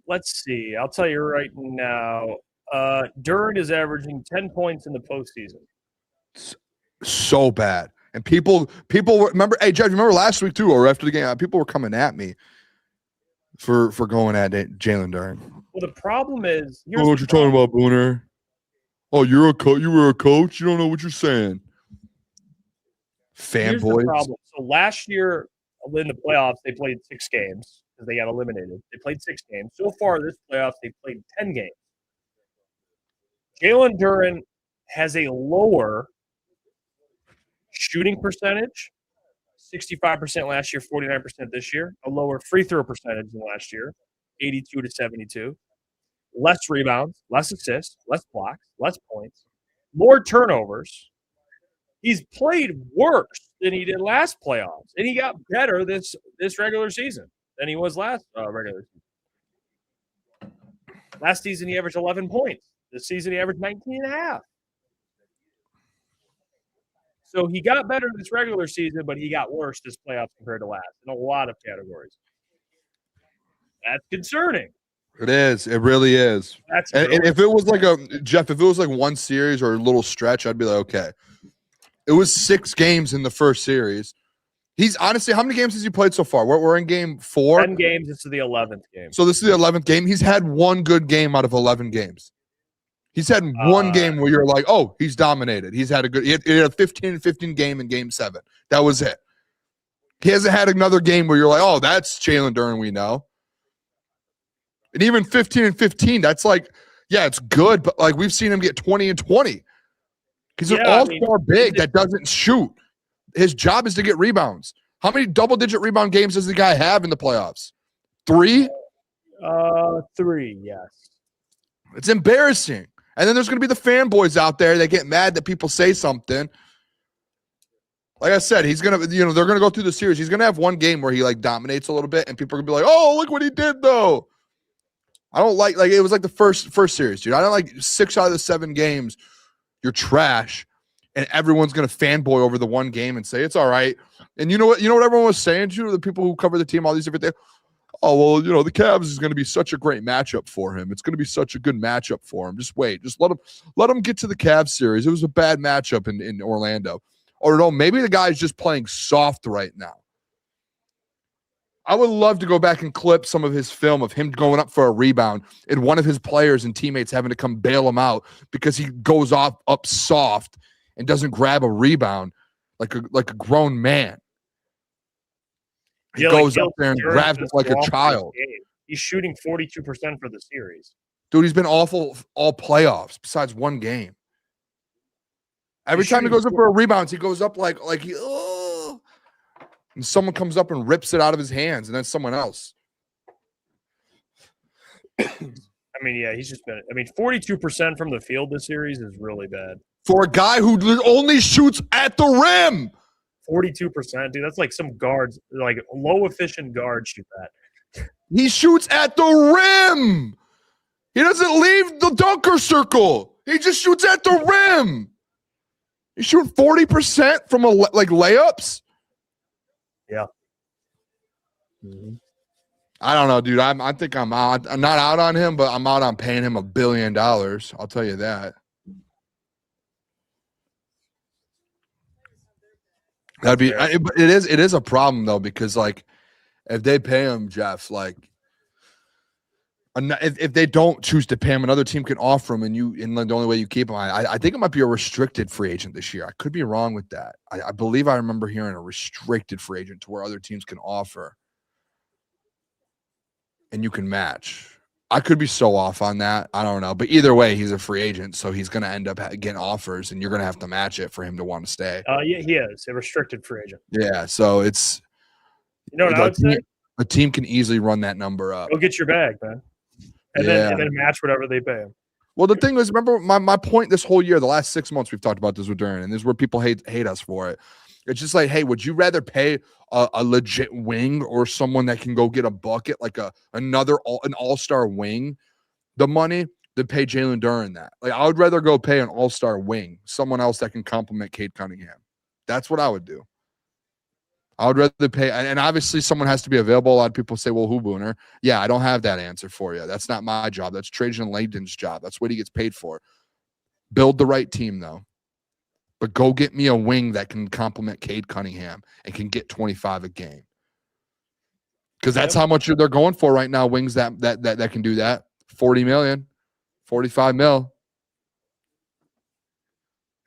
Speaker 2: Let's see. I'll tell you right now. Duren is averaging 10 points in the postseason.
Speaker 1: So bad. And people remember. Hey, Jeff, remember last week too, or after the game, people were coming at me for going at Jalen Duren.
Speaker 2: Well, the problem is,
Speaker 1: what you're talking about, Booner? Oh, you're a coach. You were a coach. You don't know what you're saying.
Speaker 2: Here's the
Speaker 1: Fanboys.
Speaker 2: problem. So last year in the playoffs, they played 6 games because they got eliminated. They played 6 games. So far this playoffs, they played 10 games. Jalen Duren has a lower shooting percentage, 65% last year, 49% this year. A lower free throw percentage than last year, 82 to 72. Less rebounds, less assists, less blocks, less points, more turnovers. He's played worse than he did last playoffs, and he got better this regular season than he was last regular season. Last season, he averaged 11 points. This season, he averaged 19.5. So he got better this regular season, but he got worse this playoffs compared to last in a lot of categories. That's concerning.
Speaker 1: It is. It really is. And if it was like if it was like one series or a little stretch, I'd be like, okay. It was 6 games in the first series. He's honestly, how many games has he played so far? We're in game 4.
Speaker 2: 10 games. This is the 11th game.
Speaker 1: So this is the 11th game. He's had one good game out of 11 games. He's had one game where you're like, oh, he's dominated. He's had he had a 15-15 game in game 7. That was it. He hasn't had another game where you're like, oh, that's Jalen Duren we know. And even 15-15, that's like, yeah, it's good, but like we've seen him get 20-20. He's an all-star big that doesn't shoot. His job is to get rebounds. How many double-digit rebound games does the guy have in the playoffs? 3?
Speaker 2: 3, yes.
Speaker 1: It's embarrassing. And then there's going to be the fanboys out there that get mad that people say something. Like I said, he's going to, they're going to go through the series. He's going to have one game where he like dominates a little bit, and people are going to be like, oh, look what he did though. I don't like it was like the first series, dude. I don't like 6 out of the 7 games. You're trash, and everyone's gonna fanboy over the one game and say it's all right. And you know what everyone was saying to the people who cover the team, all these different things. Oh well, the Cavs is gonna be such a great matchup for him. It's gonna be such a good matchup for him. Just wait, just let him get to the Cavs series. It was a bad matchup in Orlando. Or no, maybe the guy's just playing soft right now. I would love to go back and clip some of his film of him going up for a rebound and one of his players and teammates having to come bail him out because he goes up soft and doesn't grab a rebound like a grown man. He goes up there and grabs it like a child.
Speaker 2: He's shooting 42% for the series.
Speaker 1: Dude, he's been awful all playoffs besides one game. Every time he goes up for a rebound, he goes up like oh, and someone comes up and rips it out of his hands, and then someone else.
Speaker 2: I mean, yeah, he's just been. I mean, 42% from the field this series is really bad.
Speaker 1: For a guy who only shoots at the rim.
Speaker 2: 42%, dude. That's like some guards, like low efficient guards shoot that.
Speaker 1: He shoots at the rim. He doesn't leave the dunker circle. He just shoots at the rim. He's shooting 40% from like layups.
Speaker 2: Yeah. Mm-hmm.
Speaker 1: I don't know, dude. I think I'm out. I'm not out on him, but I'm out on paying him $1 billion. I'll tell you that. That'd be. It is a problem though, because like, if they pay him, Jeff, like, if they don't choose to pay him, another team can offer him, and the only way you keep him, I think it might be a restricted free agent this year. I could be wrong with that. I believe I remember hearing a restricted free agent to where other teams can offer, and you can match. I could be so off on that. I don't know. But either way, he's a free agent, so he's going to end up getting offers, and you're going to have to match it for him to want to stay.
Speaker 2: Yeah, he is a restricted free agent.
Speaker 1: Yeah, so it's –
Speaker 2: you know what I would say?
Speaker 1: A team can easily run that number up.
Speaker 2: Go get your bag, man. And then match whatever they pay him.
Speaker 1: Well, the thing is, remember my point this whole year, the last 6 months we've talked about this with Duran, and this is where people hate us for it. It's just like, hey, would you rather pay a legit wing or someone that can go get a bucket, like an all-star wing, the money, than pay Jalen Duren that? Like, I would rather go pay an all-star wing, someone else that can complement Cade Cunningham. That's what I would do. I would rather pay, and obviously someone has to be available. A lot of people say, well, who, Booner? Yeah, I don't have that answer for you. That's not my job. That's Trajan Langdon's job. That's what he gets paid for. Build the right team, though. But go get me a wing that can complement Cade Cunningham and can get 25 a game. Because that's how much they're going for right now, wings that can do that. 40 million, 45 mil.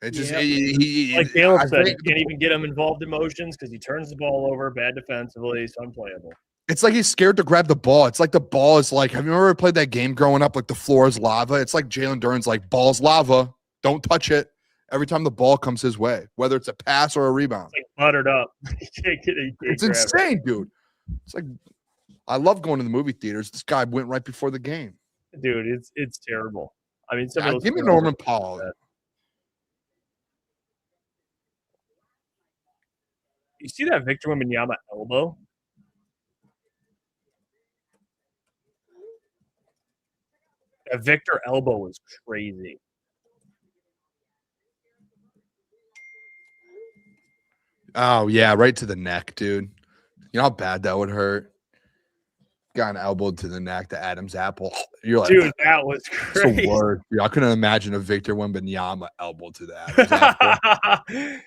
Speaker 1: It just
Speaker 2: like Caleb said, you can't even get him involved in motions because he turns the ball over, bad defensively, it's unplayable.
Speaker 1: It's like he's scared to grab the ball. It's like the ball is like, have you ever played that game growing up, like the floor is lava? It's like Jalen Duren's like, ball's lava, don't touch it. Every time the ball comes his way, whether it's a pass or a rebound.
Speaker 2: It's like buttered up.
Speaker 1: It's insane, dude. It's like, I love going to the movie theaters. This guy went right before the game.
Speaker 2: Dude, it's terrible. I mean,
Speaker 1: give me Norman Powell.
Speaker 2: You see that Victor Wembanyama elbow? That Victor elbow was crazy.
Speaker 1: Oh, yeah, right to the neck, dude. You know how bad that would hurt? Got an elbow to the neck, the Adam's apple. You're like,
Speaker 2: dude, that was crazy.
Speaker 1: It's a word. Dude, I couldn't imagine a Victor Wembanyama elbow to the Adam's apple.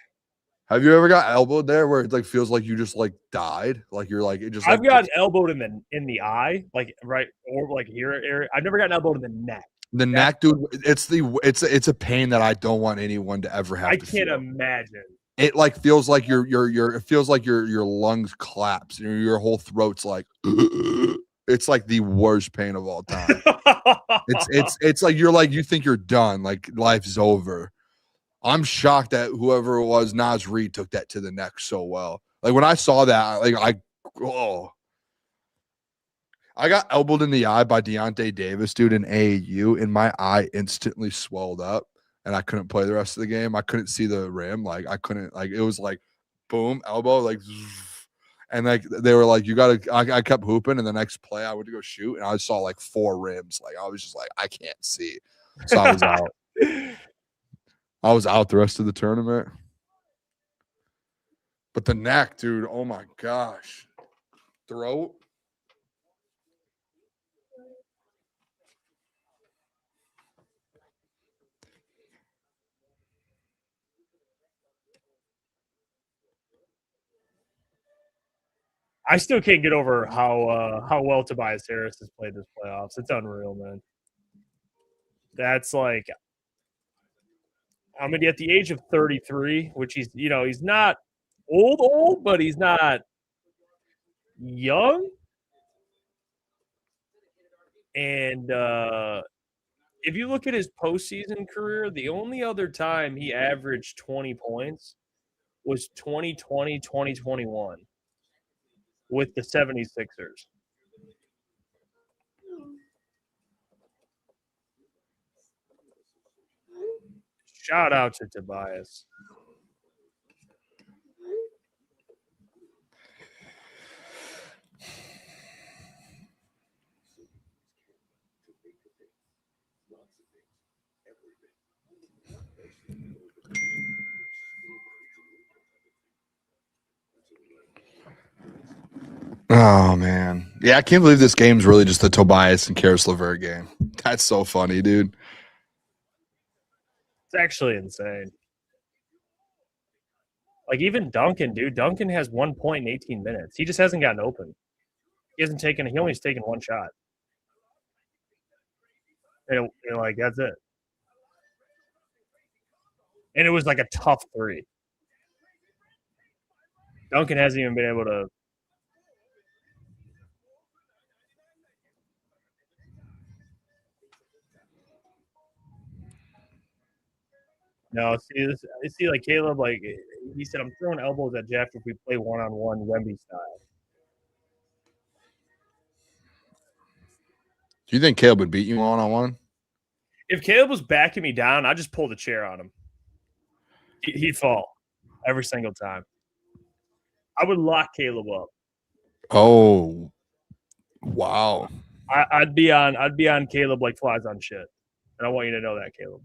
Speaker 1: Have you ever got elbowed there where it like feels like you just like died? Like you're like it just.
Speaker 2: I've gotten elbowed in the eye, like right or like here area. I've never gotten elbowed in the neck.
Speaker 1: The neck, dude. It's a pain that I don't want anyone to ever have.
Speaker 2: I can't imagine.
Speaker 1: It like feels like it feels like your lungs collapse. Your whole throat's like. It's like the worst pain of all time. It's like you think you're done, like life's over. I'm shocked that whoever it was, Naz Reid, took that to the neck so well. Like when I saw that, I got elbowed in the eye by Deontay Davis, dude, in AAU, and my eye instantly swelled up, and I couldn't play the rest of the game. I couldn't see the rim, like I couldn't, like it was like, boom, elbow, like, and like they were like, you gotta. I kept hooping, and the next play I went to go shoot, and I saw like 4 rims. Like I was just like, I can't see, so I was out. I was out the rest of the tournament. But the neck, dude, oh my gosh. Throat.
Speaker 2: I still can't get over how well Tobias Harris has played this playoffs. It's unreal, man. That's like, I mean, at the age of 33, which he's not old, but he's not young. And if you look at his postseason career, the only other time he averaged 20 points was 2020, 2021 with the 76ers. Shout out to Tobias.
Speaker 1: Oh man, yeah, I can't believe this game's really just the Tobias and Caris LeVert game. That's so funny, dude.
Speaker 2: It's actually insane. Like even Duncan, dude. Duncan has 1 point in 18 minutes. He just hasn't gotten open. He only has taken one shot. And like that's it. And it was like a tough three. Duncan hasn't even been able to. No, see, like Caleb, like he said, I'm throwing elbows at Jeff if we play one-on-one Wemby style.
Speaker 1: Do you think Caleb would beat you one-on-one?
Speaker 2: If Caleb was backing me down, I'd just pull the chair on him. He'd fall every single time. I would lock Caleb up.
Speaker 1: Oh, wow.
Speaker 2: I'd be on Caleb like flies on shit, and I want you to know that, Caleb.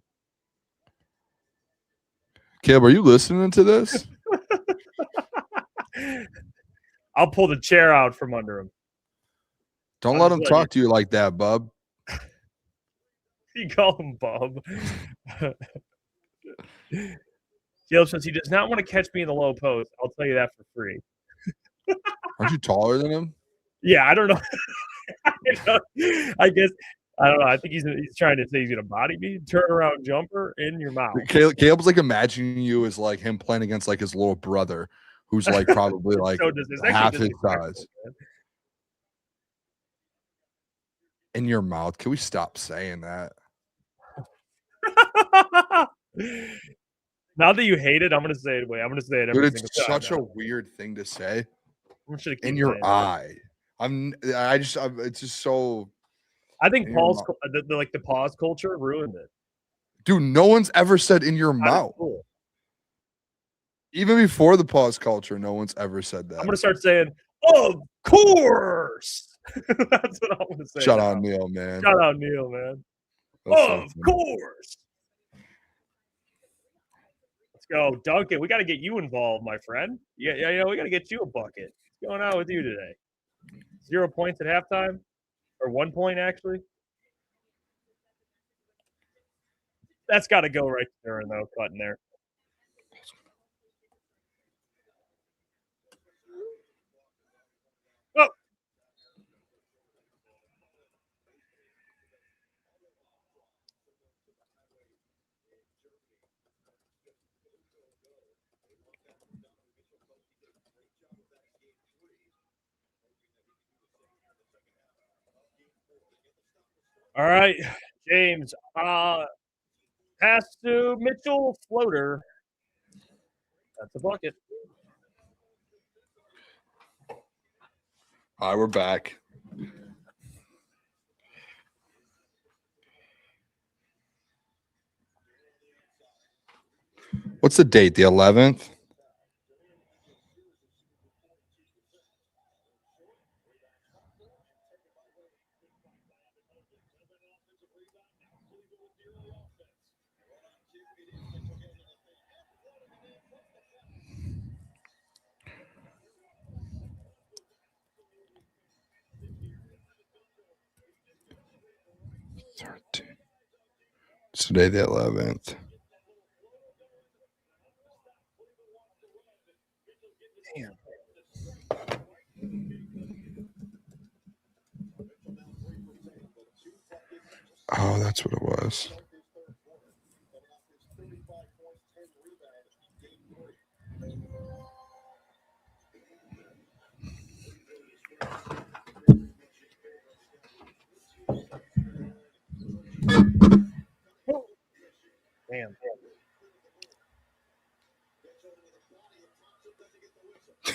Speaker 1: Caleb, are you listening to this?
Speaker 2: I'll pull the chair out from under him.
Speaker 1: Don't let him talk to you like that, bub.
Speaker 2: You call him Bub. Caleb says he does not want to catch me in the low post. I'll tell you that for free.
Speaker 1: Aren't you taller than him?
Speaker 2: Yeah, I don't know. I guess I don't know. I think he's trying to say he's gonna body me. Turn around jumper in your mouth.
Speaker 1: Caleb's like imagining you as like him playing against like his little brother, who's like probably like half his size. In your mouth. Can we stop saying that?
Speaker 2: Now that you hate it, I'm gonna say it. I'm gonna say it.
Speaker 1: Dude, it's such a weird thing to say. In your eye. It's just so.
Speaker 2: I think the pause culture ruined it.
Speaker 1: Dude, no one's ever said in your mouth. Cool. Even before the pause culture, no one's ever said that.
Speaker 2: I'm gonna start saying, of course. That's what I'm gonna say.
Speaker 1: Shout out Neil, man.
Speaker 2: Shout out Neil, man. Of course. Let's go, Duncan. We got to get you involved, my friend. Yeah. We got to get you a bucket. What's going on with you today? 0 points at halftime, or 1 point actually. That's got to go right there, though. Cutting there. Oh. All right, James. Pass to Mitchell, floater. That's a bucket.
Speaker 1: All right, we're back. What's the date? The 11th? It's today the 11th.
Speaker 2: Damn.
Speaker 1: Oh, that's what it was.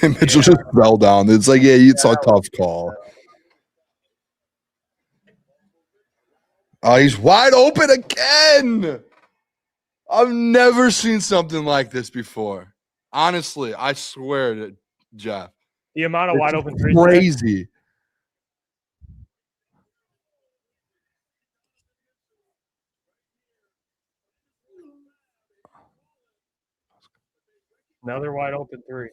Speaker 1: Mitchell just fell down. It's like, yeah, it's a tough call. Oh, he's wide open again. I've never seen something like this before. Honestly, I swear to Jeff.
Speaker 2: The amount of wide open threes.
Speaker 1: Crazy.
Speaker 2: Another wide open three.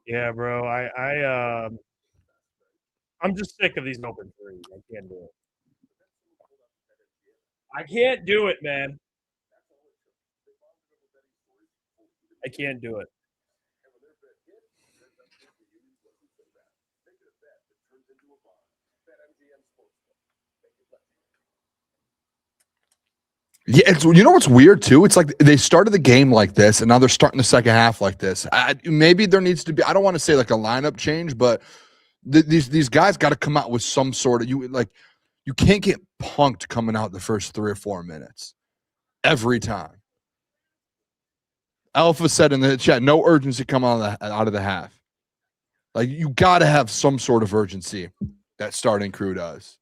Speaker 2: Yeah, bro. I'm just sick of these open threes. I can't do it. I can't do it, man. I can't do it.
Speaker 1: Yeah, you know what's weird too? It's like they started the game like this, and now they're starting the second half like this. Maybe there needs to be. I don't want to say like a lineup change, but these guys got to come out with some sort of you can't get punked coming out the first 3 or 4 minutes every time. Alpha said in the chat, no urgency coming out of the half. Like you got to have some sort of urgency that starting crew does.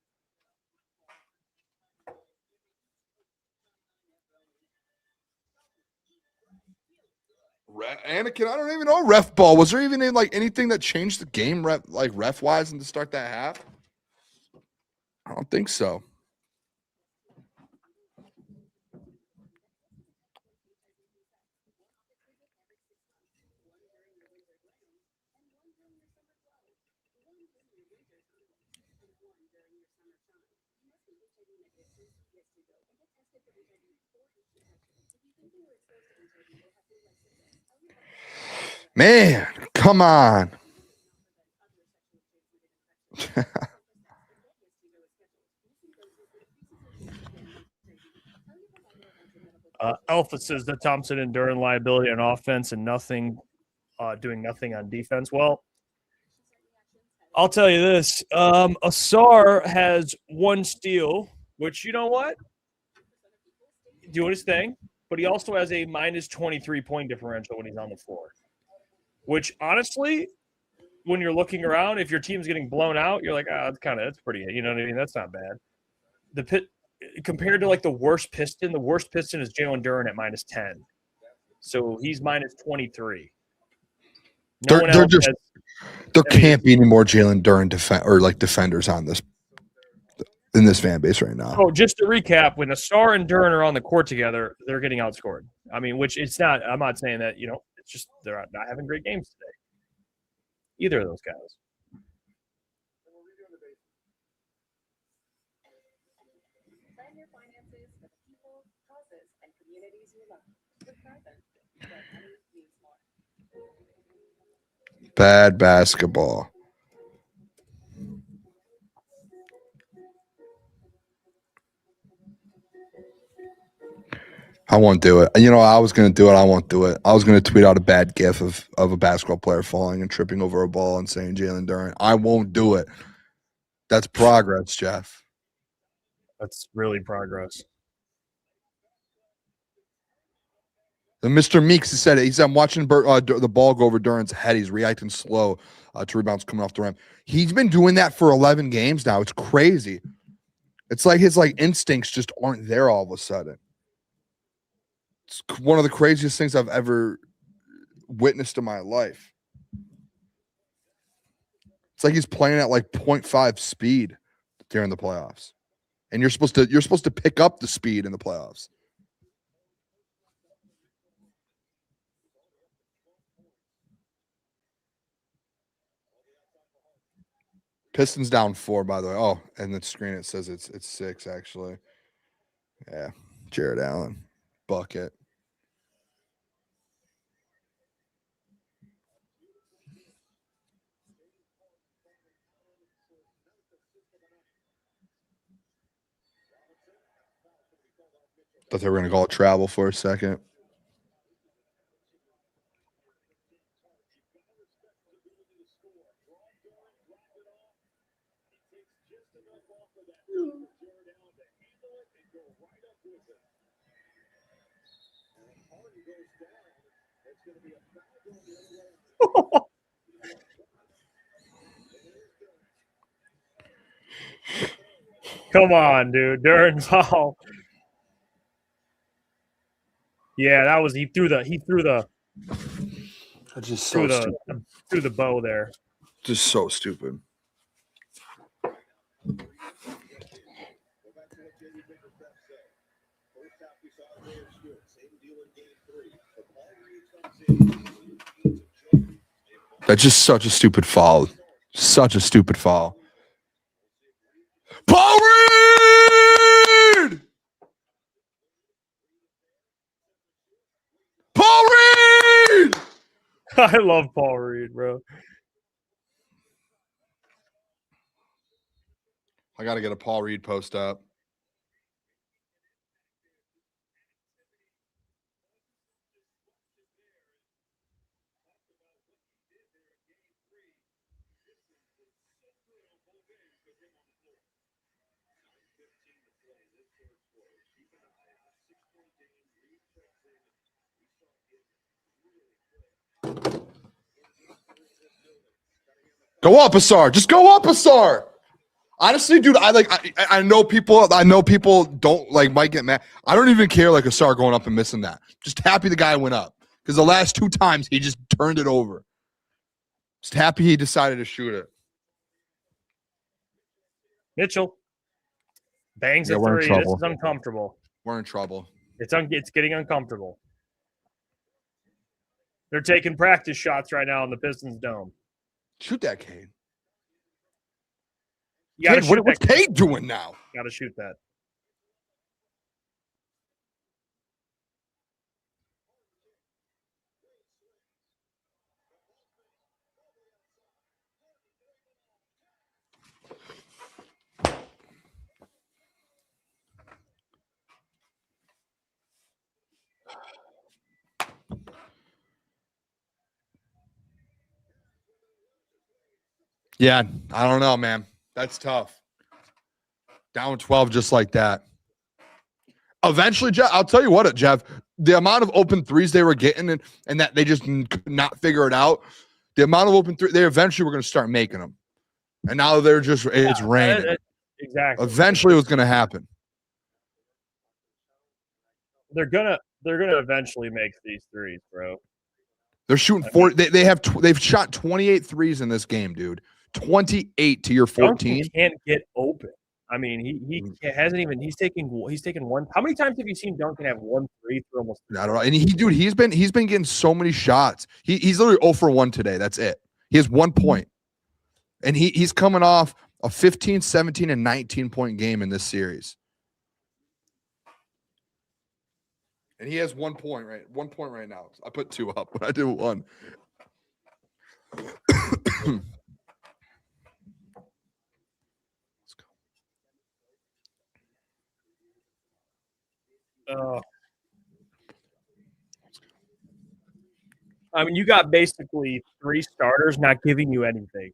Speaker 1: Anakin, I don't even know ref ball. Was there even anything that changed the game ref wise and to start that half? I don't think so. Man, come on.
Speaker 2: Alpha says that Thompson and Duran liability on offense and doing nothing on defense. Well, I'll tell you this. Asar has 1 steal, which, you know what? Doing his thing. But he also has a minus 23 point differential when he's on the floor. Which, honestly, when you're looking around, if your team's getting blown out, you're like, that's pretty, you know what I mean? That's not bad. Compared to the worst Piston is Jalen Duran at minus 10. So he's minus 23.
Speaker 1: There can't be any more Jalen Duran defenders on this in this fan base right now.
Speaker 2: So just to recap, when Asar and Duran are on the court together, they're getting outscored. I mean, which it's not. I'm not saying that it's just they're not having great games today. Either of those guys.
Speaker 1: Bad basketball. I won't do it. I was going to do it. I won't do it. I was going to tweet out a bad gif of a basketball player falling and tripping over a ball and saying Jalen Duran. I won't do it. That's progress, Jeff.
Speaker 2: That's really progress.
Speaker 1: And Mr. Meeks said it. He said, I'm watching the ball go over Duran's head. He's reacting slow to rebounds coming off the rim. He's been doing that for 11 games now. It's crazy. It's like his instincts just aren't there all of a sudden. It's one of the craziest things I've ever witnessed in my life. It's like he's playing at 0.5 speed during the playoffs. And you're supposed to pick up the speed in the playoffs. Pistons down 4, by the way. Oh, and the screen it says it's 6 actually. Yeah, Jared Allen, bucket. Thought they were going to call it travel for a second.
Speaker 2: Come on, dude. Duren foul. Yeah, that was he threw the
Speaker 1: That's just so stupid.
Speaker 2: threw the bow there.
Speaker 1: Just so stupid. That's just such a stupid foul. Such a stupid foul. Paul Reed! Paul Reed!
Speaker 2: I love Paul Reed, bro.
Speaker 1: I got to get a Paul Reed post up. Go up, Asar. Just go up, Asar. Honestly, dude, I know people don't might get mad. I don't even care Asar going up and missing that. Just happy the guy went up. Because the last 2 times he just turned it over. Just happy he decided to shoot it.
Speaker 2: Mitchell bangs a
Speaker 1: we're in
Speaker 2: 3.
Speaker 1: trouble.
Speaker 2: This is uncomfortable.
Speaker 1: We're in trouble.
Speaker 2: It's getting uncomfortable. They're taking practice shots right now in the Pistons dome.
Speaker 1: Shoot that, Cade.
Speaker 2: You gotta shoot
Speaker 1: what's Cade doing now?
Speaker 2: Gotta shoot that.
Speaker 1: Yeah, I don't know, man. That's tough. Down 12 just like that. Eventually, Jeff, I'll tell you what, Jeff, the amount of open threes they were getting and that they just could not figure it out, the amount of open threes, they eventually were going to start making them. And now they're just, it's raining.
Speaker 2: Exactly.
Speaker 1: Eventually it was going to happen.
Speaker 2: They're gonna eventually make these threes, bro.
Speaker 1: They're shooting 40. They've shot 28 threes in this game, dude. 28 to your 14.
Speaker 2: Duncan can't get open. I mean, he hasn't even. He's taken one. How many times have you seen Duncan have 1 3 for almost?
Speaker 1: I don't know. And he's been getting so many shots. He's literally 0 for 1 today. That's it. He has 1 point. And he's coming off a 15, 17, and 19-point game in this series. And he has 1 point, right? 1 point right now. I put 2 up, but I did 1.
Speaker 2: I mean, you got basically 3 starters not giving you anything.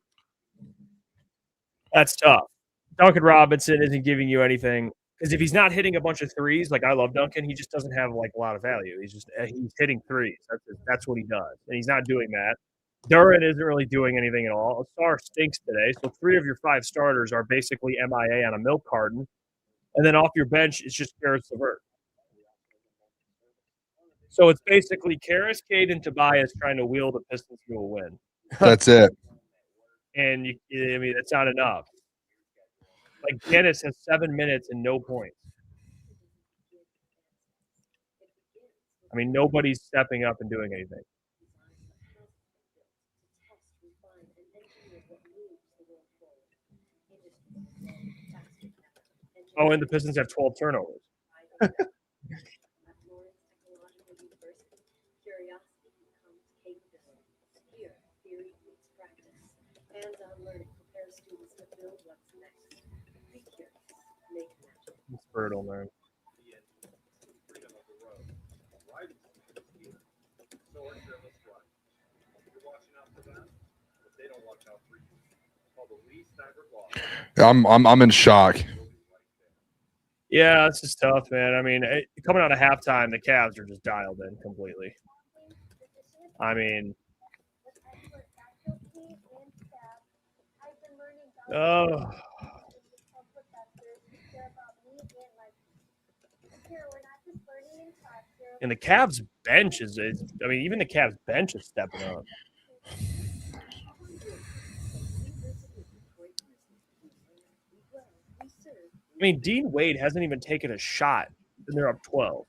Speaker 2: That's tough. Duncan Robinson isn't giving you anything because if he's not hitting a bunch of threes, I love Duncan, he just doesn't have a lot of value. He's hitting threes. That's what he does, and he's not doing that. Duren isn't really doing anything at all. Asar stinks today, so 3 of your 5 starters are basically MIA on a milk carton, and then off your bench it's just Caris LeVert. So it's basically Caris, Cade, and Tobias trying to wheel the Pistons to a win.
Speaker 1: That's it.
Speaker 2: And it's not enough. Dennis has 7 minutes and no points. I mean, nobody's stepping up and doing anything. Oh, and the Pistons have 12 turnovers. It's brutal, man.
Speaker 1: I'm in shock.
Speaker 2: Yeah, it's just tough, man. I mean, coming out of halftime, the Cavs are just dialed in completely. I mean, oh. And the Cavs bench is I mean, even the Cavs bench is stepping up. I mean, Dean Wade hasn't even taken a shot, and they're up 12.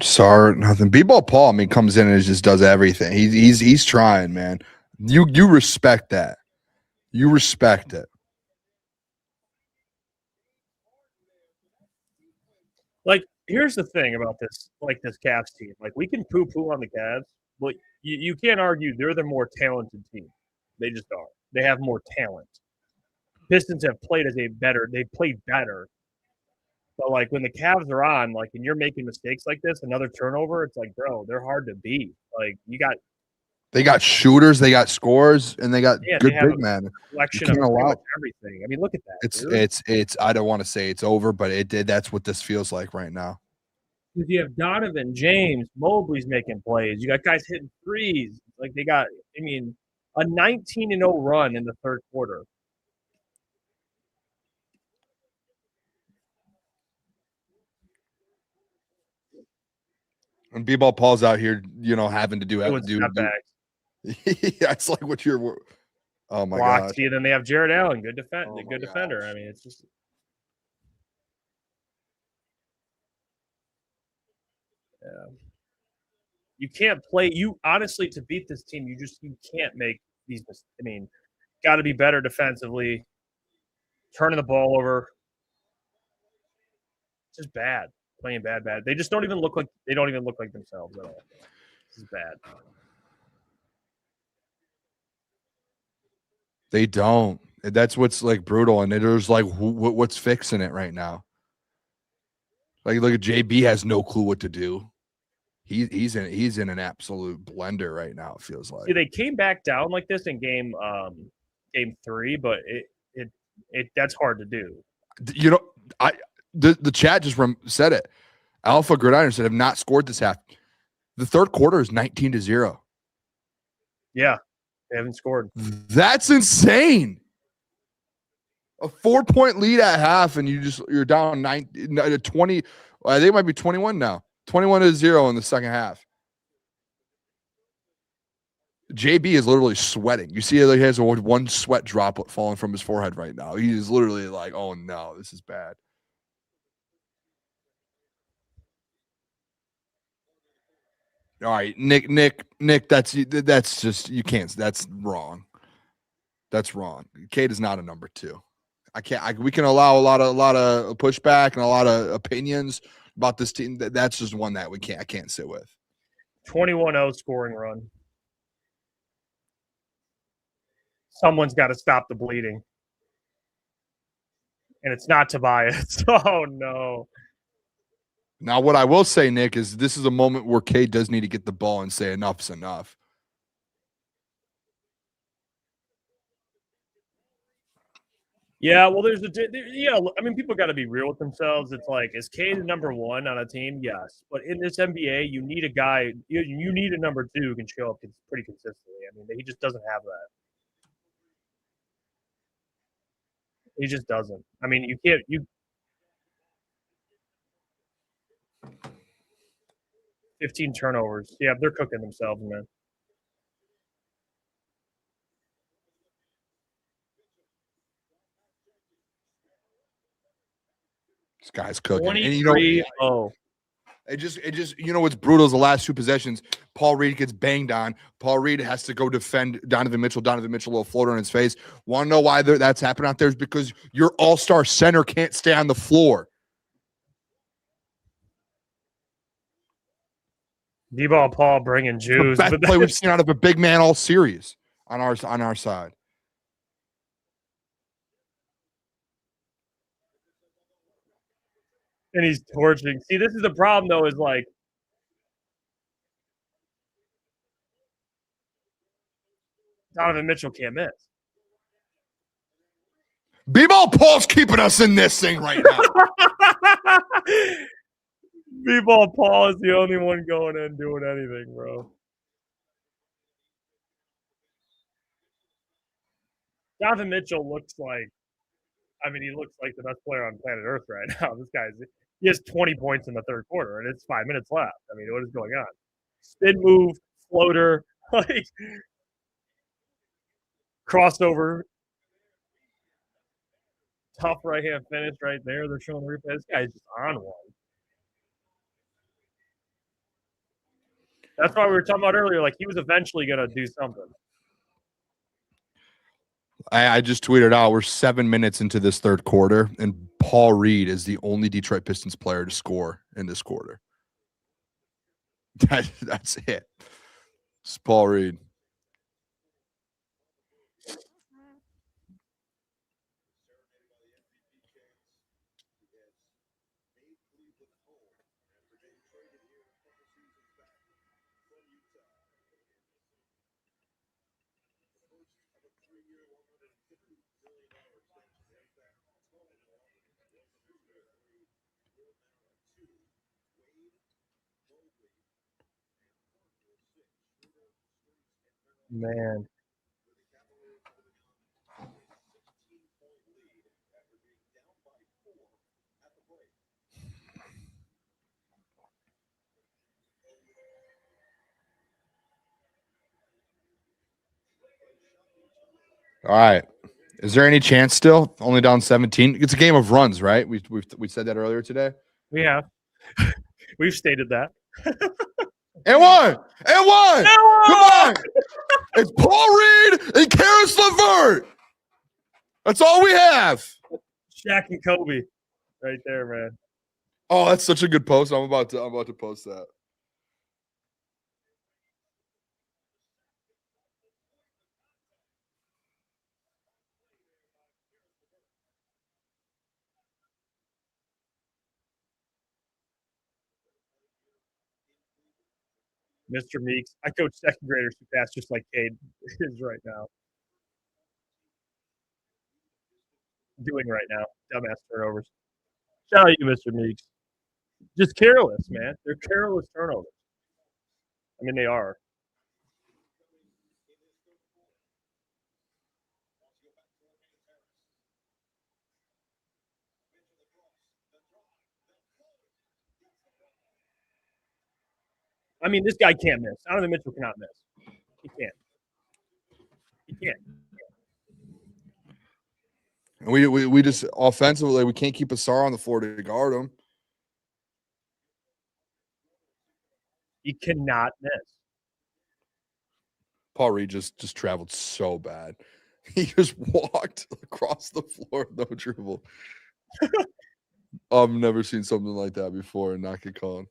Speaker 1: Sorry, nothing. B-ball Paul, I mean, comes in and just does everything. He's trying, man. You respect that. You respect it.
Speaker 2: Like, here's the thing about this Cavs team. Like, we can poo-poo on the Cavs, but you can't argue they're the more talented team. They just are. They have more talent. Pistons have played they played better. But, like, when the Cavs are on, like, and you're making mistakes like this, another turnover, it's like, bro, they're hard to beat. Like,
Speaker 1: they got shooters, they got scores, and they got good
Speaker 2: they
Speaker 1: big men.
Speaker 2: Collection of pretty much everything. I mean, look at that.
Speaker 1: It's. I don't want to say it's over, but it did. That's what this feels like right now.
Speaker 2: Because you have Donovan, James, Mobley's making plays. You got guys hitting threes. Like they got, I mean, a 19-0 run in the third quarter.
Speaker 1: And B-ball Paul's out here, having to do
Speaker 2: back.
Speaker 1: Yeah, it's like what you're. Oh my god!
Speaker 2: And then they have Jared Allen, good defender. I mean, it's just. Yeah. You can't play. You honestly, to beat this team, you can't make these. I mean, got to be better defensively. Turning the ball over. It's just bad. Playing bad. They just don't even look like themselves at all. This is bad.
Speaker 1: They don't. That's what's like brutal, and there's like what's fixing it right now. Like, look at JB has no clue what to do. He's in an absolute blender right now. It feels like.
Speaker 2: See, they came back down like this in game 3, but it that's hard to do.
Speaker 1: The chat just said it. Alpha Gridiron said have not scored this half. The third quarter is 19-0.
Speaker 2: Yeah, they haven't scored.
Speaker 1: That's insane. A 4-point lead at half, and you're down 20. I think it might be 21 now. 21-0 in the second half. JB is literally sweating. You see, he has one sweat droplet falling from his forehead right now. He is literally like, "Oh no, this is bad." All right, Nick. That's just you can't. That's wrong. That's wrong. Cade is not a number 2. We can allow a lot of pushback and a lot of opinions about this team. That's just one that I can't sit with.
Speaker 2: 21-0 scoring run. Someone's got to stop the bleeding. And it's not Tobias. Oh, no.
Speaker 1: Now, what I will say, Nick, is this is a moment where Cade does need to get the ball and say enough's enough.
Speaker 2: Yeah, well, I mean, people got to be real with themselves. It's like, is Cade the number 1 on a team? Yes. But in this NBA, you need a guy, you need a number 2 who can show up pretty consistently. I mean, he just doesn't have that. He just doesn't. I mean, you can't. 15 turnovers. Yeah, they're cooking themselves, man.
Speaker 1: This guy's cooking.
Speaker 2: 23-0.
Speaker 1: It just what's brutal is the last 2 possessions. Paul Reed gets banged on. Paul Reed has to go defend Donovan Mitchell. Donovan Mitchell, a little floater in his face. Want to know why that's happening out there? Is because your all-star center can't stay on the floor.
Speaker 2: D-ball Paul bringing juice.
Speaker 1: The best play we've seen out of a big man all series on our side.
Speaker 2: And he's torching. See, this is the problem, though, is like Donovan Mitchell can't miss.
Speaker 1: B-ball Paul's keeping us in this thing right now.
Speaker 2: B-ball Paul is the only one going in doing anything, bro. Donovan Mitchell looks like, he looks like the best player on planet Earth right now. He has 20 points in the third quarter, and it's 5 minutes left. What is going on? Spin move, floater, like crossover, tough right-hand finish right there. They're showing the replay. This guy's just on one. That's why we were talking about earlier. Like, he was eventually going to do something.
Speaker 1: I just tweeted out, we're 7 minutes into this third quarter, and Paul Reed is the only Detroit Pistons player to score in this quarter. That's it. It's Paul Reed.
Speaker 2: Man.
Speaker 1: All right. Is there any chance still? Only down 17. It's a game of runs, right? We said that earlier today.
Speaker 2: We have. We've stated that.
Speaker 1: And one! And one! Come on! It's Paul Reed and Caris LeVert. That's all we have.
Speaker 2: Shaq and Kobe right there, man.
Speaker 1: Oh, that's such a good post. I'm about to post that.
Speaker 2: Mr. Meeks. I coach second graders who pass just like Cade is right now. Doing right now. Dumbass turnovers. Shout out you, Mr. Meeks. Just careless, man. They're careless turnovers. They are. This guy can't miss. Donovan Mitchell cannot miss. He can't. He can't.
Speaker 1: And we just offensively, we can't keep Asar on the floor to guard him.
Speaker 2: He cannot miss.
Speaker 1: Paul Reed just traveled so bad. He just walked across the floor, no dribble. I've never seen something like that before and not get called.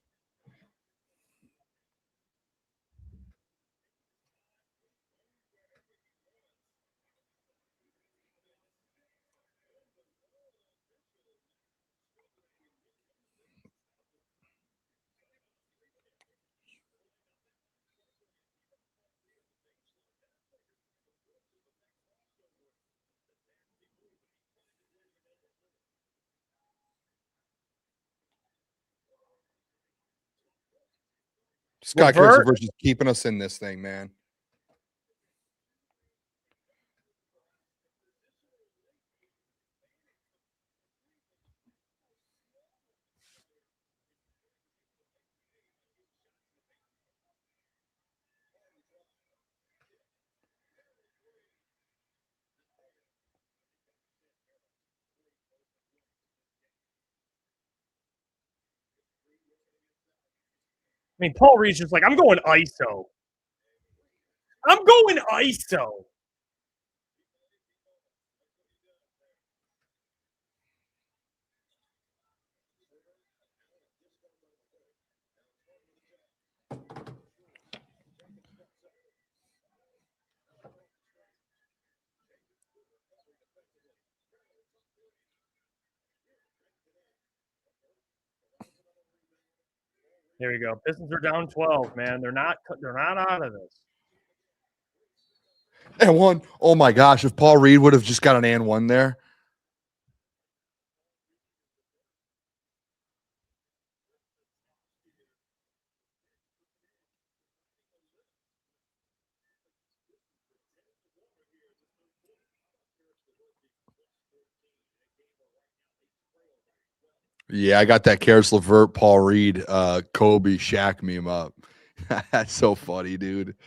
Speaker 1: Scott Caris LeVert is keeping us in this thing, man.
Speaker 2: Paul Reed's just like, I'm going ISO. I'm going ISO. There we go. Pistons are down 12, man. They're not out of this.
Speaker 1: And one. Oh my gosh! If Paul Reed would have just got an and one there. Yeah, I got that Caris LeVert, Paul Reed, Kobe, Shaq meme up. That's so funny, dude.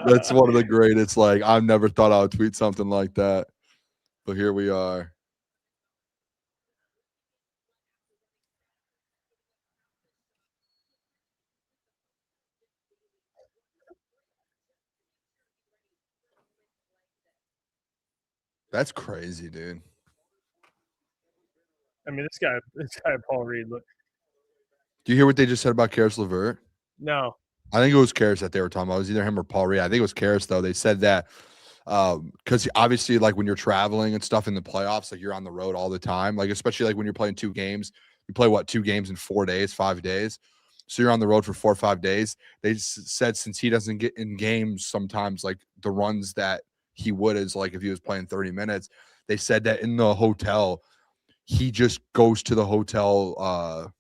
Speaker 1: That's one of the greatest. Like, I've never thought I would tweet something like that, but here we are. That's crazy, dude.
Speaker 2: I mean, this guy, Paul Reed. Look,
Speaker 1: Do you hear what they just said about Caris LeVert?
Speaker 2: no,
Speaker 1: I think it was Caris that they were talking about. It was either him or Paul Reed. I think it was Caris, though. They said that because obviously, like when you're traveling and stuff in the playoffs, like you're on the road all the time. Like especially like when you're playing 2 games, you play 2 games in 4 days, 5 days. So you're on the road for 4 or 5 days. They said since he doesn't get in games sometimes, like the runs that he would is like if he was playing 30 minutes. They said that in the hotel, he just goes to the hotel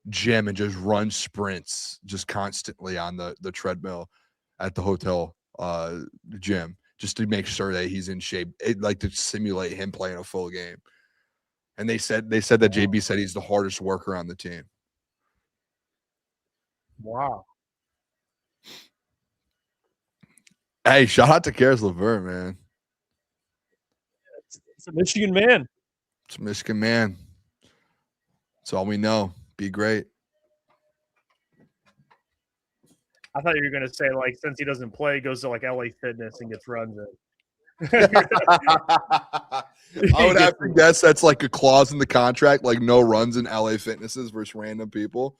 Speaker 1: gym and just runs sprints just constantly on the treadmill at the hotel gym just to make sure that he's in shape. It like to simulate him playing a full game. And they said that JB said he's the hardest worker on the team.
Speaker 2: wow.
Speaker 1: Hey, shout out to Caris LeVert, man.
Speaker 2: It's a Michigan man.
Speaker 1: It's a Michigan man. That's all we know. Be great.
Speaker 2: I thought you were gonna say like since he doesn't play, he goes to like LA Fitness and gets runs in.
Speaker 1: I would have to guess that's like a clause in the contract, like no runs in LA Fitnesses versus random people.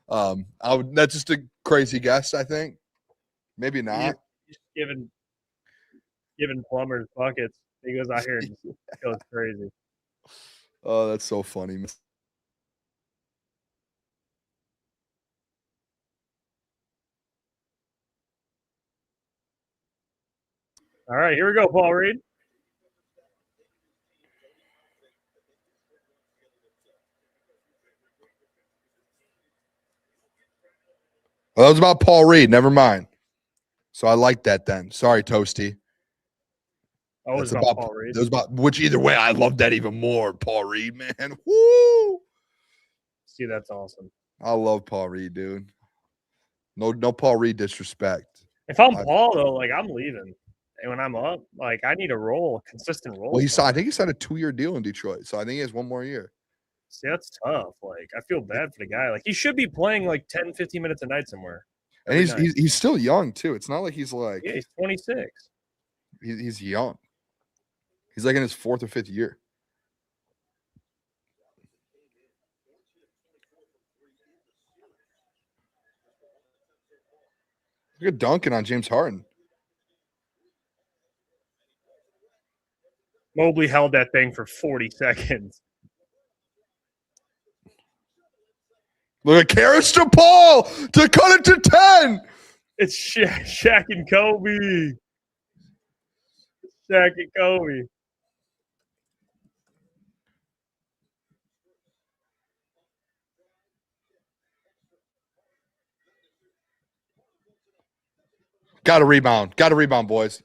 Speaker 1: That's just a crazy guess, I think. Maybe not.
Speaker 2: He's giving plumbers buckets. He goes out here and goes crazy.
Speaker 1: Oh, that's so funny.
Speaker 2: All right, here we go, Paul Reed.
Speaker 1: Well, that was about Paul Reed. Never mind. So I like that then. Sorry, Toasty.
Speaker 2: Oh, it was about Paul Reed.
Speaker 1: It was about which either way, I love that even more. Paul Reed, man. Woo!
Speaker 2: See, that's awesome.
Speaker 1: I love Paul Reed, dude. No Paul Reed disrespect.
Speaker 2: If I'm Paul though, like I'm leaving. And when I'm up, like I need a consistent role.
Speaker 1: Well, I think he signed a 2-year deal in Detroit. So I think he has 1 more year.
Speaker 2: See, that's tough. Like I feel bad for the guy. Like he should be playing like 10, 15 minutes a night somewhere.
Speaker 1: And he's still young too. It's not like he's like
Speaker 2: he's 26.
Speaker 1: He's young. He's like in his 4th or 5th year. Look at dunking on James Harden.
Speaker 2: Mobley held that thing for 40 seconds.
Speaker 1: Look at Caris to Paul to cut it to 10.
Speaker 2: It's Shaq and Kobe. Shaq and Kobe.
Speaker 1: Got to rebound, boys.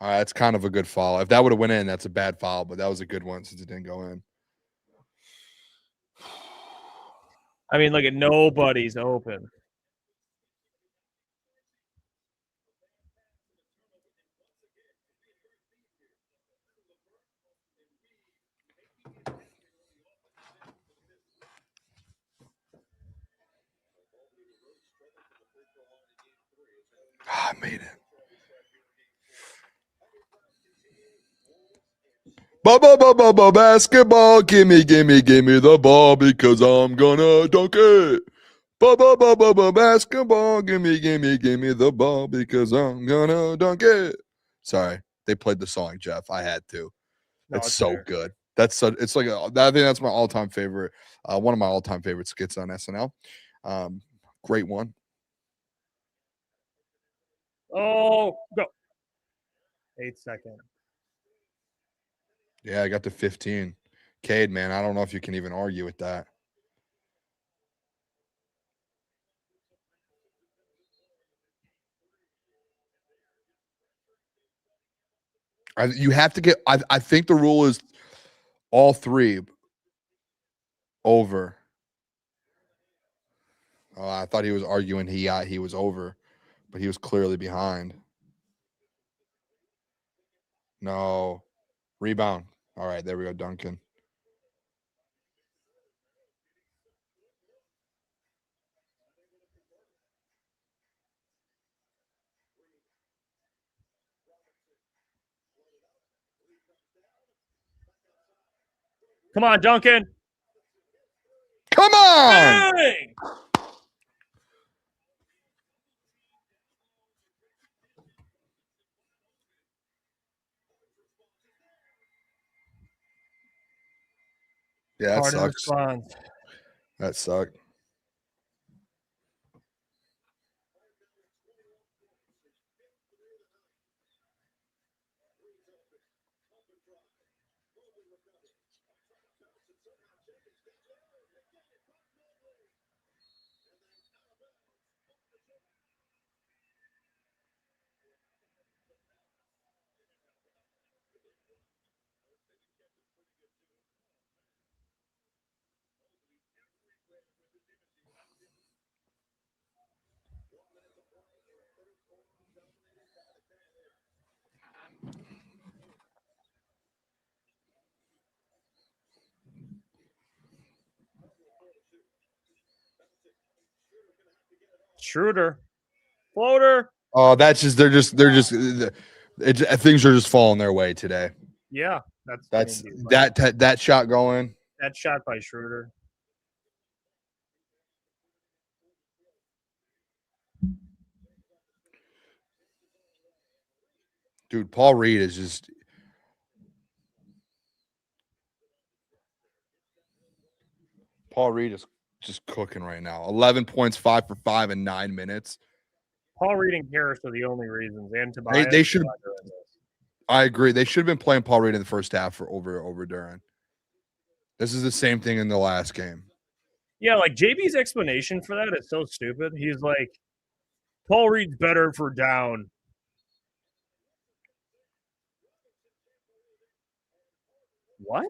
Speaker 1: All right, that's kind of a good foul. If that would have went in, that's a bad foul, but that was a good one since it didn't go in.
Speaker 2: I mean, look at nobody's open.
Speaker 1: I made it. Basketball, gimme the ball because I'm gonna dunk it. Basketball, gimme the ball because I'm gonna dunk it. Sorry, they played the song, Jeff. I had to. It's so fair. Good. It's like I think that's my all-time favorite. One of my all-time favorite skits on SNL. Great one.
Speaker 2: Oh, go. 8 seconds.
Speaker 1: Yeah, I got to 15. Cade, man, I don't know if you can even argue with that. You have to get. I think the rule is all three over. Oh, I thought he was arguing he was over, but he was clearly behind. No. Rebound. All right, there we go, Duncan.
Speaker 2: Come on, Duncan.
Speaker 1: Come on!
Speaker 2: Dang!
Speaker 1: Yeah, that
Speaker 2: Hard to
Speaker 1: sucks.
Speaker 2: respond.
Speaker 1: That sucked.
Speaker 2: Schroeder. Floater.
Speaker 1: Oh, they're just things are just falling their way today.
Speaker 2: Yeah,
Speaker 1: That's that shot going.
Speaker 2: that shot by Schroeder.
Speaker 1: Dude, Paul Reed is just cooking right now. 11 points, 5 for 5 in 9 minutes.
Speaker 2: Paul Reed and Caris are the only reasons. And Tobias.
Speaker 1: They should. I agree. They should have been playing Paul Reed in the first half for over Duran. This is the same thing in the last game.
Speaker 2: Yeah, like JB's explanation for that is so stupid. He's like, Paul Reed's better for down. What?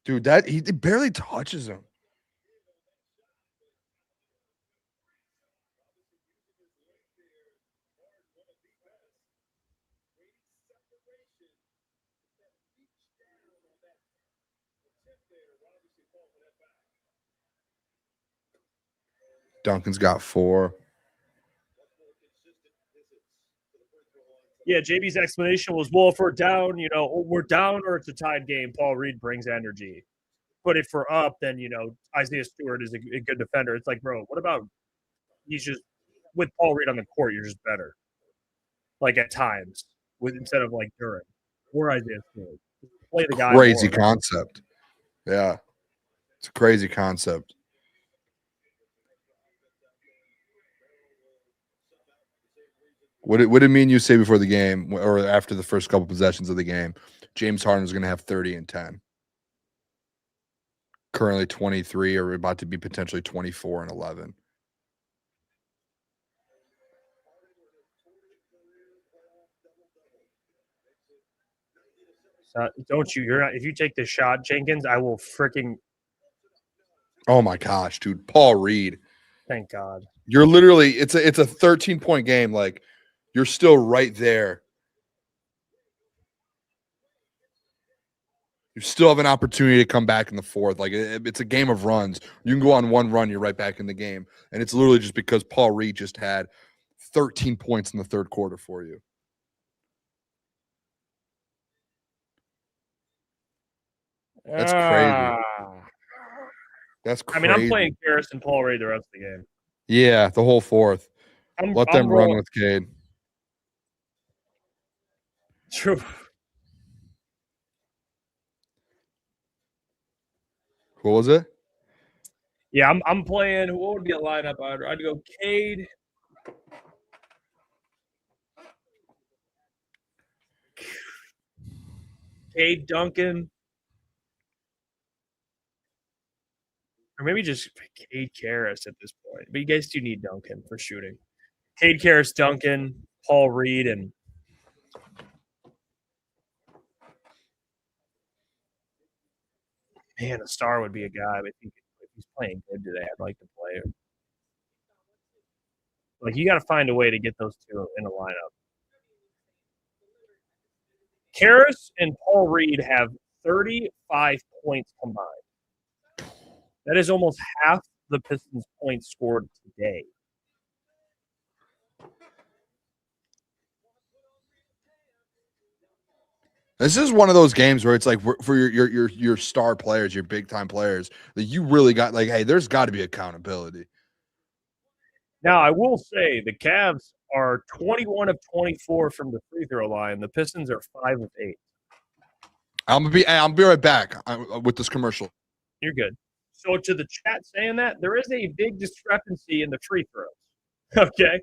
Speaker 1: Dude, that he barely touches him. Duncan's got 4.
Speaker 2: Yeah, JB's explanation was, well, if we're down, we're down or it's a tied game, Paul Reed brings energy. But if we're up, then, Isaiah Stewart is a good defender. It's like, bro, what about he's just – with Paul Reed on the court, you're just better. Like at times, instead of like Duran or Isaiah Stewart. Play the guy.
Speaker 1: Crazy concept. Yeah. It's a crazy concept. What did me and you say before the game or after the first couple possessions of the game? James Harden is going to have 30 and 10. Currently 23 or about to be potentially 24 and 11.
Speaker 2: Don't you? You're not. If you take this shot, Jenkins, I will freaking.
Speaker 1: Oh my gosh, dude! Paul Reed.
Speaker 2: Thank God.
Speaker 1: You're literally. It's a 13-point game. Like you're still right there. You still have an opportunity to come back in the fourth. Like it's a game of runs. You can go on one run, you're right back in the game, and it's literally just because Paul Reed just had 13 points in the third quarter for you. That's crazy. That's crazy.
Speaker 2: I mean, I'm playing Caris and Paul Reed the rest of the game.
Speaker 1: Yeah, the whole fourth. Let them run with Cade.
Speaker 2: True.
Speaker 1: What was it?
Speaker 2: Yeah, I'm playing. What would be a lineup? I'd go Cade. Cade Duncan. Or maybe just Cade Caris at this point. But you guys do need Duncan for shooting. Cade Caris, Duncan, Paul Reed, and man, a star would be a guy. But if he's playing good today, I'd like to play him. Like, you got to find a way to get those two in a lineup. Caris and Paul Reed have 35 points combined. That is almost half the Pistons' points scored today.
Speaker 1: This is one of those games where it's like for your star players, your big time players, that you really got like, hey, there's got to be accountability.
Speaker 2: Now, I will say the Cavs are 21 of 24 from the free throw line. The Pistons are 5 of 8.
Speaker 1: I'll be right back with this commercial.
Speaker 2: You're good. So to the chat saying that, there is a big discrepancy in the free throws. Okay?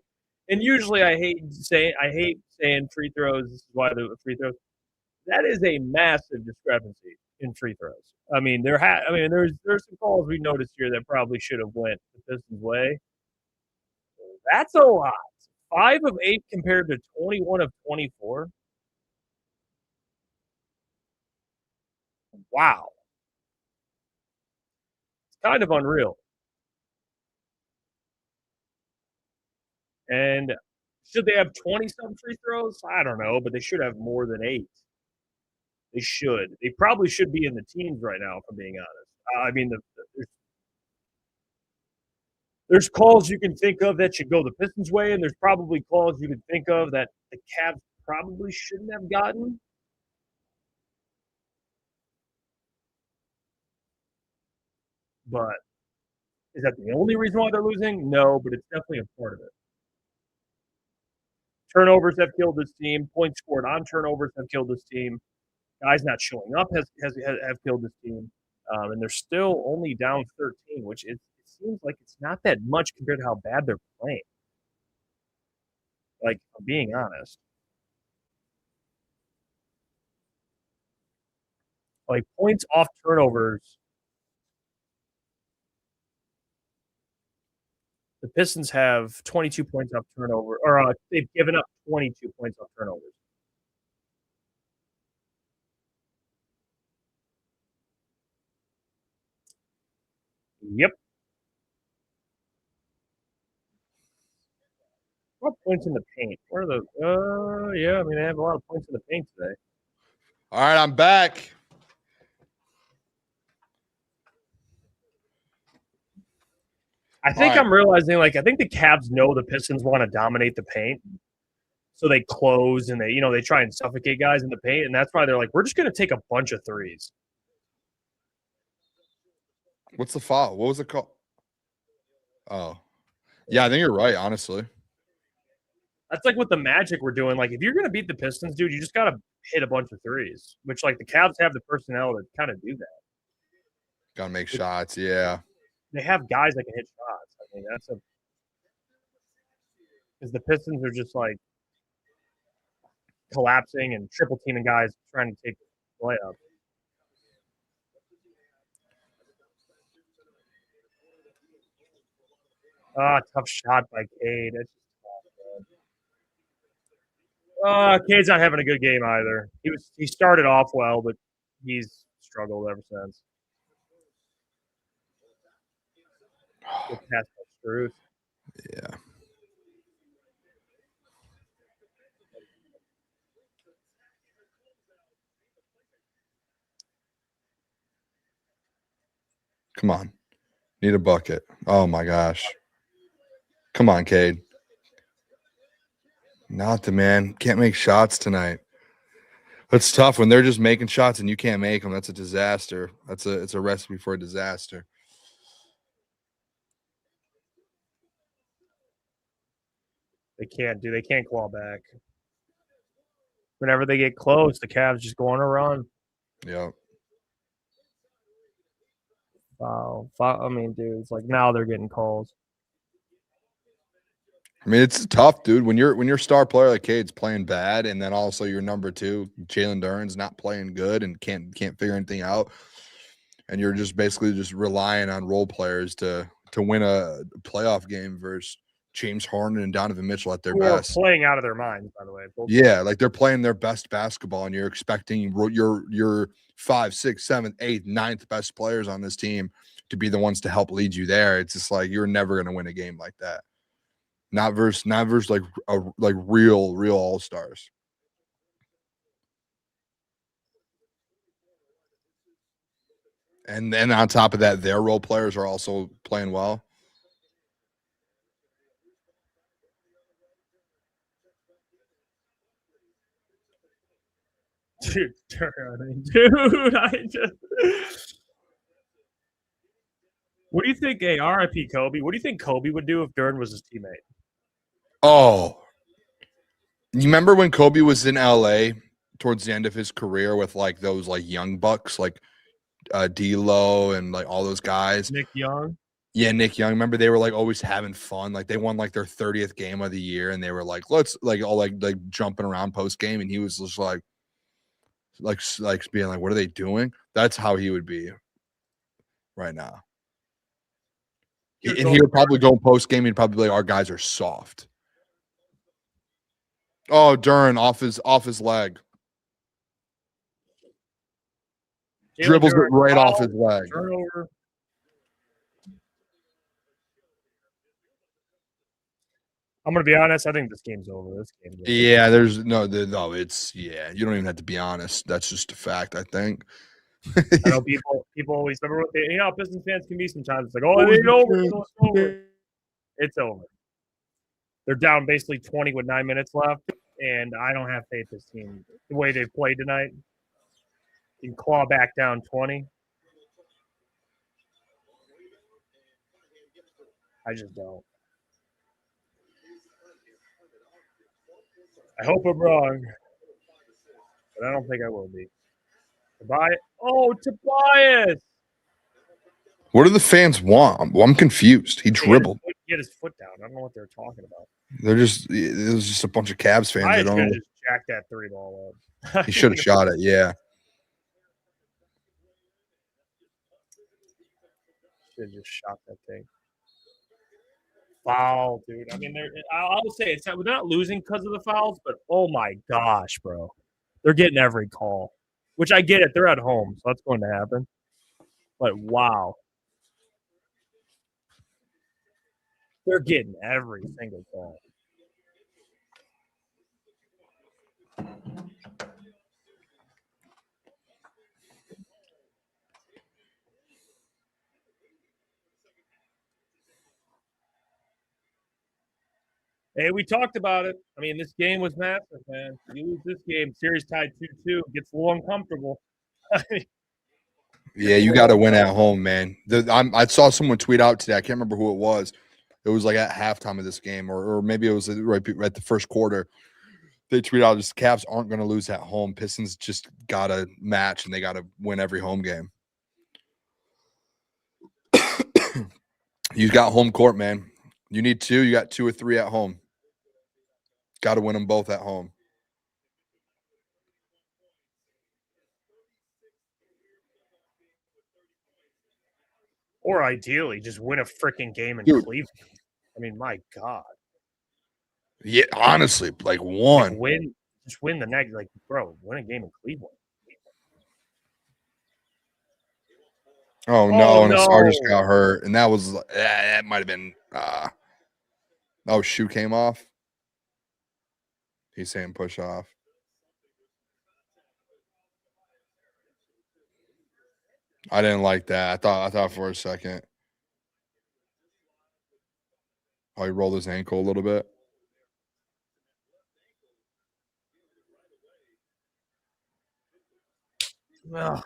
Speaker 2: And usually I hate saying free throws. This is why the free throws. That is a massive discrepancy in free throws. I mean, there's some calls we noticed here that probably should have went the Pistons' way. That's a lot. 5 of 8 compared to 21 of 24. Wow. It's kind of unreal. And should they have 20-some free throws? I don't know, but they should have more than 8. They should. They probably should be in the teens right now, if I'm being honest. I mean, there's calls you can think of that should go the Pistons' way, and there's probably calls you can think of that the Cavs probably shouldn't have gotten. But is that the only reason why they're losing? No, but it's definitely a part of it. Turnovers have killed this team. Points scored on turnovers have killed this team. Guys not showing up have killed this team. And they're still only down 13, which it seems like it's not that much compared to how bad they're playing. Like, I'm being honest. Like, points off turnovers. The Pistons have 22 points off turnover, or they've given up 22 points off turnovers. Yep. What points in the paint? Where are the? Yeah, I mean, they have a lot of points in the paint today.
Speaker 1: All right, I'm back.
Speaker 2: I think I'm realizing, like, I think the Cavs know the Pistons want to dominate the paint. So they close and they try and suffocate guys in the paint. And that's why they're like, we're just going to take a bunch of threes.
Speaker 1: What's the foul? What was it called? Oh. Yeah, I think you're right, honestly.
Speaker 2: That's like what the Magic were doing. Like, if you're going to beat the Pistons, dude, you just got to hit a bunch of threes, which, like, the Cavs have the personnel to kind of do that.
Speaker 1: Got to make shots, yeah.
Speaker 2: They have guys that can hit shots. I mean, because the Pistons are just, like, collapsing and triple teaming guys trying to take the layup. Tough shot by Cade. Cade's not having a good game either. He started off well, but he's struggled ever since. Good pass by Struth.
Speaker 1: Yeah. Come on. Need a bucket. Oh, my gosh. Come on, Cade. Not the man. Can't make shots tonight. That's tough when they're just making shots and you can't make them. That's a disaster. It's a recipe for a disaster.
Speaker 2: They can't claw back. Whenever they get close, the Cavs just go on a run.
Speaker 1: Yep.
Speaker 5: Foul. I mean, dude, it's like now they're getting calls.
Speaker 1: I mean, it's tough, dude. When your star player like Cade's playing bad, and then also your number 2, Jalen Duren's not playing good and can't figure anything out, and you're just basically just relying on role players to win a playoff game versus James Harden and Donovan Mitchell at their
Speaker 2: Who are
Speaker 1: best.
Speaker 2: playing out of their minds, by the way.
Speaker 1: Yeah, like they're playing their best basketball, and you're expecting your 5, 6, 7, 8, 9th best players on this team to be the ones to help lead you there. It's just like you're never going to win a game like that. Not versus like real all-stars. And then on top of that, their role players are also playing well.
Speaker 5: Dude, I just. What do you think? Hey, RIP Kobe. What do you think Kobe would do if Duren was his teammate?
Speaker 1: Oh, you remember when Kobe was in LA towards the end of his career with like those like young bucks, like D'Lo and like all those guys?
Speaker 5: Nick Young.
Speaker 1: Yeah, Nick Young. Remember they were like always having fun. Like they won like their 30th game of the year, and they were like, let's like all like jumping around post game, and he was just like being like, what are they doing? That's how he would be right now. And he would probably go post game. He'd probably be like, our guys are soft. Oh, Duren off his leg. Dribbles it right off his leg.
Speaker 2: Turnover. I'm going to be honest. I think this game's over.
Speaker 1: Yeah, there's no, it's, yeah, you don't even have to be honest. That's just a fact, I think.
Speaker 2: I know people always remember what they, Pistons fans can be sometimes. It's like, oh, it ain't over. It's over. It's over. They're down basically 20 with 9 minutes left, and I don't have faith in this team. The way they've played tonight, you can claw back down 20. I just don't. I hope I'm wrong, but I don't think I will be. Tobias. Oh, Tobias!
Speaker 1: What do the fans want? I'm confused. He dribbled.
Speaker 2: He had his foot down. I don't know what they're talking about.
Speaker 1: There's just a bunch of Cavs fans.
Speaker 2: I should have just jacked that 3 ball up.
Speaker 1: He should have shot it, yeah.
Speaker 2: Should have just shot that thing. Foul, dude. I mean, I'll say it's not, we're not losing because of the fouls, but oh my gosh, bro. They're getting every call, which I get it. They're at home, so that's going to happen. But wow. They're getting every single call. Hey, we talked about it. I mean, this game was massive, man. You lose this game, series tied 2-2, gets a little uncomfortable.
Speaker 1: Yeah, you got to win at home, man. I saw someone tweet out today. I can't remember who it was. It was like at halftime of this game, or maybe it was right at the first quarter. They tweeted out, just Cavs aren't going to lose at home. Pistons just got to match, and they got to win every home game. You got home court, man. You need 2. You got 2 or 3 at home. Got to win them both at home.
Speaker 2: Or ideally, just win a freaking game in Cleveland. I mean, my God.
Speaker 1: Yeah, honestly, like one.
Speaker 2: Just win the next, like, bro, win a game in Cleveland.
Speaker 1: Oh no, and Asar just got hurt. And that was that might have been shoe came off. He's saying push off. I didn't like that. I thought for a second. Oh, he rolled his ankle a little bit.
Speaker 2: Ugh.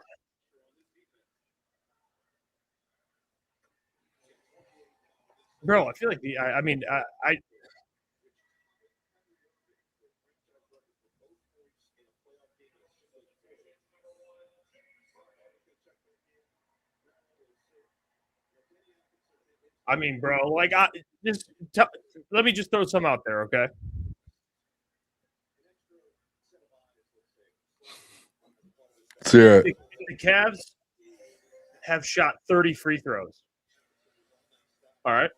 Speaker 2: Bro, I feel like I I mean, bro, like let me just throw some out there, okay?
Speaker 1: Let's hear it.
Speaker 2: The Cavs have shot 30 free throws. All right.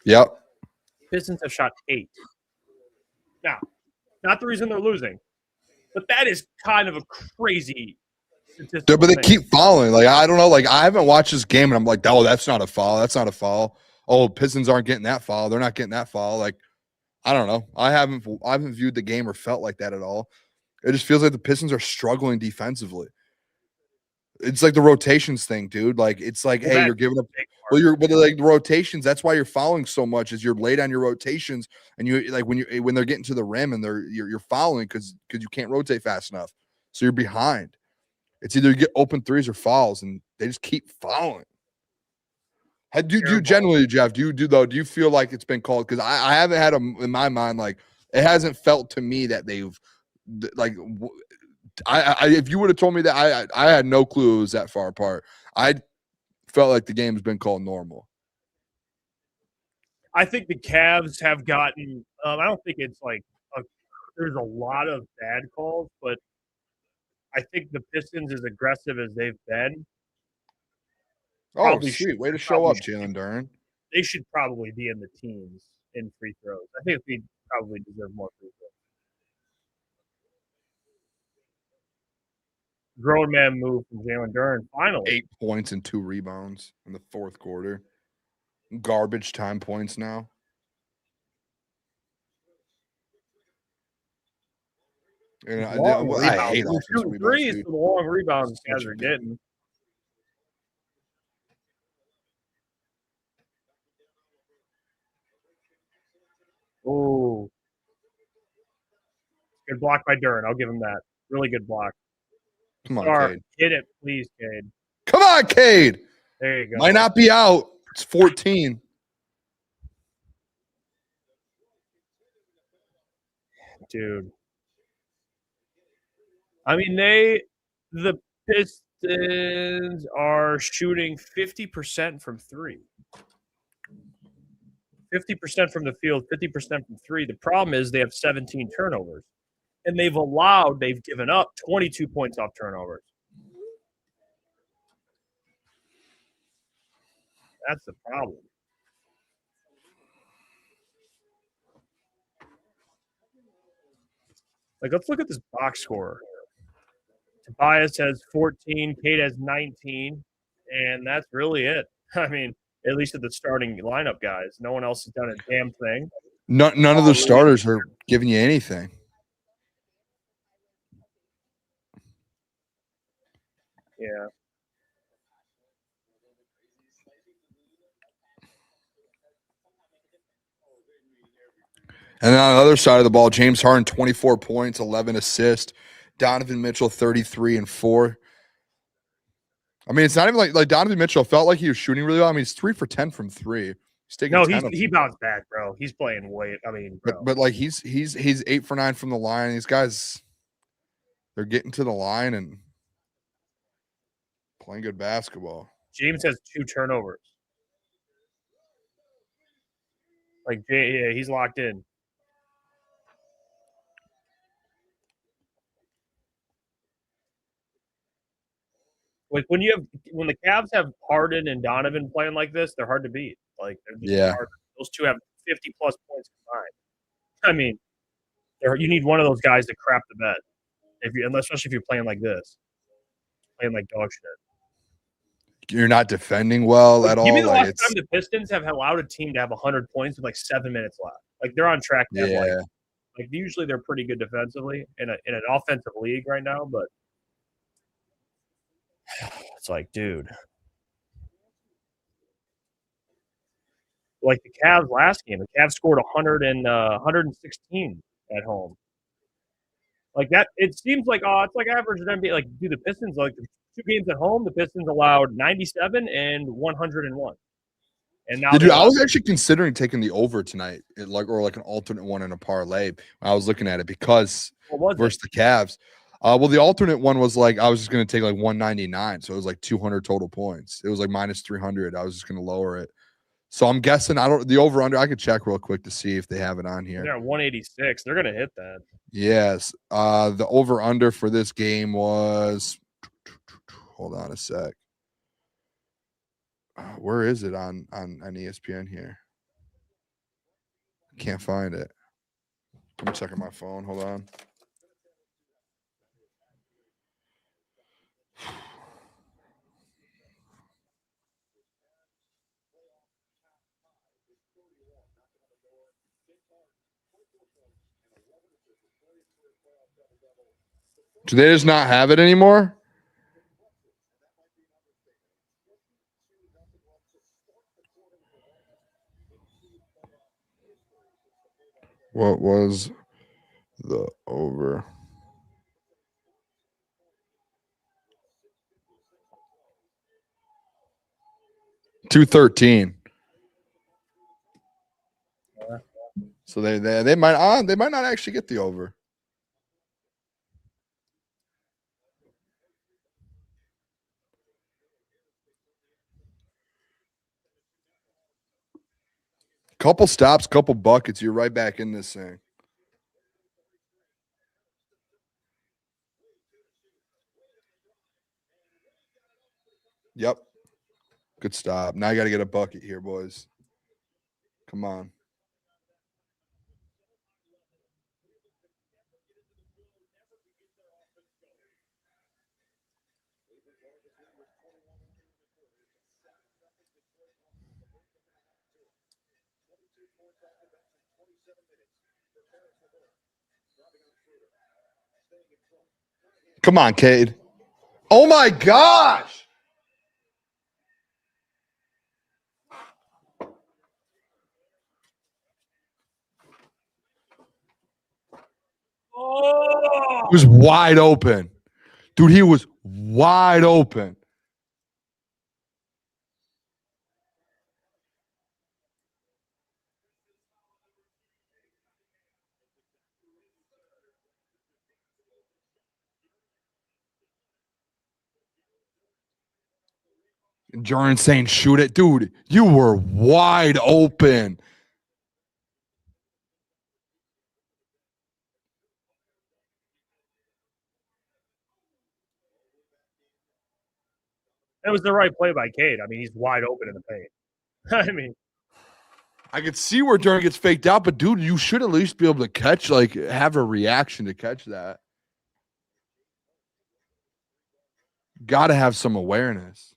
Speaker 1: Yep.
Speaker 2: Pistons have shot 8. Now, not the reason they're losing, but that is kind of a crazy statistic.
Speaker 1: But they keep fouling. Like, I don't know. Like, I haven't watched this game, and I'm like, oh, that's not a foul. That's not a foul. Oh, Pistons aren't getting that foul. They're not getting that foul. Like, I don't know. I haven't viewed the game or felt like that at all. It just feels like the Pistons are struggling defensively. It's like the rotations thing, dude. Like, it's like, hey, you're giving up. Well, but like the rotations, that's why you're fouling so much. Is you're late on your rotations, and you like when they're getting to the rim and you're fouling because you can't rotate fast enough, so you're behind. It's either you get open threes or fouls, and they just keep fouling. Do you generally, Jeff? Do you feel like it's been called? Because I haven't had them in my mind. Like, it hasn't felt to me that they've like. If you would have told me that, I had no clue it was that far apart. I felt like the game's been called normal.
Speaker 2: I think the Cavs have gotten. I don't think it's like there's a lot of bad calls, but I think the Pistons, as aggressive as they've been.
Speaker 1: Oh, sweet way to show up, Jalen Duren.
Speaker 2: They should probably be in the teens in free throws. I think we probably deserve more free throws. Grown man move from Jalen Duren. Finally,
Speaker 1: 8 points and 2 rebounds in the fourth quarter. Garbage time points now. And I hate offensive rebounds.
Speaker 2: Threes for the long rebounds guys are getting. Oh, good block by Duren. I'll give him that. Really good block.
Speaker 1: Come on, Cade.
Speaker 2: Hit it, please, Cade.
Speaker 1: Come on, Cade.
Speaker 2: There you go.
Speaker 1: Might not be out. It's 14.
Speaker 2: Dude. I mean, the Pistons are shooting 50% from 3. 50% from the field, 50% from 3. The problem is they have 17 turnovers. And they've given up 22 points off turnovers. That's the problem. Like, let's look at this box score. Tobias has 14, Cade has 19, and that's really it. I mean, at least at the starting lineup, guys. No one else has done a damn thing.
Speaker 1: None of the starters are giving you anything.
Speaker 2: Yeah.
Speaker 1: And then on the other side of the ball, James Harden, 24 points, 11 assists. Donovan Mitchell, 33 and 4. I mean, it's not even like Donovan Mitchell felt like he was shooting really well. I mean, he's 3 for 10 from 3. He's taking
Speaker 2: he bounced back, bro. He's playing way. I mean,
Speaker 1: but like he's 8 for 9 from the line. These guys, they're getting to the line and playing good basketball.
Speaker 2: James has 2 turnovers. Like, yeah, he's locked in. Like when the Cavs have Harden and Donovan playing like this, they're hard to beat. Like they're just hard. Those two have 50 plus points combined. I mean, you need one of those guys to crap the bed. Especially if you're playing like this, playing like dog shit.
Speaker 1: You're not defending well at all.
Speaker 2: Give me the last time the Pistons have allowed a team to have 100 points with like 7 minutes left. Like they're on track to have like usually they're pretty good defensively in an offensive league right now, but it's like, dude. Like the Cavs last game, the Cavs scored 116 at home. Like that, it seems like it's like average at NBA. Like, dude, the Pistons, like the 2 games at home, the Pistons allowed 97 and 101. And now,
Speaker 1: dude, I was actually considering taking the over tonight, or like an alternate one in a parlay. I was looking at it because versus the Cavs. Well, the alternate one was like I was just going to take like 199, so it was like 200 total points. It was like minus 300. I was just going to lower it. So I'm guessing the over under. I could check real quick to see if they have it on here.
Speaker 2: They're at 186. They're gonna hit that.
Speaker 1: Yes. The over under for this game was. Hold on a sec. Where is it on ESPN here? Can't find it. I'm checking my phone. Hold on. Do they just not have it anymore? What was the over? $213. So they might not actually get the over. Couple stops, couple buckets, you're right back in this thing. Yep. Good stop. Now I got to get a bucket here, boys. Come on. Come on, Cade. Oh my gosh.
Speaker 2: Oh,
Speaker 1: He was wide open. Dude, he was wide open. And Jordan saying, shoot it. Dude, you were wide open.
Speaker 2: that was the right play by Cade. I mean, he's wide open in the paint. I mean,
Speaker 1: I could see where Jordan gets faked out, but dude, you should at least be able to catch, like, have a reaction to catch that. Got to have some awareness.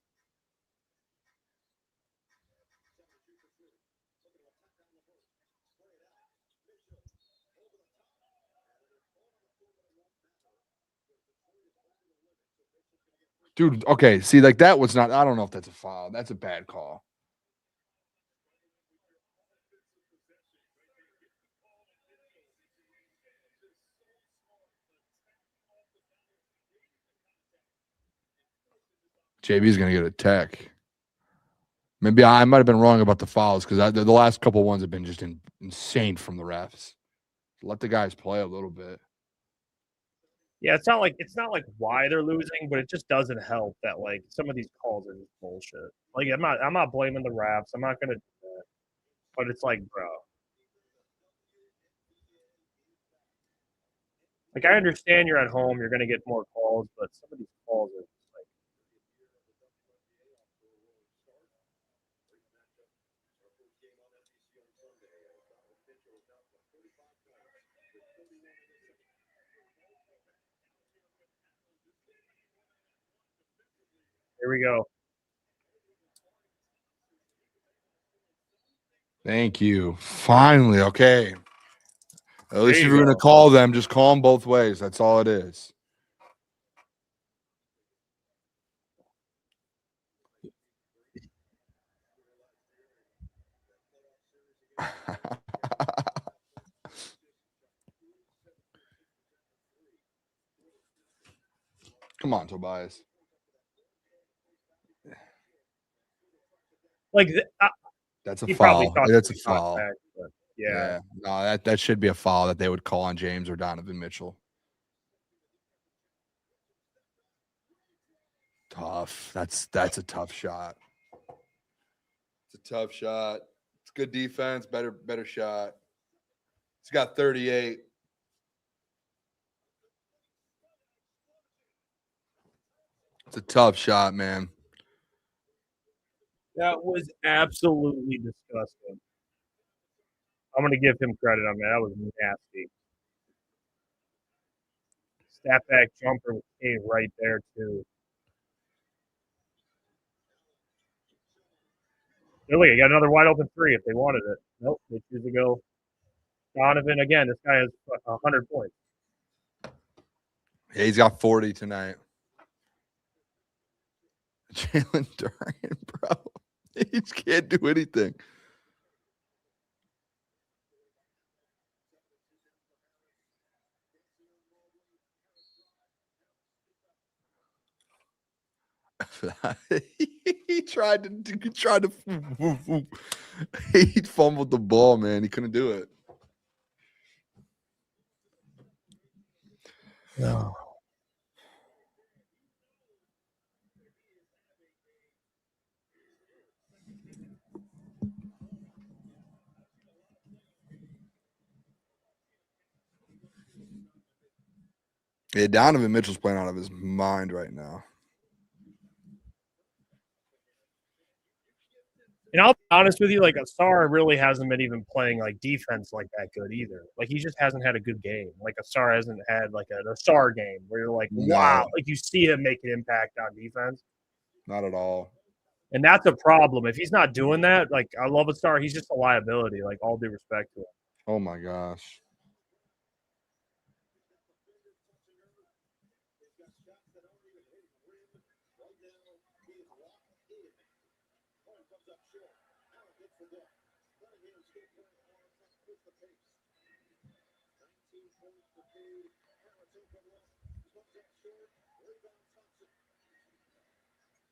Speaker 1: Dude, okay, see, like that was not, I don't know if that's a foul. That's a bad call. JB's going to get a tech. Maybe I might have been wrong about the fouls because the last couple ones have been just insane from the refs. Let the guys play a little bit.
Speaker 2: yeah, it's not like why they're losing, but it just doesn't help that like some of these calls are just bullshit. Like I'm not blaming the refs. I'm not gonna do that. But it's like, bro. Like I understand you're at home, you're gonna get more calls, but some of these calls are just like here we go.
Speaker 1: Thank you. Finally, okay. At least if
Speaker 2: you
Speaker 1: you're going to
Speaker 2: go.
Speaker 1: call them, just call them both ways. That's all it is. Come on, Tobias.
Speaker 2: Like
Speaker 1: That's a
Speaker 2: he probably
Speaker 1: foul.
Speaker 2: thought
Speaker 1: That's a
Speaker 2: it was
Speaker 1: foul.
Speaker 2: contact, but yeah.
Speaker 1: No, that should be a foul that they would call on James or Donovan Mitchell. Tough. That's a tough shot. It's a tough shot. It's good defense, better shot. He's got 38. It's a tough shot, man.
Speaker 2: That was absolutely disgusting. I'm going to give him credit on that. That was nasty. Step back jumper with K right there, too. Oh, look, you got another wide open three if they wanted it. Nope, they choose to go. Donovan, again, this guy has 100 points.
Speaker 1: Yeah, he's got 40 tonight. Jalen Duran, bro. He just can't do anything. he tried to he fumbled the ball, man. He couldn't do it.
Speaker 2: No.
Speaker 1: Yeah, Donovan Mitchell's playing out of his mind right now.
Speaker 2: And I'll be honest with you, like Asar really hasn't been even playing like defense like that good either. Like he just hasn't had a good game. Like Asar hasn't had like an Asar game where you're like, wow,
Speaker 1: No.
Speaker 2: like you see him make an impact on defense.
Speaker 1: Not at all.
Speaker 2: And that's a problem. If he's not doing that, like I love Asar, he's just a liability. Like all due respect to him.
Speaker 1: Oh my gosh.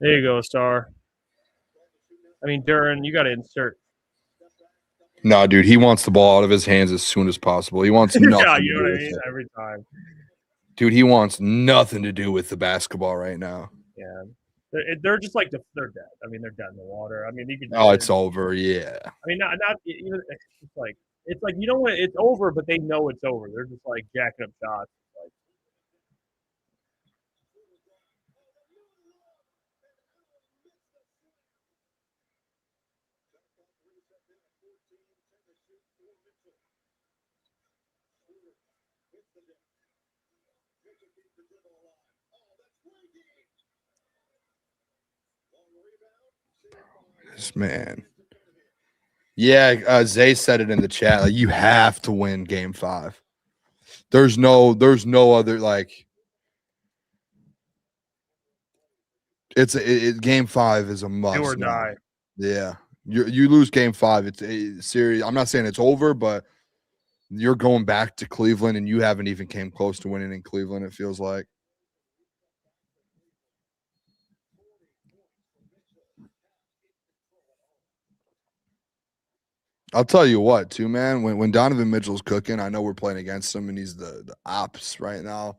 Speaker 2: There you go, Asar. I mean, Duran, you got to insert.
Speaker 1: No, dude, he wants the ball out of his hands as soon as possible. He wants nothing.
Speaker 2: Yeah,
Speaker 1: to
Speaker 2: you know
Speaker 1: do
Speaker 2: what I
Speaker 1: with
Speaker 2: mean?
Speaker 1: it.
Speaker 2: Every time.
Speaker 1: Dude, he wants nothing to do with the basketball right now.
Speaker 2: Yeah. They're just like they're dead. I mean, they're dead in the water. I mean, you could.
Speaker 1: Oh, it's over. Yeah.
Speaker 2: I mean, not even. It's like you know what? It's over, but they know it's over. They're just like jacking up shots. Like,
Speaker 1: This man. Yeah, Zay said it in the chat. Like, you have to win game 5. There's no other like. It's game 5 is a must.
Speaker 2: do or
Speaker 1: now.
Speaker 2: die.
Speaker 1: Yeah, you lose game 5. It's a serious. I'm not saying it's over, but you're going back to Cleveland, and you haven't even came close to winning in Cleveland. It feels like. I'll tell you what, too, man. When Donovan Mitchell's cooking, I know we're playing against him, and he's the ops right now.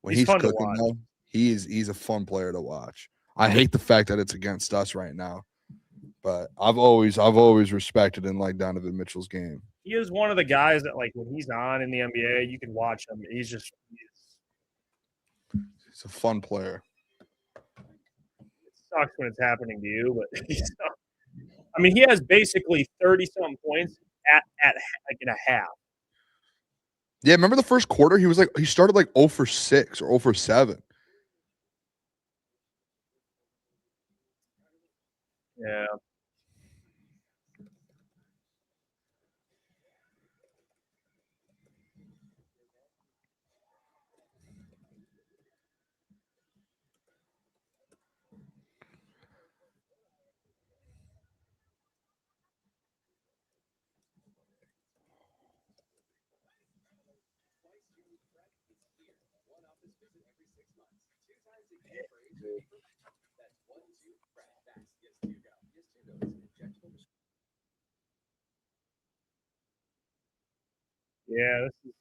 Speaker 1: When he's
Speaker 2: fun to
Speaker 1: cooking,
Speaker 2: watch.
Speaker 1: though, he's a fun player to watch. I hate the fact that it's against us right now, but I've always respected and liked Donovan Mitchell's game.
Speaker 2: He is one of the guys that, like, when he's on in the NBA, you can watch him. He's
Speaker 1: He's a fun player.
Speaker 2: it sucks when it's happening to you, but he's not. I mean, he has basically 30-something points at like in a half.
Speaker 1: Yeah, remember the first quarter? He started like 0 for 6 or 0 for 7.
Speaker 2: Yeah. Yeah, this is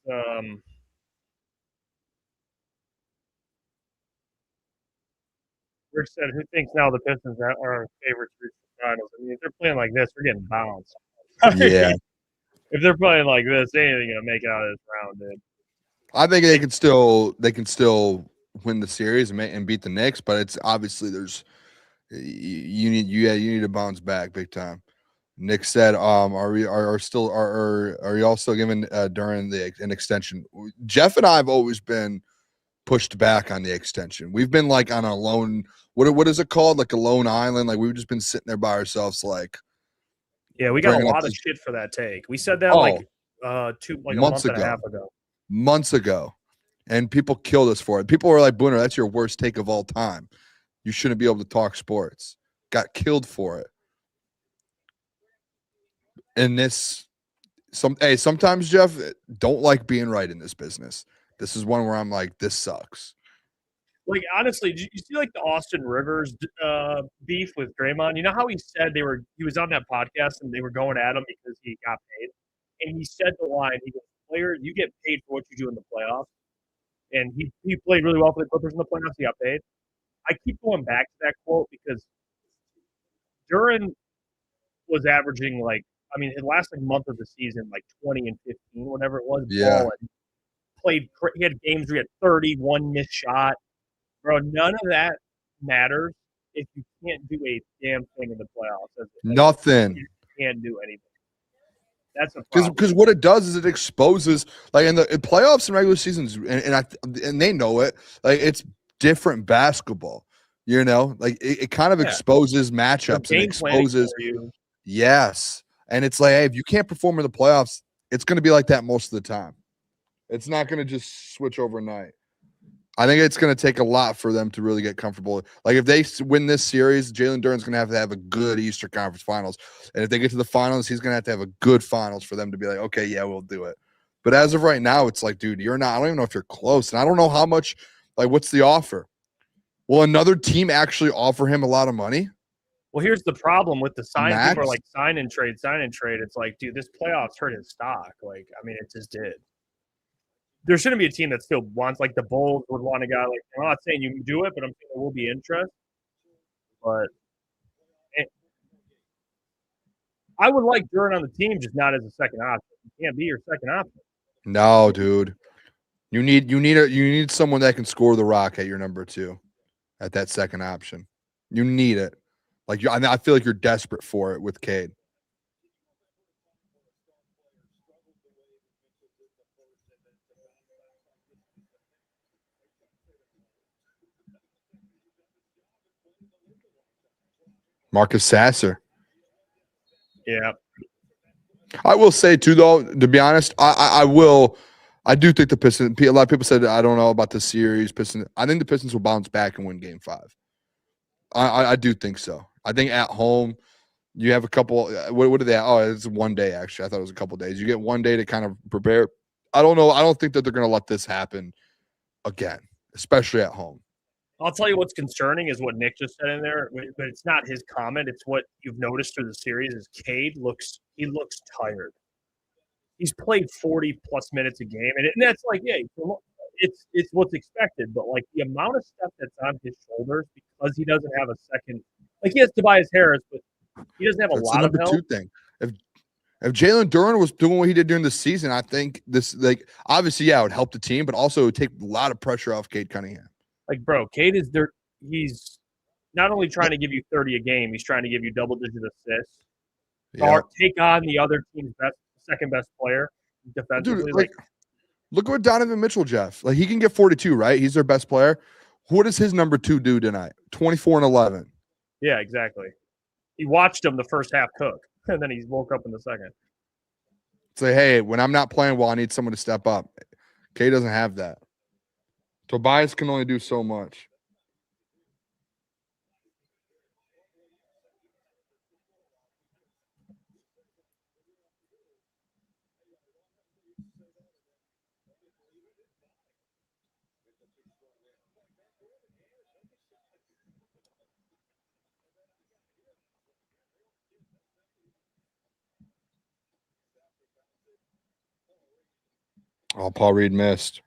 Speaker 2: Rick said, who thinks now the Pistons are favorites to reach the
Speaker 5: finals. I mean, if they're playing like this, we're getting bounced.
Speaker 1: Yeah.
Speaker 5: If they're playing like this, they ain't gonna make it out of this round, dude.
Speaker 1: I think they can still win the series and beat the Knicks, but it's obviously you need to bounce back big time. Nick said, are you all still giving during an extension? Jeff and I have always been pushed back on the extension. We've been like on a lone, what is it called? Like a lone island. Like we've just been sitting there by ourselves, like
Speaker 5: Yeah, we got a
Speaker 1: bringing up
Speaker 5: lot of
Speaker 1: this-
Speaker 5: shit for that take. We said that a month and a half ago.
Speaker 1: months ago, and people killed us for it. People were like, Booner, that's your worst take of all time. You shouldn't be able to talk sports. Got killed for it. And sometimes, Jeff, don't like being right in this business. This is one where I'm like, this sucks.
Speaker 5: Like, honestly, did you see like the Austin Rivers beef with Draymond? You know how he said he was on that podcast and they were going at him because he got paid, and he said the line, he goes, "Player, you get paid for what you do in the playoffs," and he played really well for the Clippers in the playoffs. He got paid. I keep going back to that quote because Duran was averaging his last month of the season, 20 and 15, whatever it was.
Speaker 1: Yeah.
Speaker 5: Balling. He had games where he had 31 missed shot. Bro, none of that matters if you can't do a damn thing in the playoffs.
Speaker 1: Nothing.
Speaker 5: You can't do anything. That's a problem.
Speaker 1: Because what it does is it exposes, like in playoffs and regular seasons, and they know it. Like it's different basketball. You know, like it kind of exposes matchups and exposes. Yes, and it's like, hey, if you can't perform in the playoffs, it's going to be like that most of the time. It's not going to just switch overnight. I think it's going to take a lot for them to really get comfortable. Like if they win this series, Jalen Duren's going to have a good Eastern Conference Finals, and if they get to the finals, he's going to have a good finals for them to be like, okay, yeah, we'll do it. But as of right now, it's like, dude, you're not. I don't even know if you're close, and I don't know how much. Like, what's the offer? Will another team actually offer him a lot of money?
Speaker 5: Well, here's the problem with the sign.
Speaker 1: Max?
Speaker 5: People are like sign and trade. It's like, dude, this playoffs hurt his stock. Like, I mean, it just did. There shouldn't be a team that still wants, like the Bulls would want a guy like. I'm not saying you can do it, but I'm saying there will be interest. But I would like Duren on the team, just not as a second option. He can't be your second option.
Speaker 1: No, dude. You need someone that can score the rock at your number 2, at that second option. You need it. I feel like you're desperate for it with Cade. Marcus Sasser.
Speaker 5: Yeah.
Speaker 1: I will say too, though, to be honest, I do think the Pistons. A lot of people said I don't know about the series. Pistons. I think the Pistons will bounce back and win Game 5. I do think so. I think at home you have a couple. What are they? Oh, it's one day actually. I thought it was a couple days. You get one day to kind of prepare. I don't know. I don't think that they're going to let this happen again, especially at home.
Speaker 5: I'll tell you what's concerning is what Nick just said in there, but it's not his comment. It's what you've noticed through the series is Cade looks tired. He's played 40-plus minutes a game, and that's like, yeah, it's what's expected. But, like, the amount of stuff that's on his shoulders because he doesn't have a second – like, he has Tobias Harris, but he doesn't have a lot of help. That's the number
Speaker 1: 2 thing. If Jalen Duren was doing what he did during the season, I think this, like, obviously, yeah, it would help the team, but also it would take a lot of pressure off Cade Cunningham.
Speaker 5: Like, bro, Cade is there. He's not only trying to give you 30 a game, he's trying to give you double-digit assists.
Speaker 1: Yeah.
Speaker 5: Take on the other team's second best player defensively.
Speaker 1: Dude, look at what Donovan Mitchell, Jeff. Like, he can get 42, right? He's their best player. What does his number 2 do tonight? 24 and 11.
Speaker 5: Yeah, exactly. He watched him the first half cook, and then he woke up in the second.
Speaker 1: Say, hey, when I'm not playing well, I need someone to step up. Cade doesn't have that. Tobias can only do so much. Oh, Paul Reed missed.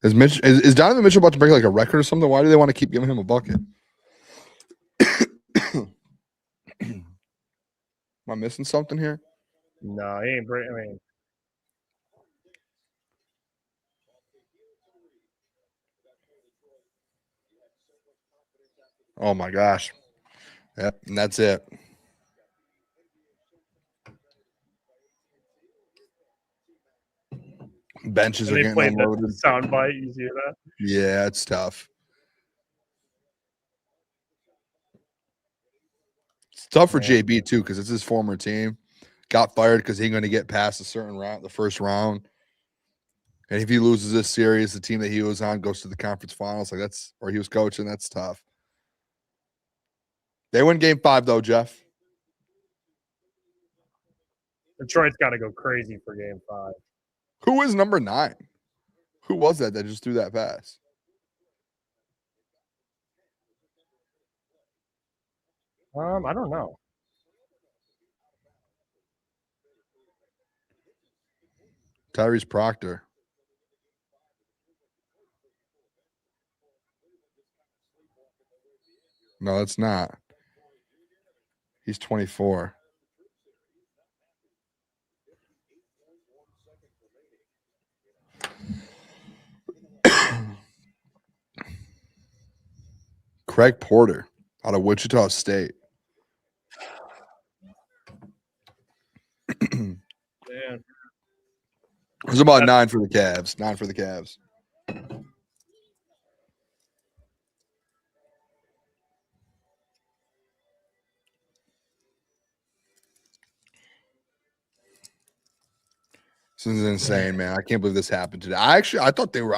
Speaker 1: Is Donovan Mitchell about to break like a record or something? Why do they want to keep giving him a bucket? Am I missing something here?
Speaker 5: No, he ain't breaking. I mean,
Speaker 1: Oh my gosh. Yep, and that's it. Benches are
Speaker 5: they
Speaker 1: getting
Speaker 5: played
Speaker 1: unloaded.
Speaker 5: that soundbite. You see that?
Speaker 1: Yeah, it's tough. It's tough for
Speaker 5: Yeah.
Speaker 1: JB too because it's his former team. Got fired because he's going to get past a certain round, the first round. And if he loses this series, the team that he was on goes to the conference finals. Like that's where he was coaching. That's tough. They win game 5 though, Jeff.
Speaker 5: Detroit's got to go crazy for Game 5.
Speaker 1: Who is number 9? Who was that just threw that pass?
Speaker 5: I don't know.
Speaker 1: Tyrese Proctor. No, it's not. He's 24. Craig Porter out of Wichita State.
Speaker 5: Man.
Speaker 1: It was about 9 for the Cavs. 9 for the Cavs. This is insane, man. I can't believe this happened today. I thought they were.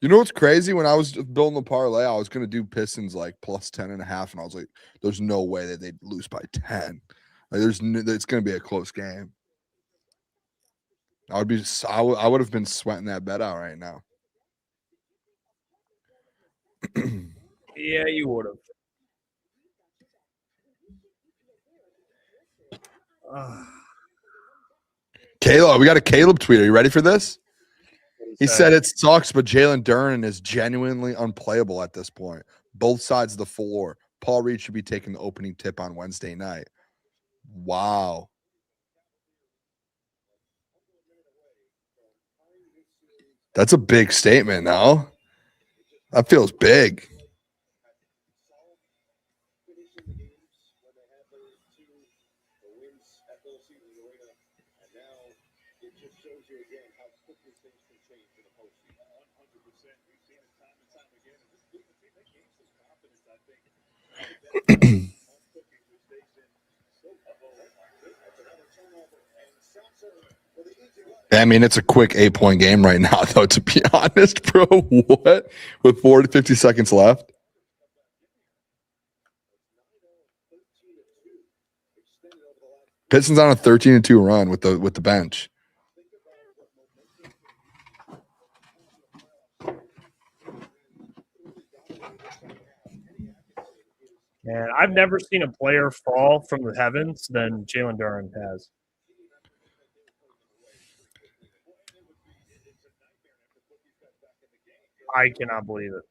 Speaker 1: You know what's crazy? When I was building the parlay, I was going to do Pistons like plus 10.5, and I was like, "There's no way that they'd lose by 10. Like, it's going to be a close game." I would have been sweating that bet out right now.
Speaker 5: Yeah, you would have.
Speaker 1: Caleb, we got a Caleb tweet. Are you ready for this? He said it sucks, but Jalen Duren is genuinely unplayable at this point. Both sides of the floor. Paul Reed should be taking the opening tip on Wednesday night. Wow. That's a big statement now. That feels big. I mean, it's a quick 8-point game right now, though, to be honest, bro. What? With 50 seconds left? Pistons on a 13-2 run with the bench.
Speaker 5: Man, I've never seen a player fall from the heavens than Jalen Duren has. I cannot believe it.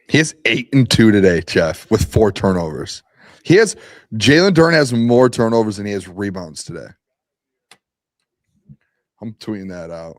Speaker 1: He has 8-2 today, Jeff, with 4 turnovers. Jalen Duren has more turnovers than he has rebounds today. I'm tweeting that out.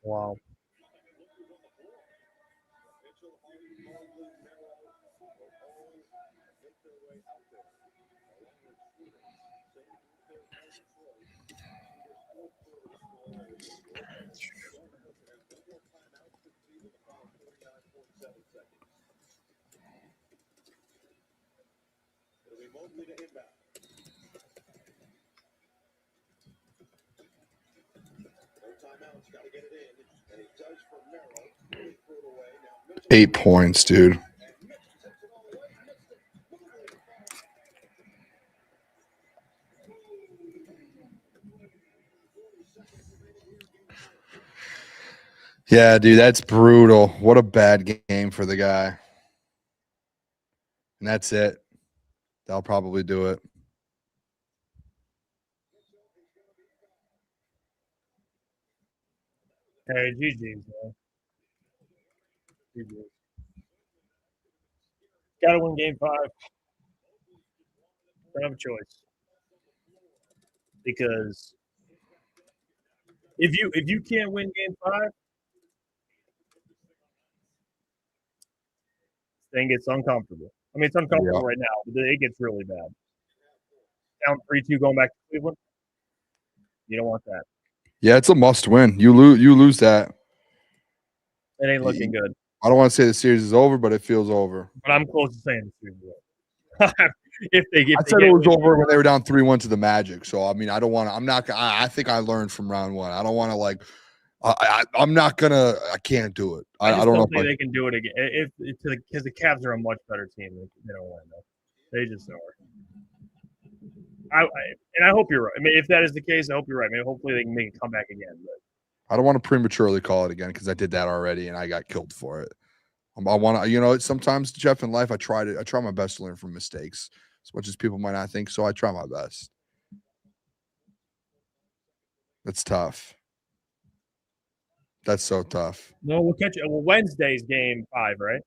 Speaker 5: Wow.
Speaker 1: 8 points, dude. Yeah, dude, that's brutal. What a bad game for the guy. And that's it. They'll probably do it.
Speaker 5: Hey, GG's, man. GG's. Got to win game 5. Don't have a choice. Because if you can't win game 5, then gets uncomfortable. I mean, it's uncomfortable right now, but it gets really bad. Down 3-2 going back to Cleveland. You don't want that.
Speaker 1: Yeah, it's a must win. You lose that.
Speaker 5: It ain't looking good.
Speaker 1: I don't want to say the series is over, but it feels over.
Speaker 5: But I'm close to saying the series is over.
Speaker 1: I said it was over when they were down 3-1 to the Magic. So I mean, I don't want to. I'm not. I think I learned from round 1. I don't want to like. I'm not gonna. I can't do it. I don't know
Speaker 5: if they can do it again. Because the Cavs are a much better team. They don't win though. They just are. I hope you're right. I mean, if that is the case, I hope you're right. I mean, hopefully they can make a comeback again. But
Speaker 1: I don't want to prematurely call it again because I did that already and I got killed for it. I want to. Sometimes, Jeff, in life, I try my best to learn from mistakes. As much as people might not think so, I try my best. That's tough. That's so tough.
Speaker 5: No, we'll catch you. Well, Wednesday's game 5, right?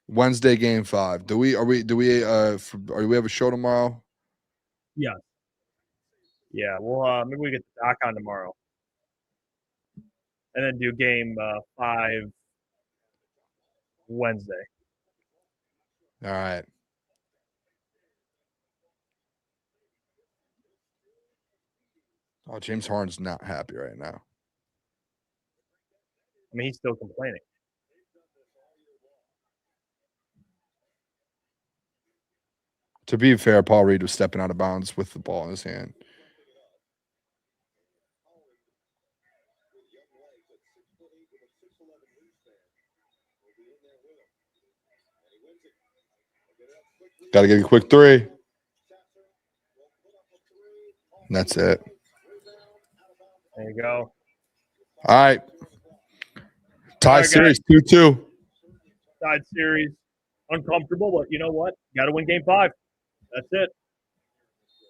Speaker 1: Wednesday, game 5. Do we have a show tomorrow?
Speaker 5: Yeah. Yeah. Well, maybe we get the doc on tomorrow, and then do game 5 Wednesday.
Speaker 1: All right. Oh, James Harden's not happy right now.
Speaker 5: I mean, he's still complaining.
Speaker 1: To be fair, Paul Reed was stepping out of bounds with the ball in his hand. Got to get a quick 3. And that's it.
Speaker 5: There you go.
Speaker 1: All right. Tie series 2-2.
Speaker 5: Tied series. Uncomfortable, but you know what? Got to win game 5. That's it.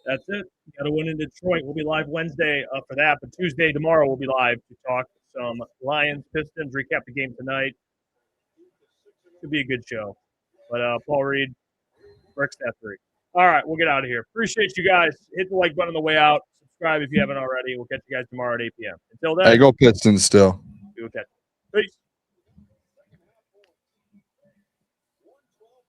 Speaker 5: That's it. Got to win in Detroit. We'll be live Wednesday for that, but Tuesday, tomorrow, we'll be live to talk some Lions, Pistons, recap the game tonight. Should be a good show. But Paul Reed, Rick Stafford. All right, we'll get out of here. Appreciate you guys. Hit the like button on the way out. Subscribe if you haven't already. We'll catch you guys tomorrow at 8 p.m. Until then.
Speaker 1: Hey, go Pistons still.
Speaker 5: We will catch you. Peace.